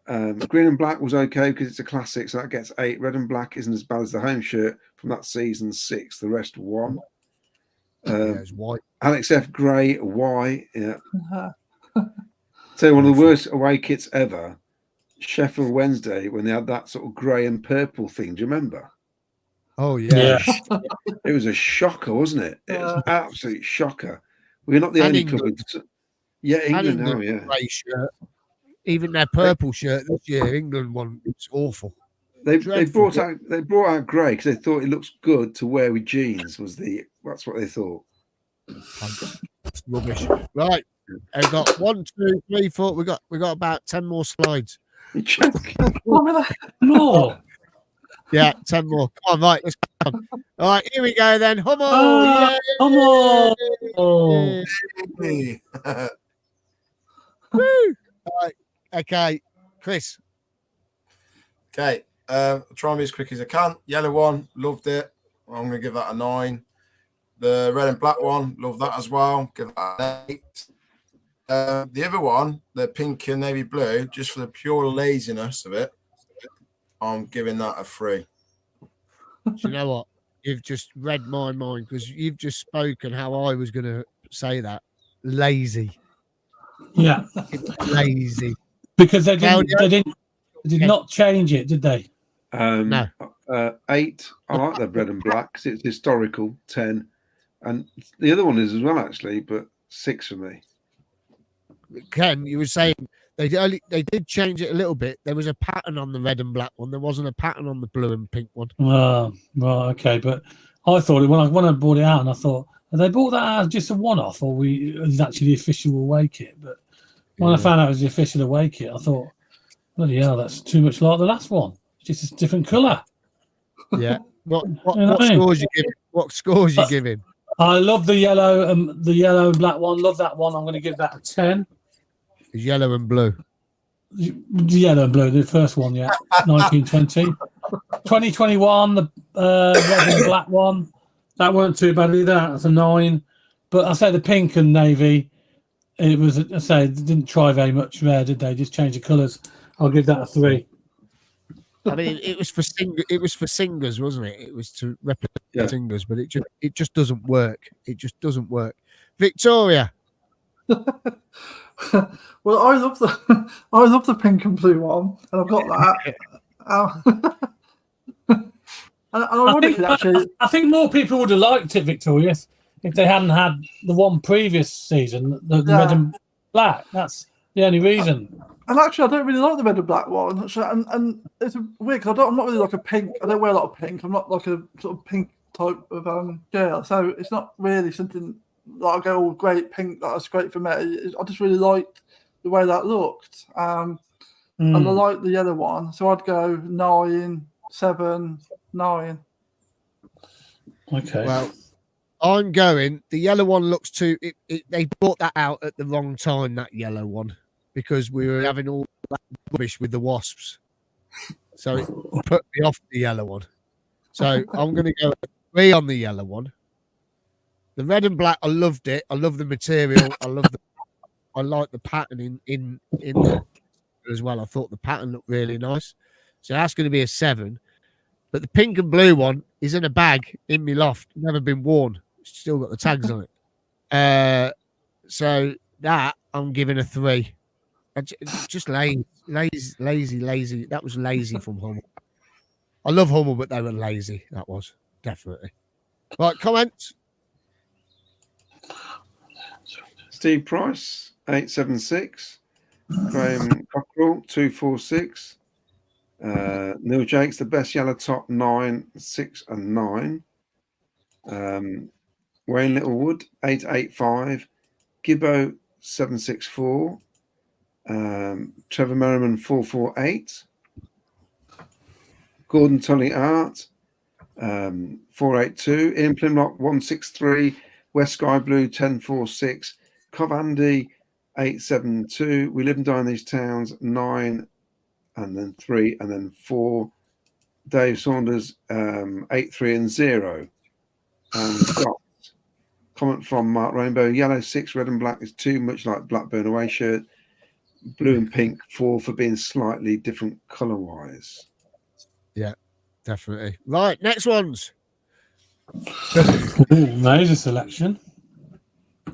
Green and black was okay because it's a classic, so that gets 8. Red and black isn't as bad as the home shirt from that season, 6. The rest 1. It's white. Alex F. Gray, Y. Yeah. So one of the worst away kits ever. Sheffield Wednesday, when they had that sort of grey and purple thing. Do you remember? Oh yeah. It was a shocker, wasn't it? It was an absolute shocker. We're not the And only England. club. Yeah, England now, yeah. Grey shirt. Even their purple shirt this year, England one, it's awful. They Dreadful. brought out grey because they thought it looks good to wear with jeans. That's what they thought. It's rubbish. Right, I've got 1, 2, 3, 4. We got about 10 more slides. You're joking. No. Yeah, 10 more. Come on, right, let's go on. All right, here we go then. Hummel! Yay! Hummel! Yay! Woo! All right, okay, Chris. Okay, I'll try and be as quick as I can. Yellow one, loved it. I'm going to give that a 9. The red and black one, love that as well. Give that an 8. The other one, the pink and navy blue, just for the pure laziness of it, I'm giving that a 3. Do you know what? You've just read my mind because you've just spoken how I was going to say that. Lazy. Yeah, Lazy. because they Claudio? did not change it, did they? No. 8. I like the red and black because it's historical. 10. And the other one is as well, actually, but 6 for me. Ken, you were saying They did change it a little bit. There was a pattern on the red and black one. There wasn't a pattern on the blue and pink one. Right, okay. But I thought when I bought it out, and I thought, have they bought that out as just a one-off, or is actually the official away kit? But when I found out it was the official away kit, I thought, bloody hell, that's too much like the last one. It's just a different colour. Yeah. What You know what I mean? scores you giving? What scores you giving? I love the yellow and black one. Love that one. I'm going to give that a 10. It's yellow and blue. The yellow and blue, the first one, yeah. 1920. 2021, the red and black one. That weren't too bad either. That's a 9. But I say the pink and navy, it was, I say, they didn't try very much there, did they? Just change the colours. I'll give that a 3. I mean, it was for singers, wasn't it? It was to replicate singers, but it just doesn't work. It just doesn't work. Victoria. Well, I love the pink and blue one, and I've got that. And ironically, I think more people would have liked it, Victoria, if they hadn't had the one previous season, the red and black. That's the only reason. And actually, I don't really like the red and black one. And it's weird because I'm not really like a pink. I don't wear a lot of pink. I'm not like a sort of pink type of girl. So it's not really something that I go, oh, great pink. That's great for me. I just really liked the way that looked. And I like the yellow one. So I'd go 9, 7, 9. Okay. Well, I'm going. The yellow one looks too. They brought that out at the wrong time. That yellow one, because we were having all that rubbish with the wasps. So it put me off the yellow one. So I'm going to go 3 on the yellow one. The red and black, I loved it. I love the material. I like the pattern in the as well. I thought the pattern looked really nice. So that's going to be a 7. But the pink and blue one is in a bag in my loft. Never been worn. Still got the tags on it. So that I'm giving a 3. Just lazy. That was lazy from Hummel. I love Hummel, but they were lazy. That was definitely. Right, comments. Steve Price, 876. Graham Cockrell, 246. Neil Jakes, the best yellow top, 9, 6, and 9. Wayne Littlewood, 885. Gibbo, 764. Trevor Merriman, 448. Gordon Tully Art, 482. Ian Plimlock, 163. West Sky Blue, 1046. Cov Andy, 872. We live and die in these towns, 9, and then 3, and then 4. Dave Saunders, 83 and 0. And Scott. Comment from Mark Rainbow: yellow 6, red and black is too much like Blackburn away shirt. Blue and pink 4 for being slightly different colour wise. Yeah, definitely. Right, next ones. Major selection.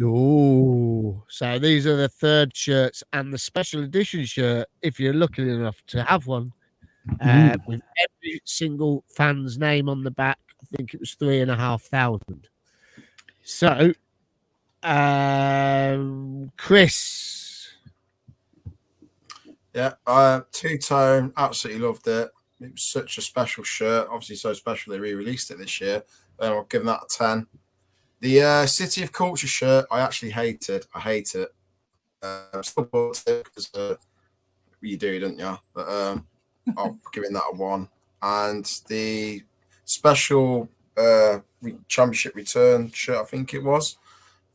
Oh, so these are the third shirts and the special edition shirt, if you're lucky enough to have one, with every single fan's name on the back. I think it was 3,500. So, Chris. Yeah, two-tone, absolutely loved it. It was such a special shirt. Obviously, so special they re-released it this year. I'll give that a 10. The City of Culture shirt, I actually hated. I hate it. I still bought it because you do, don't you? But I'm giving that a 1. And the special championship return shirt, I think it was,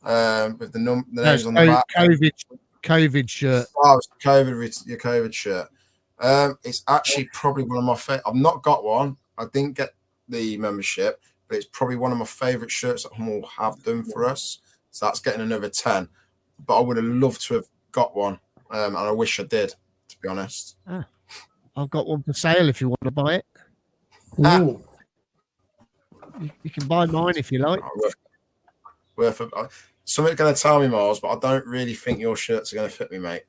with the names on the back. COVID shirt. Oh, it's your COVID shirt. It's actually probably one of my favorite. I've not got one. I didn't get the membership, but it's probably one of my favorite shirts that Hummel have done for us. So that's getting another 10. But I would have loved to have got one, and I wish I did, to be honest. I've got one for sale if you want to buy it. Ooh. You can buy mine if you like. Worth it. Something's going to tell me, Miles, but I don't really think your shirts are going to fit me, mate.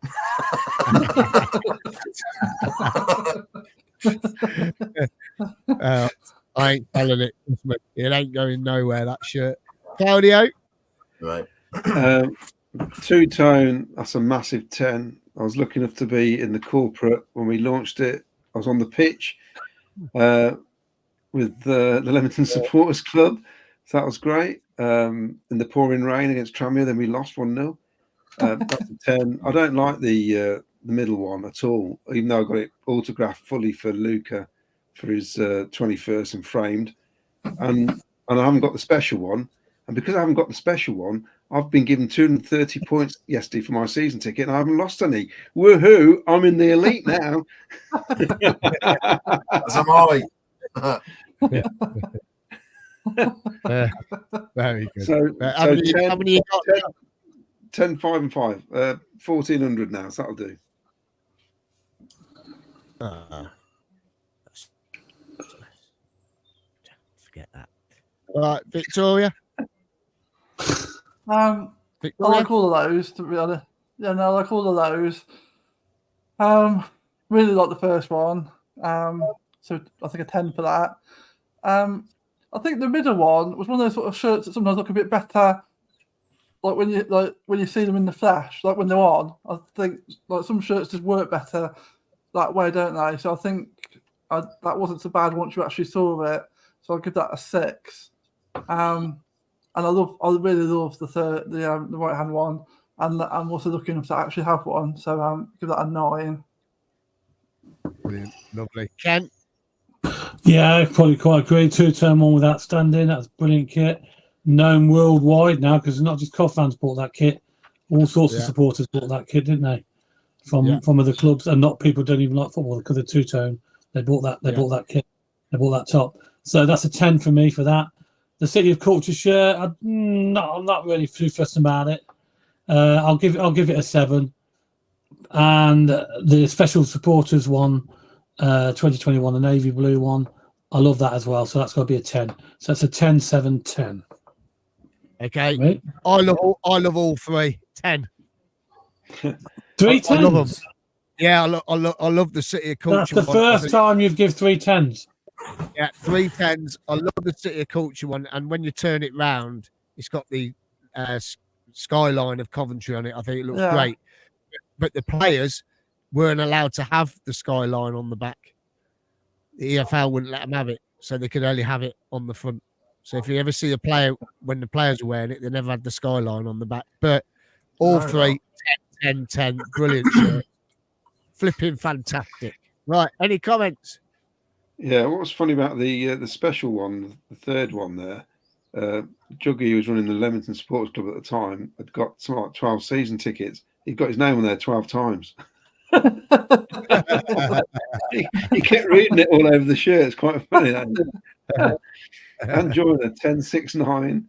I ain't selling it. It ain't going nowhere, that shirt. Claudio? Right. Two-tone, that's a massive 10. I was lucky enough to be in the corporate when we launched it. I was on the pitch with the Leamington Supporters Club. So that was great. In the pouring rain against Tranmere, then we lost 1-0. That's a 10. I don't like the middle one at all, even though I got it autographed fully for Luca for his 21st and framed. And I haven't got the special one. And because I haven't got the special one, I've been given 230 points yesterday for my season ticket, and I haven't lost any. Woohoo! I'm in the elite now. As am I. Very good. So, how many you got? 10, 5 and 5. 1,400 now, so that'll do. Forget that. All right, Victoria. I like all of those, to be honest. Yeah, no, I like all of those. Really like the first one. So I think a 10 for that. I think the middle one was one of those sort of shirts that sometimes look a bit better, like when you see them in the flash, like when they're on. I think like some shirts just work better that way, don't they? So I think that wasn't so bad once you actually saw it. So I'll give that a 6. And I really love the right hand one, and I'm also lucky enough to actually have one. So give that a 9. Brilliant, lovely. Ken. Yeah, I probably quite agree. 2-tone one with outstanding. That's a brilliant kit. Known worldwide now because not just COF fans bought that kit. All sorts of supporters bought that kit, didn't they? From other clubs, and not people who don't even like football because of 2-tone. They bought that. They bought that kit. They bought that top. So that's a 10 for me for that. The City of Culture shirt, I'm not really too fussed about it. I'll give it a 7. And the special supporters one, 2021, the navy blue one, I love that as well. So that's got to be a 10. So that's a 10, 7, 10. Okay, right? I love all 3. 10. 3 10s. I love them. Yeah, I love the City of Culture. That's the first time you've given 3 10s. Yeah, 3 10s. I love the City of Culture one, and when you turn it round, it's got the skyline of Coventry on it. I think it looks great. But the players weren't allowed to have the skyline on the back. The EFL wouldn't let them have it, so they could only have it on the front. So if you ever see a player when the players were wearing it, they never had the skyline on the back. But all 3, 10, 10, 10, brilliant shirt. Flipping fantastic. Right, any comments? Yeah, what was funny about the special one, the third one there, Juggy, who was running the Leamington Sports Club at the time, had got something like 12 season tickets. He got his name on there 12 times. he kept reading it all over the shirt. It's quite funny. And Joyner, 10, 6, 9.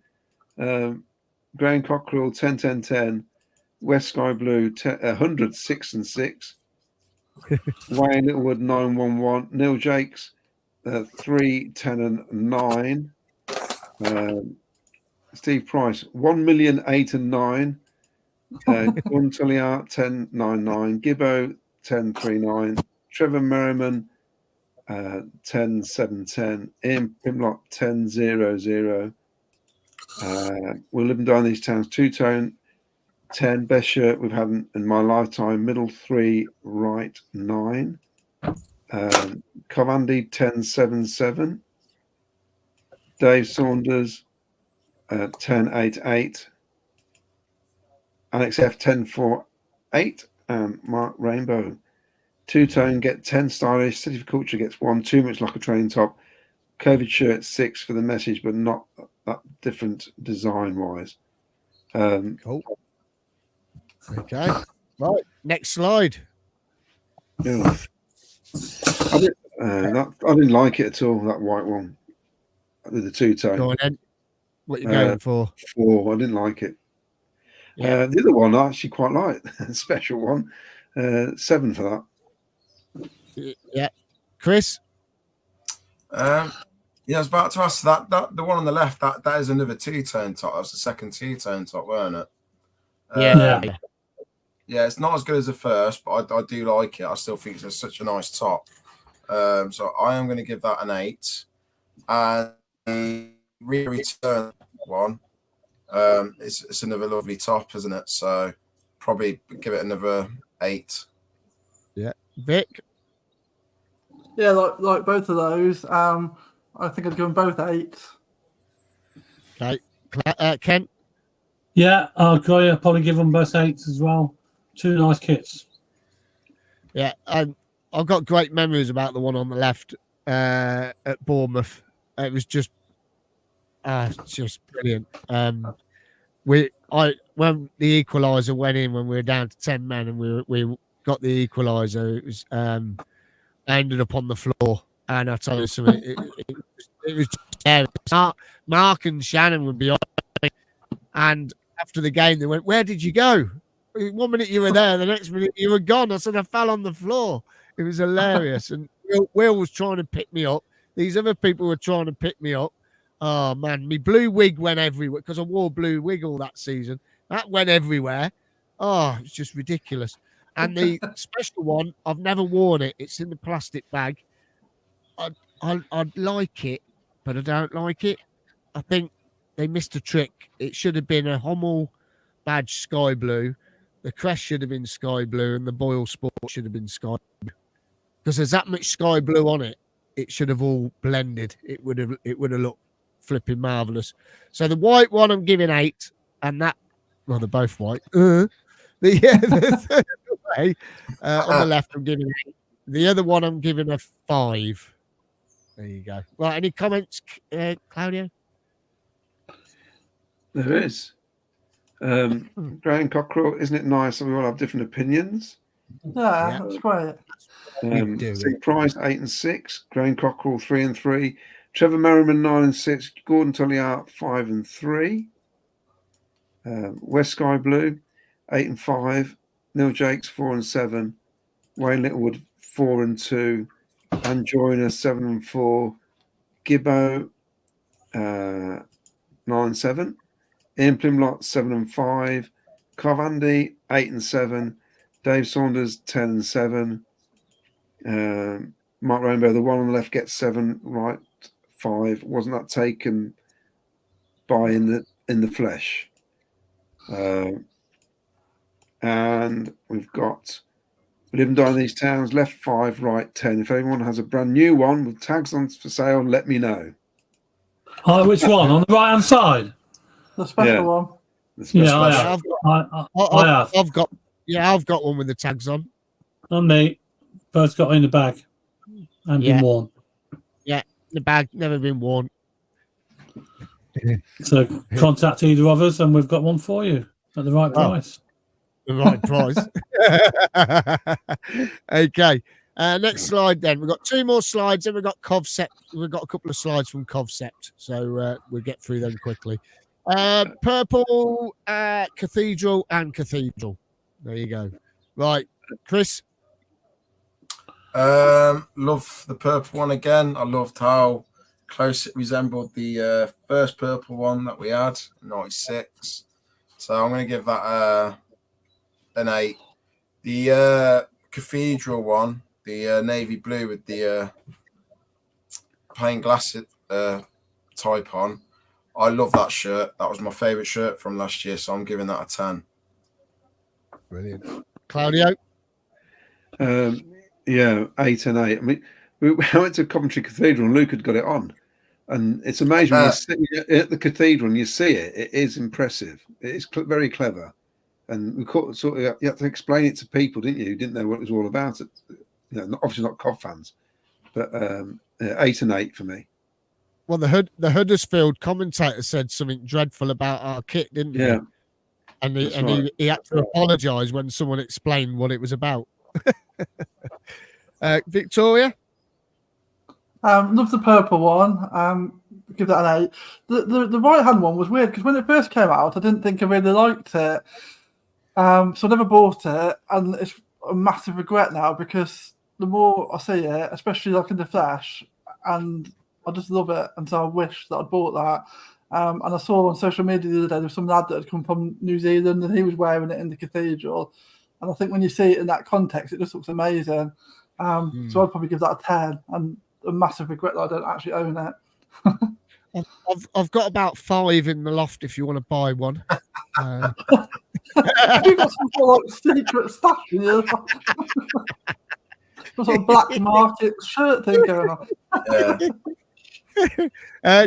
Graham Cockrell, 10, 10, 10. West Sky Blue, 100, 6 and 6. Wayne Littlewood, 9, 1, 1. Neil Jakes, 3, 10 and 9. Steve Price, 1 million, 8 and 9. Gordon Tulliard, 10, 9, 9. Gibbo, 10, 3, 9. Trevor Merriman, 10, 7, 10. Ian Pimlock, 10, 0, 0. We'll live and die in these towns. 2-tone, 10. Best shirt we've had in my lifetime. Middle 3, right 9. Covandy, 10, 7, 7. Dave Saunders, 10, 8, 8. Alex F, 10, 4, 8. And Mark Rainbow. 2-tone, get 10 stylish. City of Culture gets 1. Too much like a train top. COVID shirt, 6 for the message, but not that different design wise. Cool. Okay. Right. Next slide. Yeah. I didn't like it at all, that white one with the 2-tone. Go on then. What you going for? 4. I didn't like it. Yeah. The other one I actually quite like. The special one. 7 for that. Yeah. Chris? I was about to ask that the one on the left, that is another 2-tone top. That was the second 2-tone top, weren't it? Yeah, it's not as good as the first, but I do like it. I still think it's such a nice top. So I am going to give that an 8. And the return one, it's another lovely top, isn't it? So probably give it another 8. Vic. Yeah, like both of those. I think I'd give them both 8s. Okay. Kent. Yeah, I'll agree. I'll probably give them both 8s as well. Two nice kits. Yeah, I've got great memories about the one on the left at Bournemouth. It was just brilliant. When the equaliser went in when we were down to 10 men and we got the equaliser, it was I ended up on the floor, and I tell you something, it was just Mark and Shannon would be on me, and after the game they went, "Where did you go? 1 minute you were there, the next minute you were gone." I said, "I fell on the floor." It was hilarious. And Will was trying to pick me up. These other people were trying to pick me up. Oh man, my blue wig went everywhere because I wore blue wig all that season. That went everywhere. Oh, it's just ridiculous. And the special one, I've never worn it. It's in the plastic bag. I'd like it, but I don't like it. I think they missed a trick. It should have been a Hummel badge sky blue. The crest should have been sky blue, and the Boyle Sport should have been sky blue. Because there's that much sky blue on it. It should have all blended. It would have looked flipping marvelous. So the white one I'm giving 8, and that, well, they're both white. The third way, on the left I'm giving 8. The other one I'm giving a 5. There you go. Well, any comments, Claudio? There is. Graham Cockrell, isn't it nice that we all have different opinions? Yeah, that's great. Steve Price 8 and 6, Graham Cockrell 3 and 3, Trevor Merriman 9 and 6, Gordon Tulliart 5 and 3, West Sky Blue 8 and 5, Neil Jakes 4 and 7, Wayne Littlewood 4 and 2, Anne Joyner 7 and 4, Gibbo 9 and 7, Ian Plimlott 7 and 5, Carvandy 8 and 7, Dave Saunders 10 and 7, Mark Rainbow, the one on the left, gets 7, right 5. Wasn't that taken by in the flesh? And we've got live and die in these towns, left 5, right 10. If anyone has a brand new one with tags on for sale, let me know. Oh, which one? On the right hand side? The special one. The special Yeah, I've got one with the tags on. And me. Both got in the bag and been worn. Yeah, the bag, never been worn. So contact either of us and we've got one for you at the right price. The right price. Okay. Next slide then. We've got 2 more slides, and we've got Concept. We've got a couple of slides from Concept, so we'll get through them quickly. Purple, Cathedral, and Cathedral. There you go. Right, Chris. Love the purple one again. I loved how close it resembled the first purple one that we had in '96. So I'm going to give that an 8. The Cathedral one, the navy blue with the plain glass type on. I love that shirt. That was my favourite shirt from last year, so I'm giving that a 10. Brilliant. Claudio? Yeah, 8 and 8. I mean, I went to Coventry Cathedral and Luke had got it on. And it's amazing when you're sitting at the cathedral and you see it. It is impressive. It is very clever. And we you had to explain it to people, didn't you? Who didn't know what it was all about. Obviously not Cov fans. But 8 and 8 for me. Well, the Huddersfield commentator said something dreadful about our kit, didn't he? Yeah. And he had to apologise when someone explained what it was about. Victoria? Love the purple one. Give that an 8. The right hand one was weird because when it first came out, I didn't think I really liked it. So I never bought it, and it's a massive regret now because the more I see it, especially like in the flesh, and I just love it, and so I wish that I'd bought that. And I saw on social media the other day there was some lad that had come from New Zealand and he was wearing it in the cathedral. And I think when you see it in that context, it just looks amazing. So I'd probably give that a 10, and a massive regret that I don't actually own it. I've got about 5 in the loft if you want to buy one. Have you got some sort of like secret stash in you? Some sort of black market shirt thing going on.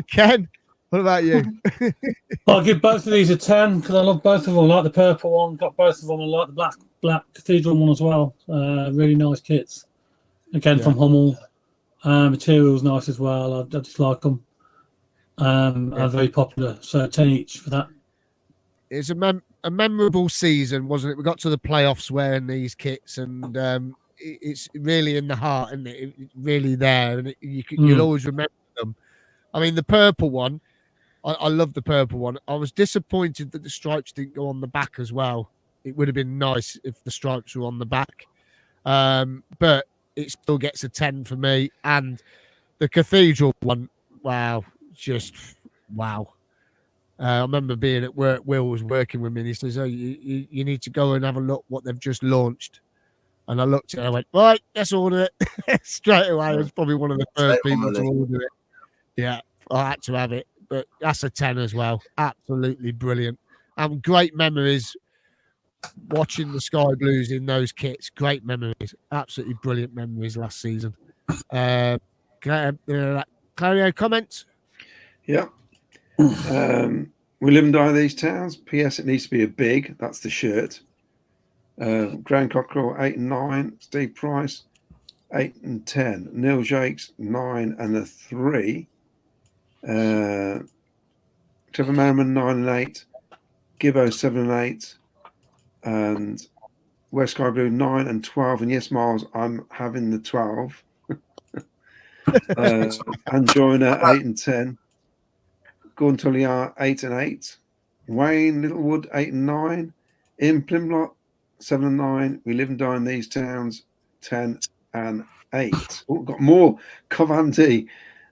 Ken, what about you? I'll give both of these a 10 because I love both of them. I like the purple one, got both of them. I like the black cathedral one as well. Really nice kits. Again, from Hummel. Material's nice as well. I just like them. Are very popular. So 10 each for that. It's a memorable season, wasn't it? We got to the playoffs wearing these kits, and it's really in the heart, and it? It's really there, and you'll always remember them. I mean, the purple one, I love the purple one. I was disappointed that the stripes didn't go on the back as well. It would have been nice if the stripes were on the back, but it still gets a 10 for me. And the cathedral one, wow, just wow. I remember being at work. Will was working with me, and he says, "Oh, you need to go and have a look what they've just launched." And I looked at it, and I went, "Right, let's order it." Straight away. I was probably one of the first people to order it. Yeah, I had to have it. But that's a 10 as well. Absolutely brilliant. And great memories watching the Sky Blues in those kits. Great memories. Absolutely brilliant memories last season. Claudio, comments? Yeah. We live and die in these towns. P.S. It needs to be a big. That's the shirt. Graham Cockrell, 8 and 9. Steve Price, 8 and 10. Neil Jakes, 9 and a 3. Trevor Merriman, 9 and 8. Gibbo, 7 and 8. And West Sky Blue, 9 and 12. And yes, Miles, I'm having the 12. And Joyner, 8 and 10. Gordon Tullier, 8 and 8. Wayne Littlewood, 8 and 9. Ian Plimlott, 7 and 9. We live and die in these towns, 10 and 8. Oh, got more. Covanti,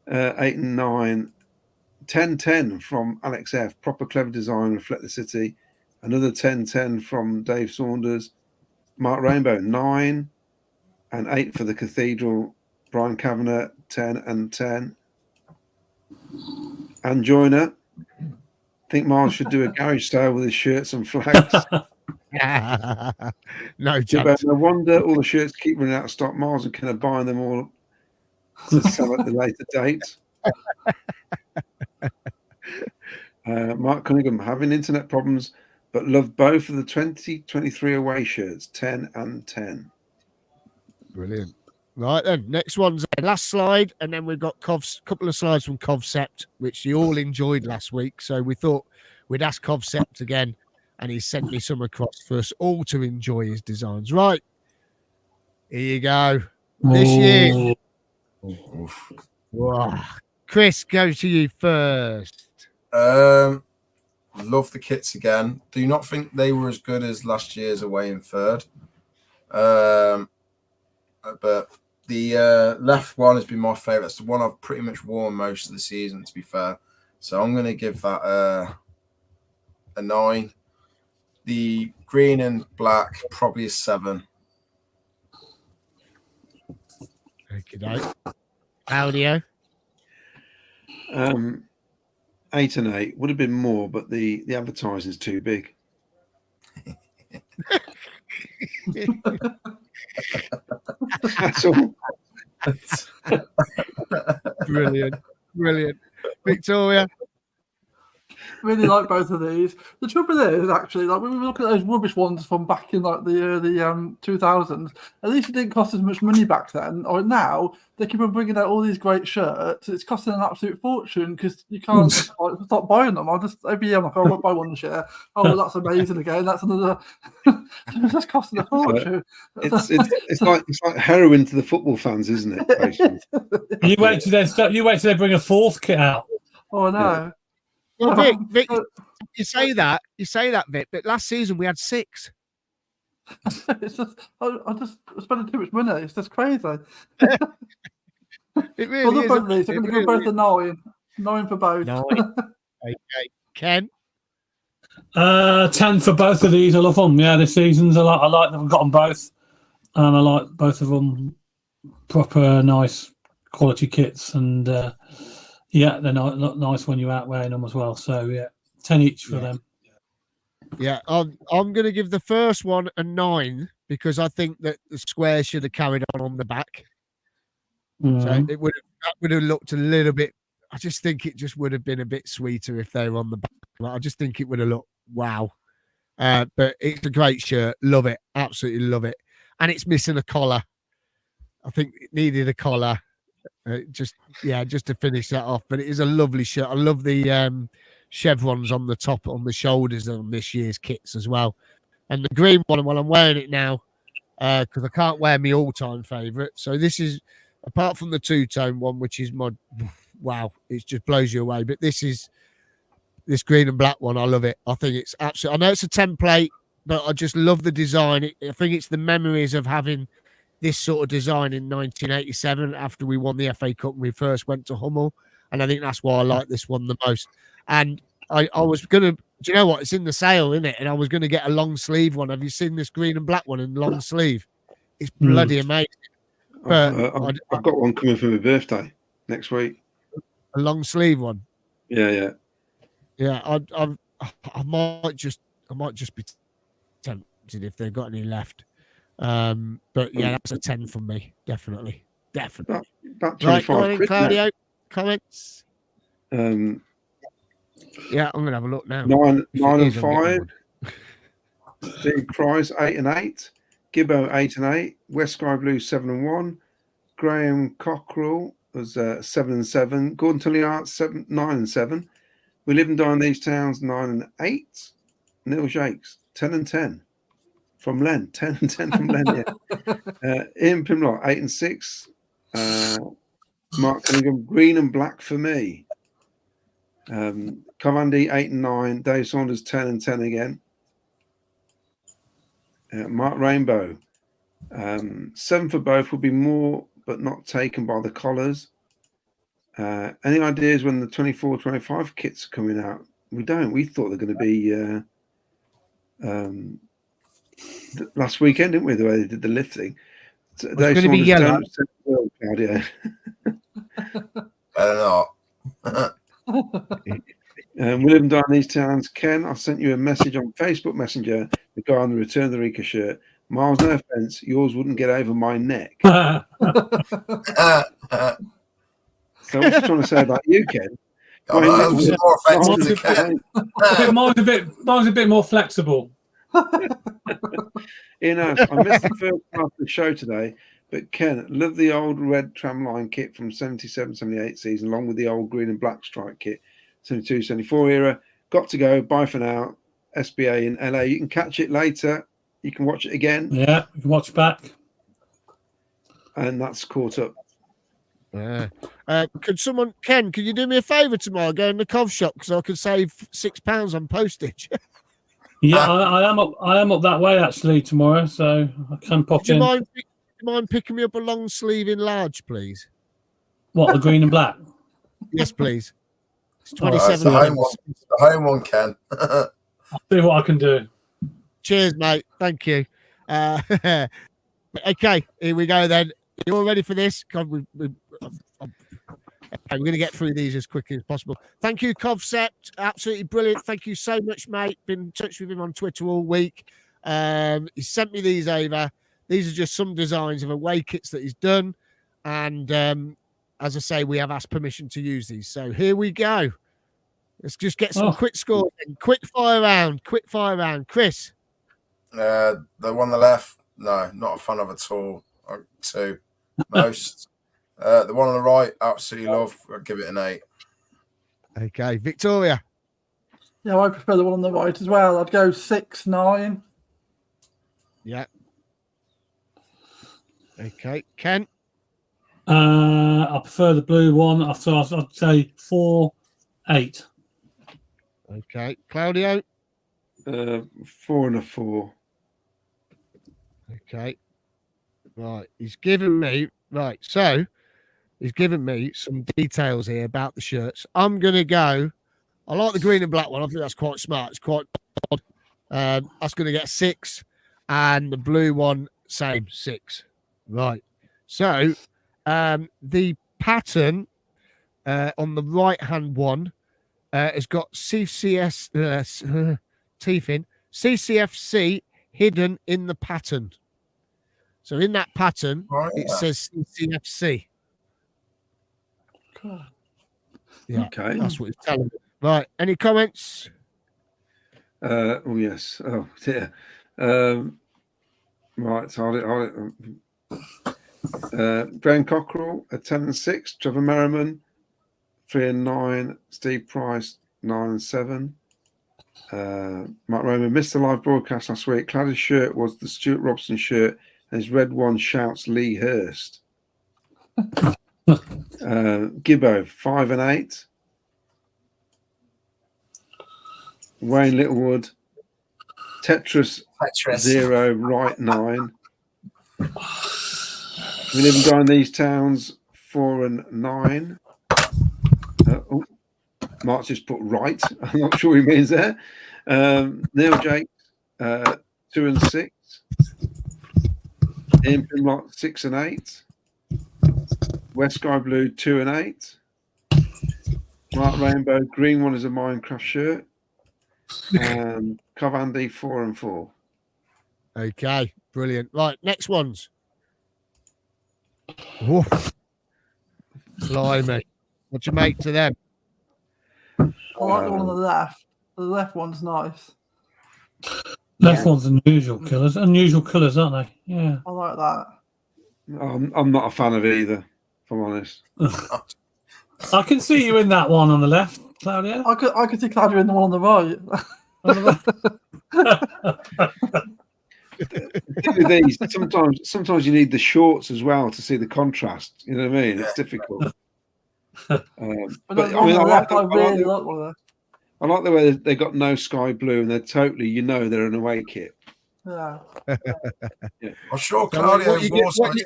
8 and 9. 10-10 from Alex F. Proper clever design, reflect the city. Another 10-10 from Dave Saunders. Mark Rainbow, 9 and 8 for the Cathedral. Brian Kavanagh, 10 and 10. And Joyner, I think Miles should do a garage sale with his shirts and flags. No chance. No wonder all the shirts keep running out of stock. Miles and Ken are buying them all to sell at the later date. Mark Cunningham, having internet problems, but love both of the 2023 away shirts, 10 and 10. Brilliant. Right then, next one's the last slide, and then we've got Cov's couple of slides from Covcept, which you all enjoyed last week. So we thought we'd ask Covcept again, and he sent me some across for us all to enjoy his designs. Right, here you go. This year, wow. Chris, go to you first. Love the kits again. Do not think they were as good as last year's away in third. But the left one has been my favourite. It's the one I've pretty much worn most of the season, to be fair. So I'm going to give that a 9. The green and black, probably a 7. Okay, Audio. 8 and 8 would have been more, but the advertising is too big. That's all. Brilliant. Victoria. Really like both of these. The trouble is, actually, like when we look at those rubbish ones from back in like the 2000s, at least it didn't cost as much money back then. Or now they keep on bringing out all these great shirts. It's costing an absolute fortune because you can't stop buying them. I'll just every year I'm like, I won't buy one this year. Oh, well, that's amazing again. That's another. It's just costing a fortune. It's like heroin to the football fans, isn't it? Basically. You wait till they bring a fourth kit out. Oh no. Well, Vic, you say that, Vic, but last season we had 6. It's just, I just spending too much money. It's just crazy. It really is. I'm going to go both the 9. 9 for both. 9. Okay, Ken. 10 for both of these. I love them. Yeah, this season's I like them. I've got them both, and I like both of them. Proper nice quality kits, and Yeah, they're nice when you're out wearing them as well. So yeah, 10 each for them. Yeah, I'm going to give the first one a 9 because I think that the square should have carried on the back. So that would have looked a little bit. I just think it just would have been a bit sweeter if they were on the back. I just think it would have looked wow. But it's a great shirt. Love it. Absolutely love it. And it's missing a collar. I think it needed a collar. Just to finish that off. But it is a lovely shirt. I love the chevrons on the top, on the shoulders on this year's kits as well. And the green one, well, I'm wearing it now because I can't wear my all-time favourite. So this is, apart from the two-tone one, which is my, wow, it just blows you away. But this green and black one, I love it. I think it's absolutely, I know it's a template, but I just love the design. I think it's the memories of having this sort of design in 1987 after we won the FA Cup and we first went to Hummel. And I think that's why I like this one the most. And I was going to, do you know what? It's in the sale, isn't it? And I was going to get a long sleeve one. Have you seen this green and black one in long sleeve? It's bloody amazing. But I've got one coming for my birthday next week. A long sleeve one. Yeah. I might just be tempted if they've got any left. But yeah, that's a 10 from me, definitely. About 25 right, go on in, quid, Claudio. Comments? Yeah, I'm gonna have a look now. 9 and 5. Steve Price 8 and 8. Gibbo 8 and 8. West Sky Blue 7 and 1. Graham Cockrell was 7 and 7. Gordon Tulliart 9 and 7. We live and die in these towns 9 and 8. Neil Jakes 10 and 10 from Len. 10 and 10 from Len. Yeah. Ian Pimlott 8 and 6. Mark Cunningham green and black for me. Covandi 8 and 9. Dave Saunders 10 and 10 again. Mark Rainbow 7 for both. Will be more but not taken by the collars. Any ideas when the 24-25 kits are coming out? We don't. We thought they're going to be last weekend, didn't we? The way they did the lifting. It's going to be yellow. Claudio. Better not. We live and die in these towns. Ken, I sent you a message on Facebook Messenger regarding the return of the Rika shirt. Miles, no offense, yours wouldn't get over my neck. So what's he trying to say about you, Ken? Mine's a bit more flexible. I missed the first part of the show today, but Ken, love the old red tramline kit from 77-78 season, along with the old green and black stripe kit, 72-74 era. Got to go. Bye for now. SBA in LA. You can catch it later. You can watch it again. Yeah, you can watch back. And that's caught up. Ken, can you do me a favour tomorrow? Go in the Cov shop because I could save £6 on postage. Yeah, I am up that way actually tomorrow, so I can pop in. Do you mind picking me up a long sleeve in large, please? What, the green and black? Yes, please. It's £27. The home one, Ken. I'll see what I can do. Cheers, mate. Thank you. Okay, here we go then. You all ready for this? God, we're going to get through these as quickly as possible. Thank you, Covcept. Absolutely brilliant. Thank you so much, mate. Been in touch with him on Twitter all week. He sent me these over. These are just some designs of away kits that he's done. And as I say, we have asked permission to use these. So here we go. Let's just get some quick scores in. Quick fire round. Chris. The one on the left, no, not a fan of at all. 2 most. The one on the right, absolutely love. I'd give it an 8. Okay, Victoria. Yeah, I prefer the one on the right as well. I'd go 6, 9. Yeah. Okay, Ken. I prefer the blue one. So I'd say 4, 8. Okay, Claudio. 4 and a 4. Okay. Right, he's given me some details here about the shirts. I'm gonna go. I like the green and black one. I think that's quite smart. It's quite odd. That's gonna get 6, and the blue one, same 6. Right. So the pattern on the right-hand one has got CCFC hidden in the pattern. So in that pattern, it says CCFC. Cool. Yeah, Okay. that's what it's telling me. Right. Any comments? Oh yes. Oh dear. Right. So Graham Cockrell at 10 and 6. Trevor Merriman 3 and 9. Steve Price 9 and 7. Mark Roman missed the live broadcast last week. Clad his shirt was the Stuart Robson shirt, and his red one shouts Lee Hurst. Gibbo 5 and 8. Wayne Littlewood Tetris 0 right 9. We live and die in these towns 4 and 9. Mark's just put right. I'm not sure what he means there. Neil Jake 2 and 6. Ian Primlock 6 and 8. West Sky Blue 2 and 8. Mark Rainbow green one is a Minecraft shirt. And Cov Andy 4 and 4. Okay, brilliant. Right, next ones. Whoa. Blimey. What you make to them? I like the one on the left. The left one's nice. Left one's unusual colours. Unusual colours, aren't they? Yeah. I like that. I'm not a fan of either, if I'm honest. I can see you in that one on the left, Claudia. I could see Claudia in the one on the right. With these, sometimes you need the shorts as well to see the contrast. You know what I mean? It's difficult. But the one on the left, I really like one of them. I like the way they got no sky blue and they're totally, they're an away kit. Yeah. I'm sure Claudio wore something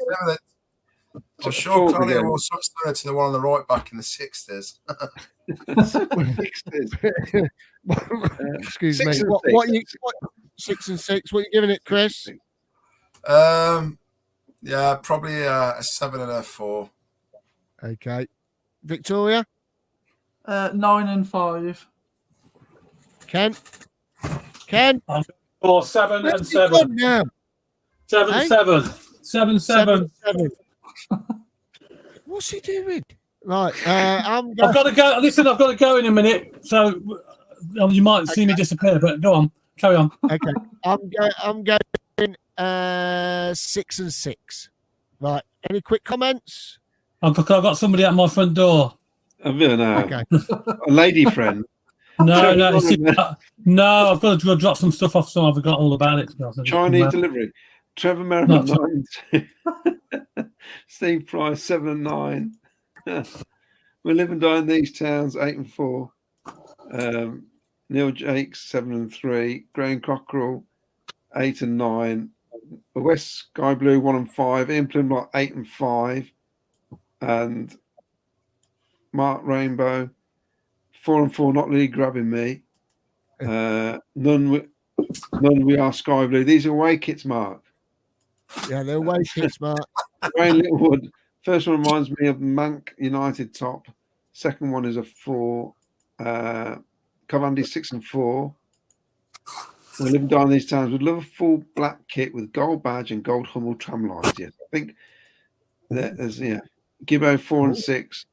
similar to the one on the right back in the 60s. Excuse me. 6 and What 6. 6 and 6? What are you giving it, Chris? Yeah, probably a 7 and a 4. Okay. Victoria? 9 and 5. Ken? 7 and 7. Now? 7 Hey? 7. 7 7. What's he doing? Right. I'm I've got to go. Listen, I've got to go in a minute. So you might see me disappear, but go on. Carry on. Okay. I'm going 6 and 6. Right. Any quick comments? I've got somebody at my front door. Okay. A lady friend. No, I've got to go drop some stuff off, so I've forgot all about it. Chinese delivery. Trevor Merriman 9 and 2. Steve Price 7 and 9. We live and die in these towns 8 and 4. Neil Jakes 7 and 3. Graham Cockrell 8 and 9. West Sky Blue 1 and 5. Ian Plimlock 8 and 5. And Mark Rainbow 4 and 4. Not really grabbing me. None we are Sky Blue. These are away kits, Mark. Yeah, they're away kits, Mark. Wayne Littlewood. First one reminds me of Mank United top. Second one is a 4. Cavandy 6 and 4. We live and die in these towns. We'd love a full black kit with gold badge and gold Hummel tram lines. Yes, I think there's Gibbo 4 and 6.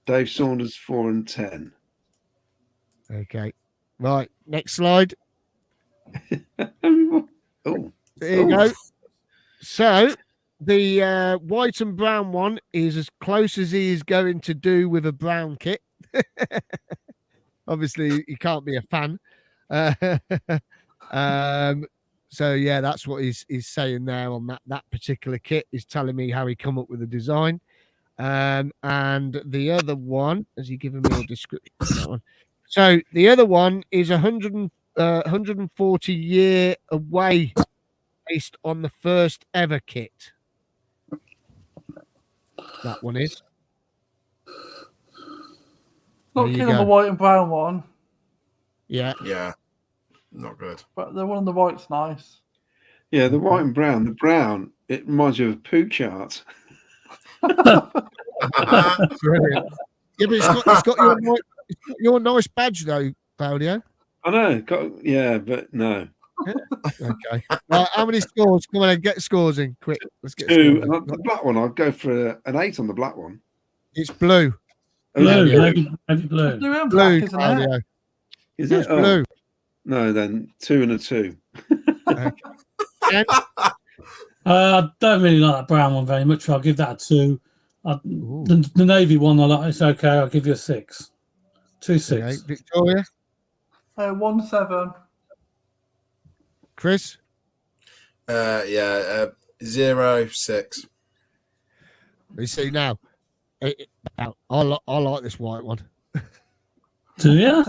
Dave Saunders 4 and 10. Okay. Right. Next slide. Oh, there you go. So the white and brown one is as close as he is going to do with a brown kit. Obviously, he can't be a fan. So yeah, that's what he's saying there on that particular kit. He's telling me how he come up with the design. And the other one, has he given me a description of that one? So the other one is 140 year away, based on the first ever kit. That one is. Not keen on the white and brown one. Yeah. Yeah. Not good. But the one on the right's nice. Yeah, the white and brown. The brown, it reminds you of a poo chart. Brilliant. Yeah, but it's got your nice badge though, Claudio. I know. But no. Okay. Right, how many scores? Come on, get scores in quick. Let's get 2. scores. And the black one, I'd go for an 8 on the black one. It's blue. Blue, yeah. maybe blue. Blue and Blue, black, isn't it? Claudio. Is It's it? Oh, blue. no, then 2 and a 2. Okay. Ken? I don't really like that brown one very much. I'll give that a 2. Ooh. The navy one, I like. It's okay. I'll give you a 6. 2 6. Okay. Victoria, 1-7. Chris, 0-6. you see now. I like this white one. Do you?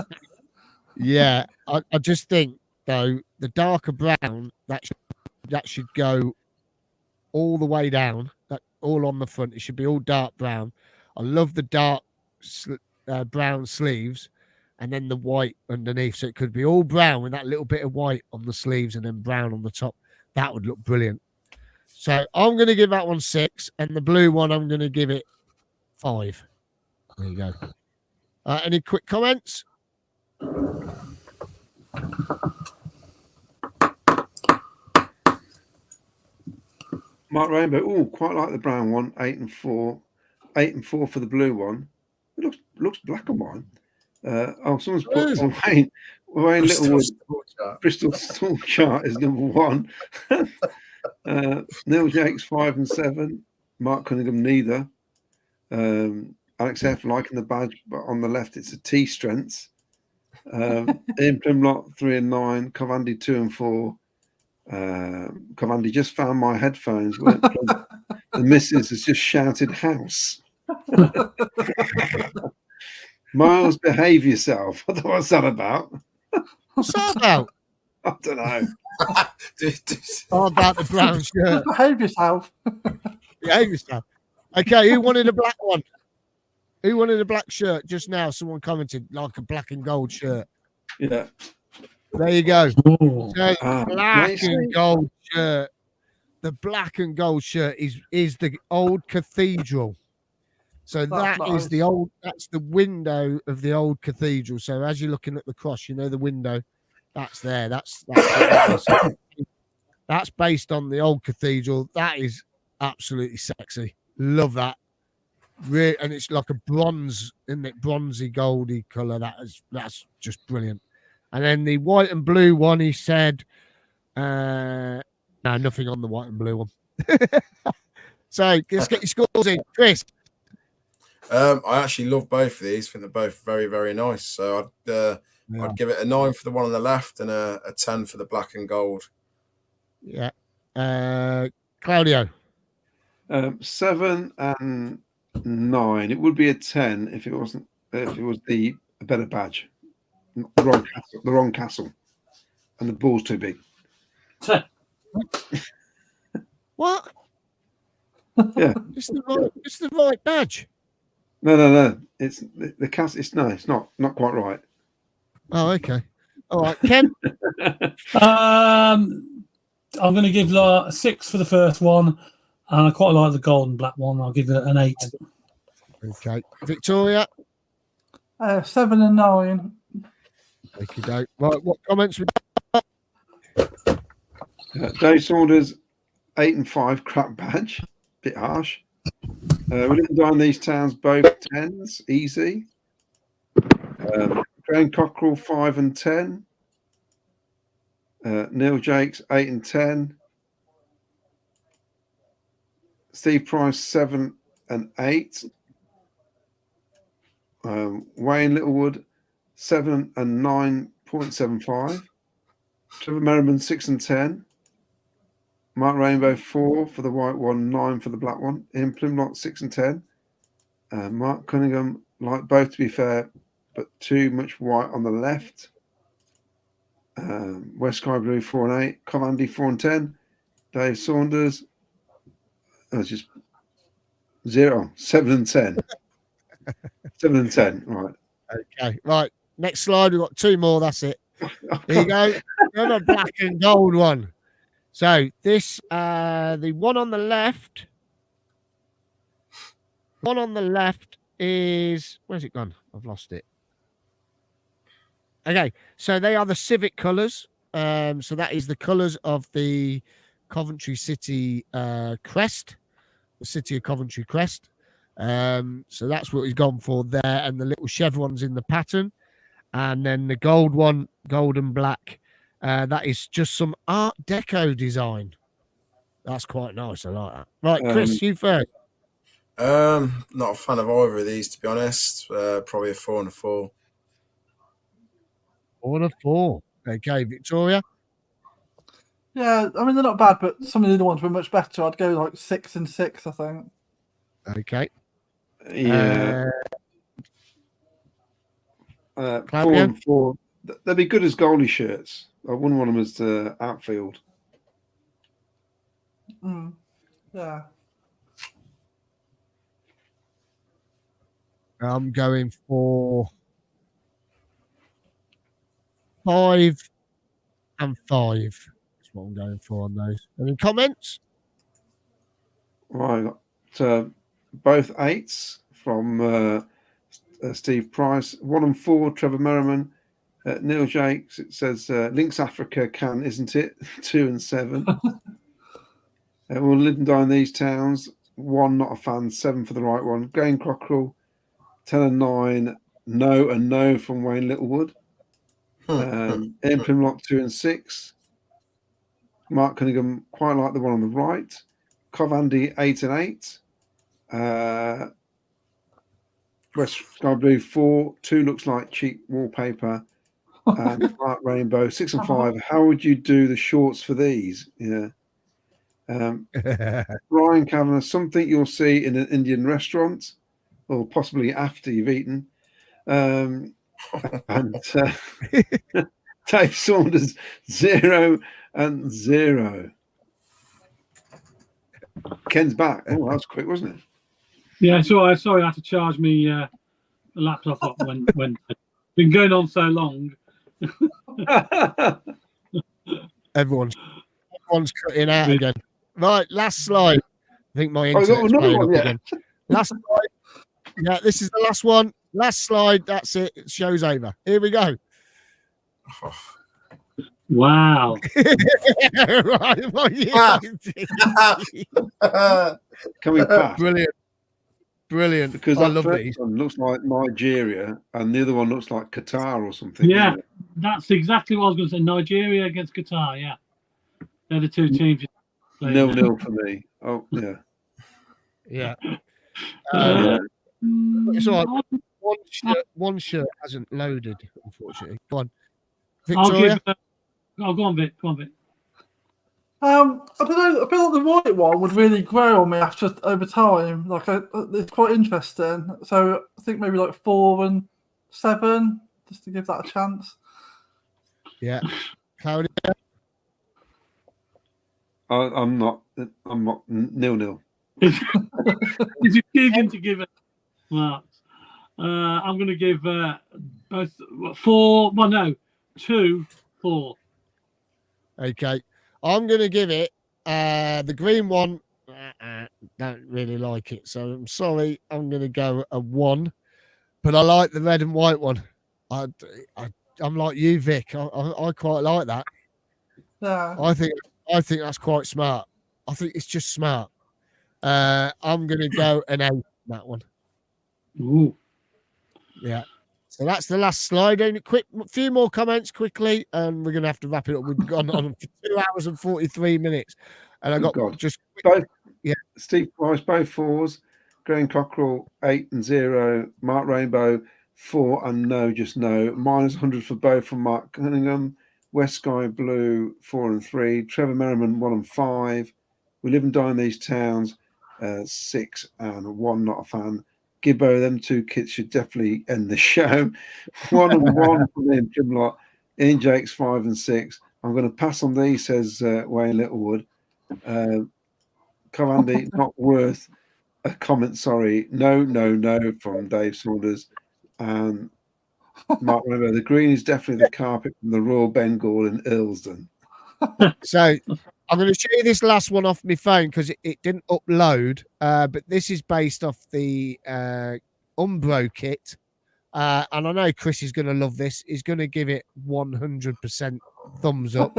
Yeah, I just think though the darker brown that should go all the way down, that all on the front. It should be all dark brown. I love the dark brown sleeves, and then the white underneath. So it could be all brown with that little bit of white on the sleeves, and then brown on the top. That would look brilliant. So I'm going to give that one 6, and the blue one I'm going to give it 5. There you go. Any quick comments? Mark Rainbow. Oh, quite like the brown one. 8 and 4. 8 and 4 for the blue one. It looks black on mine. Someone's put Wayne Littlewood. Bristol Storm Chart is number 1. Neil Jakes 5 and 7. Mark Cunningham neither. Alex F liking the badge, but on the left it's a T strengths. Ian Primlock 3 and 9. Covandy 2 and 4. Covandy just found my headphones. Weren't plugged. The missus has just shouted house. Miles, behave yourself. What's that about? What's that about? I don't know. Oh, about the brown shirt. Behave yourself. Behave yourself. Okay, who wanted a black one? Who wanted a black shirt just now? Someone commented like a black and gold shirt. Yeah. There you go. Ooh. So, black nice. and gold shirt. The black and gold shirt is the old cathedral. So That's that is nice. the old. That's the window of the old cathedral. So as you're looking at the cross, you know the window. That's there. That's that's based on the old cathedral. That is absolutely sexy. Love that. And it's like a bronze, isn't it? Bronzy, goldy color. That's just brilliant. And then the white and blue one, he said, no, nothing on the white and blue one. So let's get your scores in, Chris. I actually love both of these. I think they're both very, very nice. So I'd give it a 9 for the one on the left and a 10 for the black and gold. Yeah. Claudio. 7 and 9. It would be a 10 if it was the better badge. The wrong castle. And the ball's too big. What? Yeah. It's the right badge. No. It's the castle. It's not quite right. Oh, okay. All right, Ken. I'm going to give a 6 for the first one, and I quite like the gold and black one. I'll give it an 8. Okay, Victoria. 7 and 9. Thank you, Dave. Right, what comments? Dave Saunders 8 and 5 crap badge. Bit harsh. We didn't dine these towns both 10s, easy. Graham Cockrell 5 and 10. Neil Jakes 8 and 10. Steve Price 7 and 8. Wayne Littlewood 7 and 9.75. Trevor Merriman 6 and 10. Mark Rainbow 4 for the white one, 9 for the black one. Ian Plimlock 6 and 10. Mark Cunningham, like both to be fair, but too much white on the left. West Sky Blue 4 and 8. Covandy 4 and 10. Dave Saunders, just 0, 7 and 10. 7 and 10, right. Okay, right. Next slide. We've got 2 more. That's it. There you go. Another black and gold one. So this, the one on the left is, where's it gone? I've lost it. Okay, so they are the civic colours. So that is the colours of the Coventry City crest, the City of Coventry crest. So that's what he's gone for there, and the little chevrons in the pattern, and then the gold one, gold and black. That is just some Art Deco design. That's quite nice. I like that. Right, Chris, you first. Not a fan of either of these, to be honest. Probably a 4 and a 4. 4 and a 4. Okay, Victoria. Yeah, I mean they're not bad, but some of the other ones were much better. I'd go like 6 and 6, I think. Okay. Yeah. 4 Claudia? and 4. They'd be good as goalie shirts. I wouldn't want them as outfield. Yeah. I'm going for 5 and 5. That's what I'm going for on those. Any comments? Right, got both 8s from Steve Price. 1 and 4, Trevor Merriman. Neil Jakes, it says Lynx Africa can, isn't it? 2 and 7. We'll live and die in these towns. 1, not a fan. 7 for the right one. Graham Cockrell. 10 and 9. No and no from Wayne Littlewood. Ian Primlock, 2 and 6. Mark Cunningham, quite like the one on the right. Cov Andy, 8 and 8. West Sky Blue, 4. 2 looks like cheap wallpaper. And Mark Rainbow, 6 and 5. How would you do the shorts for these? Yeah. Brian Kavanagh, something you'll see in an Indian restaurant, or possibly after you've eaten. And Dave Saunders, 0 and 0. Ken's back. Oh, that was quick, wasn't it? Yeah, sorry, I had to charge me laptop up when been going on so long. Everyone's cutting out again. Right, last slide. I think my got internet's another playing one, up yeah. again. Last slide. Yeah, this is the last one. Last slide. That's it. Show's over. Here we go. Wow. Right, what you Coming past. Brilliant. Because I that love first these. one looks like Nigeria and the other one looks like Qatar or something. Yeah, doesn't it? that's exactly what I was going to say. Nigeria against Qatar. Yeah, they're the two teams. 0-0 for me. Oh, yeah. Yeah. Uh, It's all right. One shirt hasn't loaded, unfortunately. Go on. I'll Victoria? give. Go on, Vic. Go on, Vic. I don't know. I feel like the white one would really grow on me over time. Like it's quite interesting. So I think maybe like 4 and 7, just to give that a chance. Yeah. Claudia? I'm not 0-0. Is refusing to give it marks. I'm going to give both 4. Well, no, 2, 4. Okay. I'm going to give it the green one. Don't really like it. So I'm sorry. I'm going to go a 1. But I like the red and white one. I'm like you, Vic. I quite like that. Yeah. I think that's quite smart. I think it's just smart. I'm going to go an 8 on that one. Ooh. Yeah. So that's the last slide. Only a few more comments quickly, and we're going to have to wrap it up. We've gone on for 2 hours and 43 minutes. And I got just both. Yeah. Steve Price, both 4s. Graham Cockrell, 8 and 0. Mark Rainbow, 4 and no, just no. Minus 100 for both from Mark Cunningham. West Sky Blue, 4 and 3. Trevor Merriman, 1 and 5. We live and die in these towns, 6 and 1, not a fan. Gibbo, them 2 kids should definitely end the show. 1 and 1 from Ian Primlock. Ian Jakes, 5 and 6. I'm going to pass on these, says Wayne Littlewood. Andy, not worth a comment, sorry. No from Dave Saunders. And Mark, remember, the green is definitely the carpet from the Royal Bengal in Earlsdon. So I'm going to show you this last one off my phone because it didn't upload. But this is based off the Umbro kit. And I know Chris is going to love this. He's going to give it 100% thumbs up.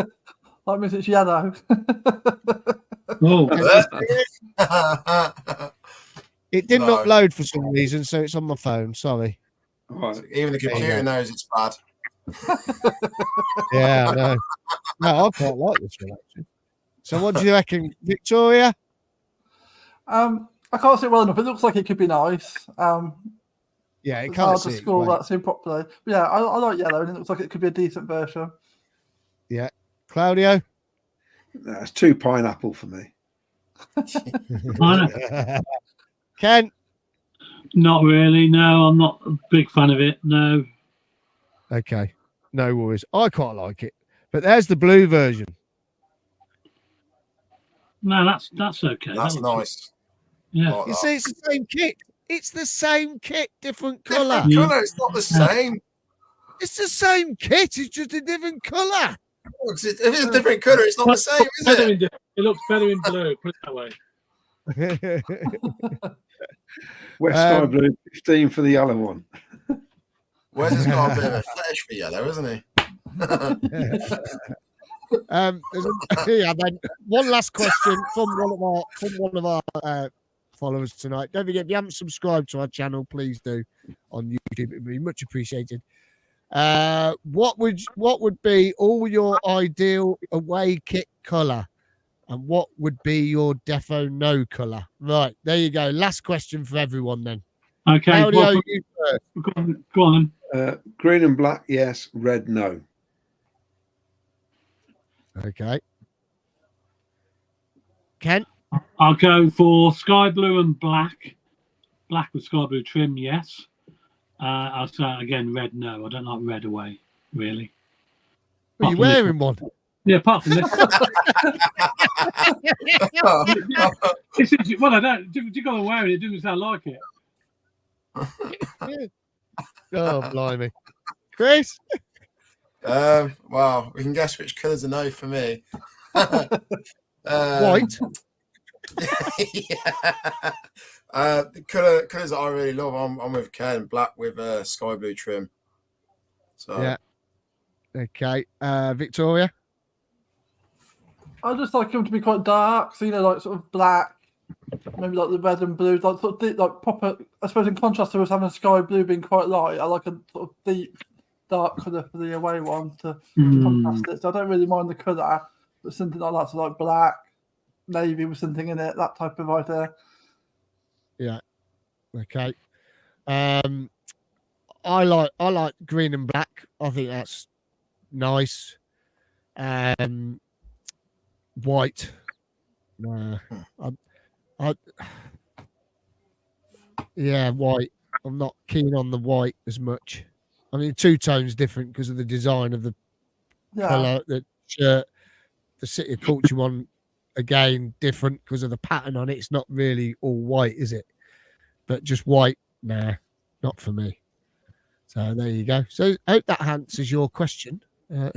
That means it's yellow. Oh, It didn't No. upload for some reason, so it's on my phone. Sorry. All right. Even the There you computer go. knows it's bad. Yeah, I know. No, I quite like this one, actually. So what do you reckon, Victoria? I can't see it well enough. It looks like it could be nice. Yeah, it It's can't hard to see it. score Great. that so properly. But yeah, I like yellow, and it looks like it could be a decent version. Claudio? That's too pineapple for me. Ken? not really. No, I'm not a big fan of it. No. Okay, no worries. I quite like it. But there's the blue version. No, that's okay. That's That looks- nice. Yeah. Like You that. see, it's the same kit. It's the same kit, different colour. Different colour, it's not the same. It's the same kit. It's just a different colour. If it's a different colour, it's not the same, is Better it? in- It looks better in blue. Put it that way. West Sky Um, Blue 15 for the yellow one. Wes has got a bit of a fetish for yellow, isn't he? Yeah, then one last question from one of our followers tonight. Don't forget, if you haven't subscribed to our channel, please do on YouTube. It'd be much appreciated. What would be all your ideal away kit colour, and what would be your defo no colour? Right, there you go. Last question for everyone then. Okay. Claudio, well, you first. go on. Green and black, yes. Red, no. Okay. Ken? I'll go for sky blue and black. Black with sky blue trim, yes. I'll say again red, no. I don't like red away, really. Are you Apart from this wearing one? Yeah, apart from this. This is, well, I don't. You got to wear it. It doesn't sound like it. Oh, blimey. Chris? Well, we can guess which colours are no for me. White? The colours that I really love, I'm with Ken. Black with sky blue trim. So Yeah. Okay. Victoria? I just like them to be quite dark, so like sort of black, maybe like the red and blue, like sort of deep, like proper. I suppose in contrast to us having sky blue being quite light, I like a sort of deep, dark colour for the away one to contrast it. So I don't really mind the colour, but something like that, so like black, navy with something in it, that type of idea. Okay. I like green and black. I think that's nice. White. Yeah, white. I'm not keen on the white as much. I mean, two tones different because of the design of the Yeah, colour, the shirt, the City of Culture one. Again, different because of the pattern on it. It's not really all white, is it? But just white, nah, not for me. So there you go. So I hope that answers your question.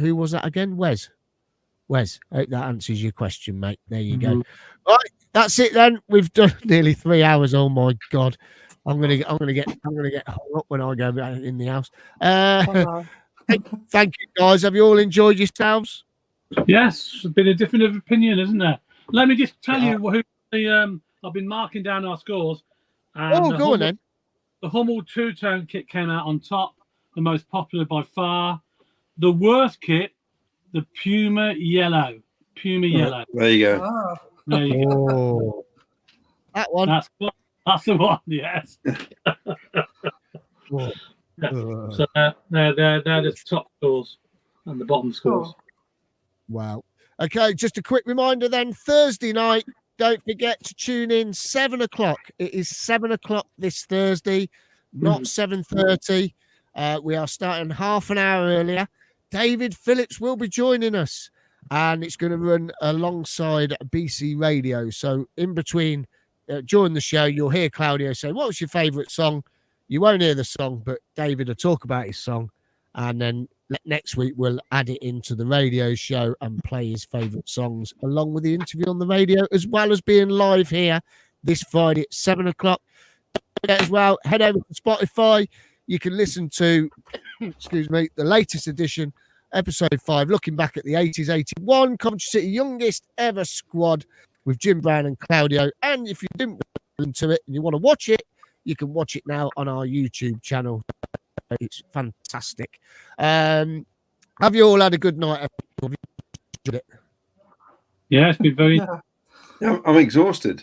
Who was that again? Wes. Wes, I hope that answers your question, mate. There you go. Right, that's it then. We've done nearly 3 hours. Oh my god. I'm gonna get hung up when I go back in the house. Thank you guys. Have you all enjoyed yourselves? Yes, it's been a different of opinion, isn't there? Let me just tell you who the I've been marking down our scores. And Go on then. The Hummel two-tone kit came out on top, the most popular by far. The worst kit, the Puma Yellow. Puma Yellow. There you go. There you go. Oh, that one. That's the one, yes. Oh. So they're the top scores and the bottom scores. Wow. Okay, just a quick reminder then. Thursday night, don't forget to tune in 7 o'clock. It is 7 o'clock this Thursday, not 7:30. We are starting half an hour earlier. David Phillips will be joining us, and it's going to run alongside BC Radio. So in between, during the show, you'll hear Claudio say, "What was your favourite song?" You won't hear the song, but David will talk about his song, and then next week we'll add it into the radio show and play his favourite songs along with the interview on the radio, as well as being live here this Friday at 7 o'clock. forget as well, head over to Spotify. You can listen to, excuse me, the latest edition, episode 5, looking back at the 80s, 81, Coventry City youngest ever squad with Jim Brown and Claudio. And if you didn't listen to it and you want to watch it, you can watch it now on our YouTube channel. It's fantastic. Have you all had a good night? Have you enjoyed it? Yeah, it's been very. Yeah, I'm exhausted.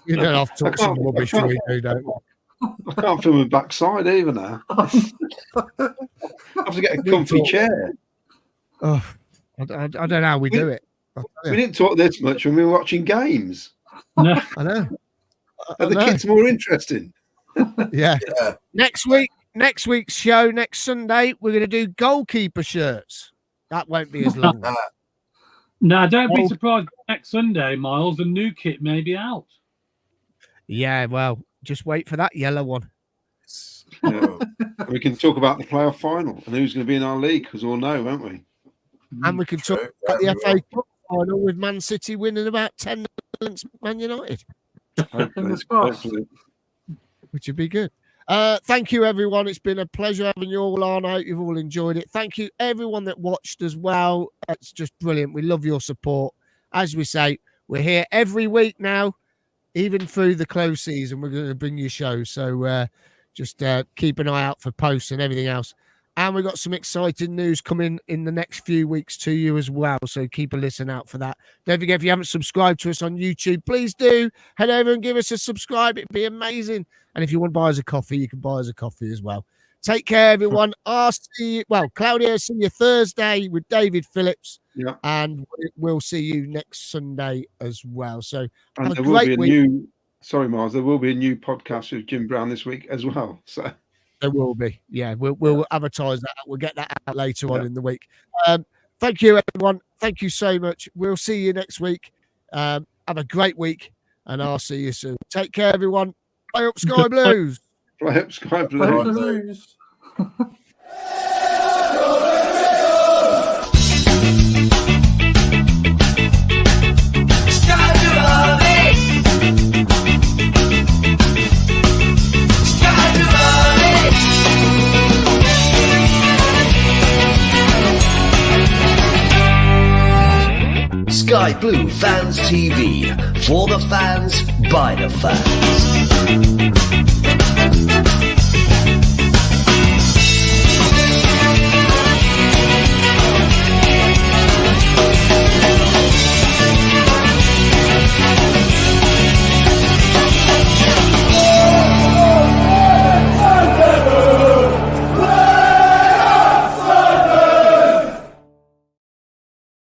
You don't have to talk some rubbish we do, don't you? I can't feel my backside either now. I have to get a comfy chair. Oh, I don't know how we do it. We didn't talk this much when we were watching games. No. I know. Are the kids more interesting? Yeah. Next week's show, next Sunday, we're going to do goalkeeper shirts. That won't be as long. No, don't be surprised. Next Sunday, Miles, the new kit may be out. Yeah, well, just wait for that yellow one. Yeah. We can talk about the playoff final and who's going to be in our league, because we'll know, won't we? And we can talk about the FA Cup final with Man City winning about 10 against Man United, Hopefully. which would be good. Thank you, everyone. It's been a pleasure having you all on. I hope you've all enjoyed it. Thank you, everyone that watched as well. It's just brilliant. We love your support. As we say, we're here every week now, even through the close season. We're going to bring you shows. So just keep an eye out for posts and everything else. And we've got some exciting news coming in the next few weeks to you as well. So keep a listen out for that. Don't forget, if you haven't subscribed to us on YouTube, please do. Head over and give us a subscribe. It'd be amazing. And if you want to buy us a coffee, you can buy us a coffee as well. Take care, everyone. Claudio, see you Thursday with David Phillips. Yeah. And we'll see you next Sunday as well. So And have a there will be great week. Sorry, Miles, there will be a new podcast with Jim Brown this week as well. So There will be. Yeah, we'll advertise that. We'll get that out later on in the week. Thank you, everyone. Thank you so much. We'll see you next week. Have a great week, and I'll see you soon. Take care, everyone. Play up Sky Blues. play up Sky Blue. Blues. Sky Blue Fans TV, for the fans, by the fans.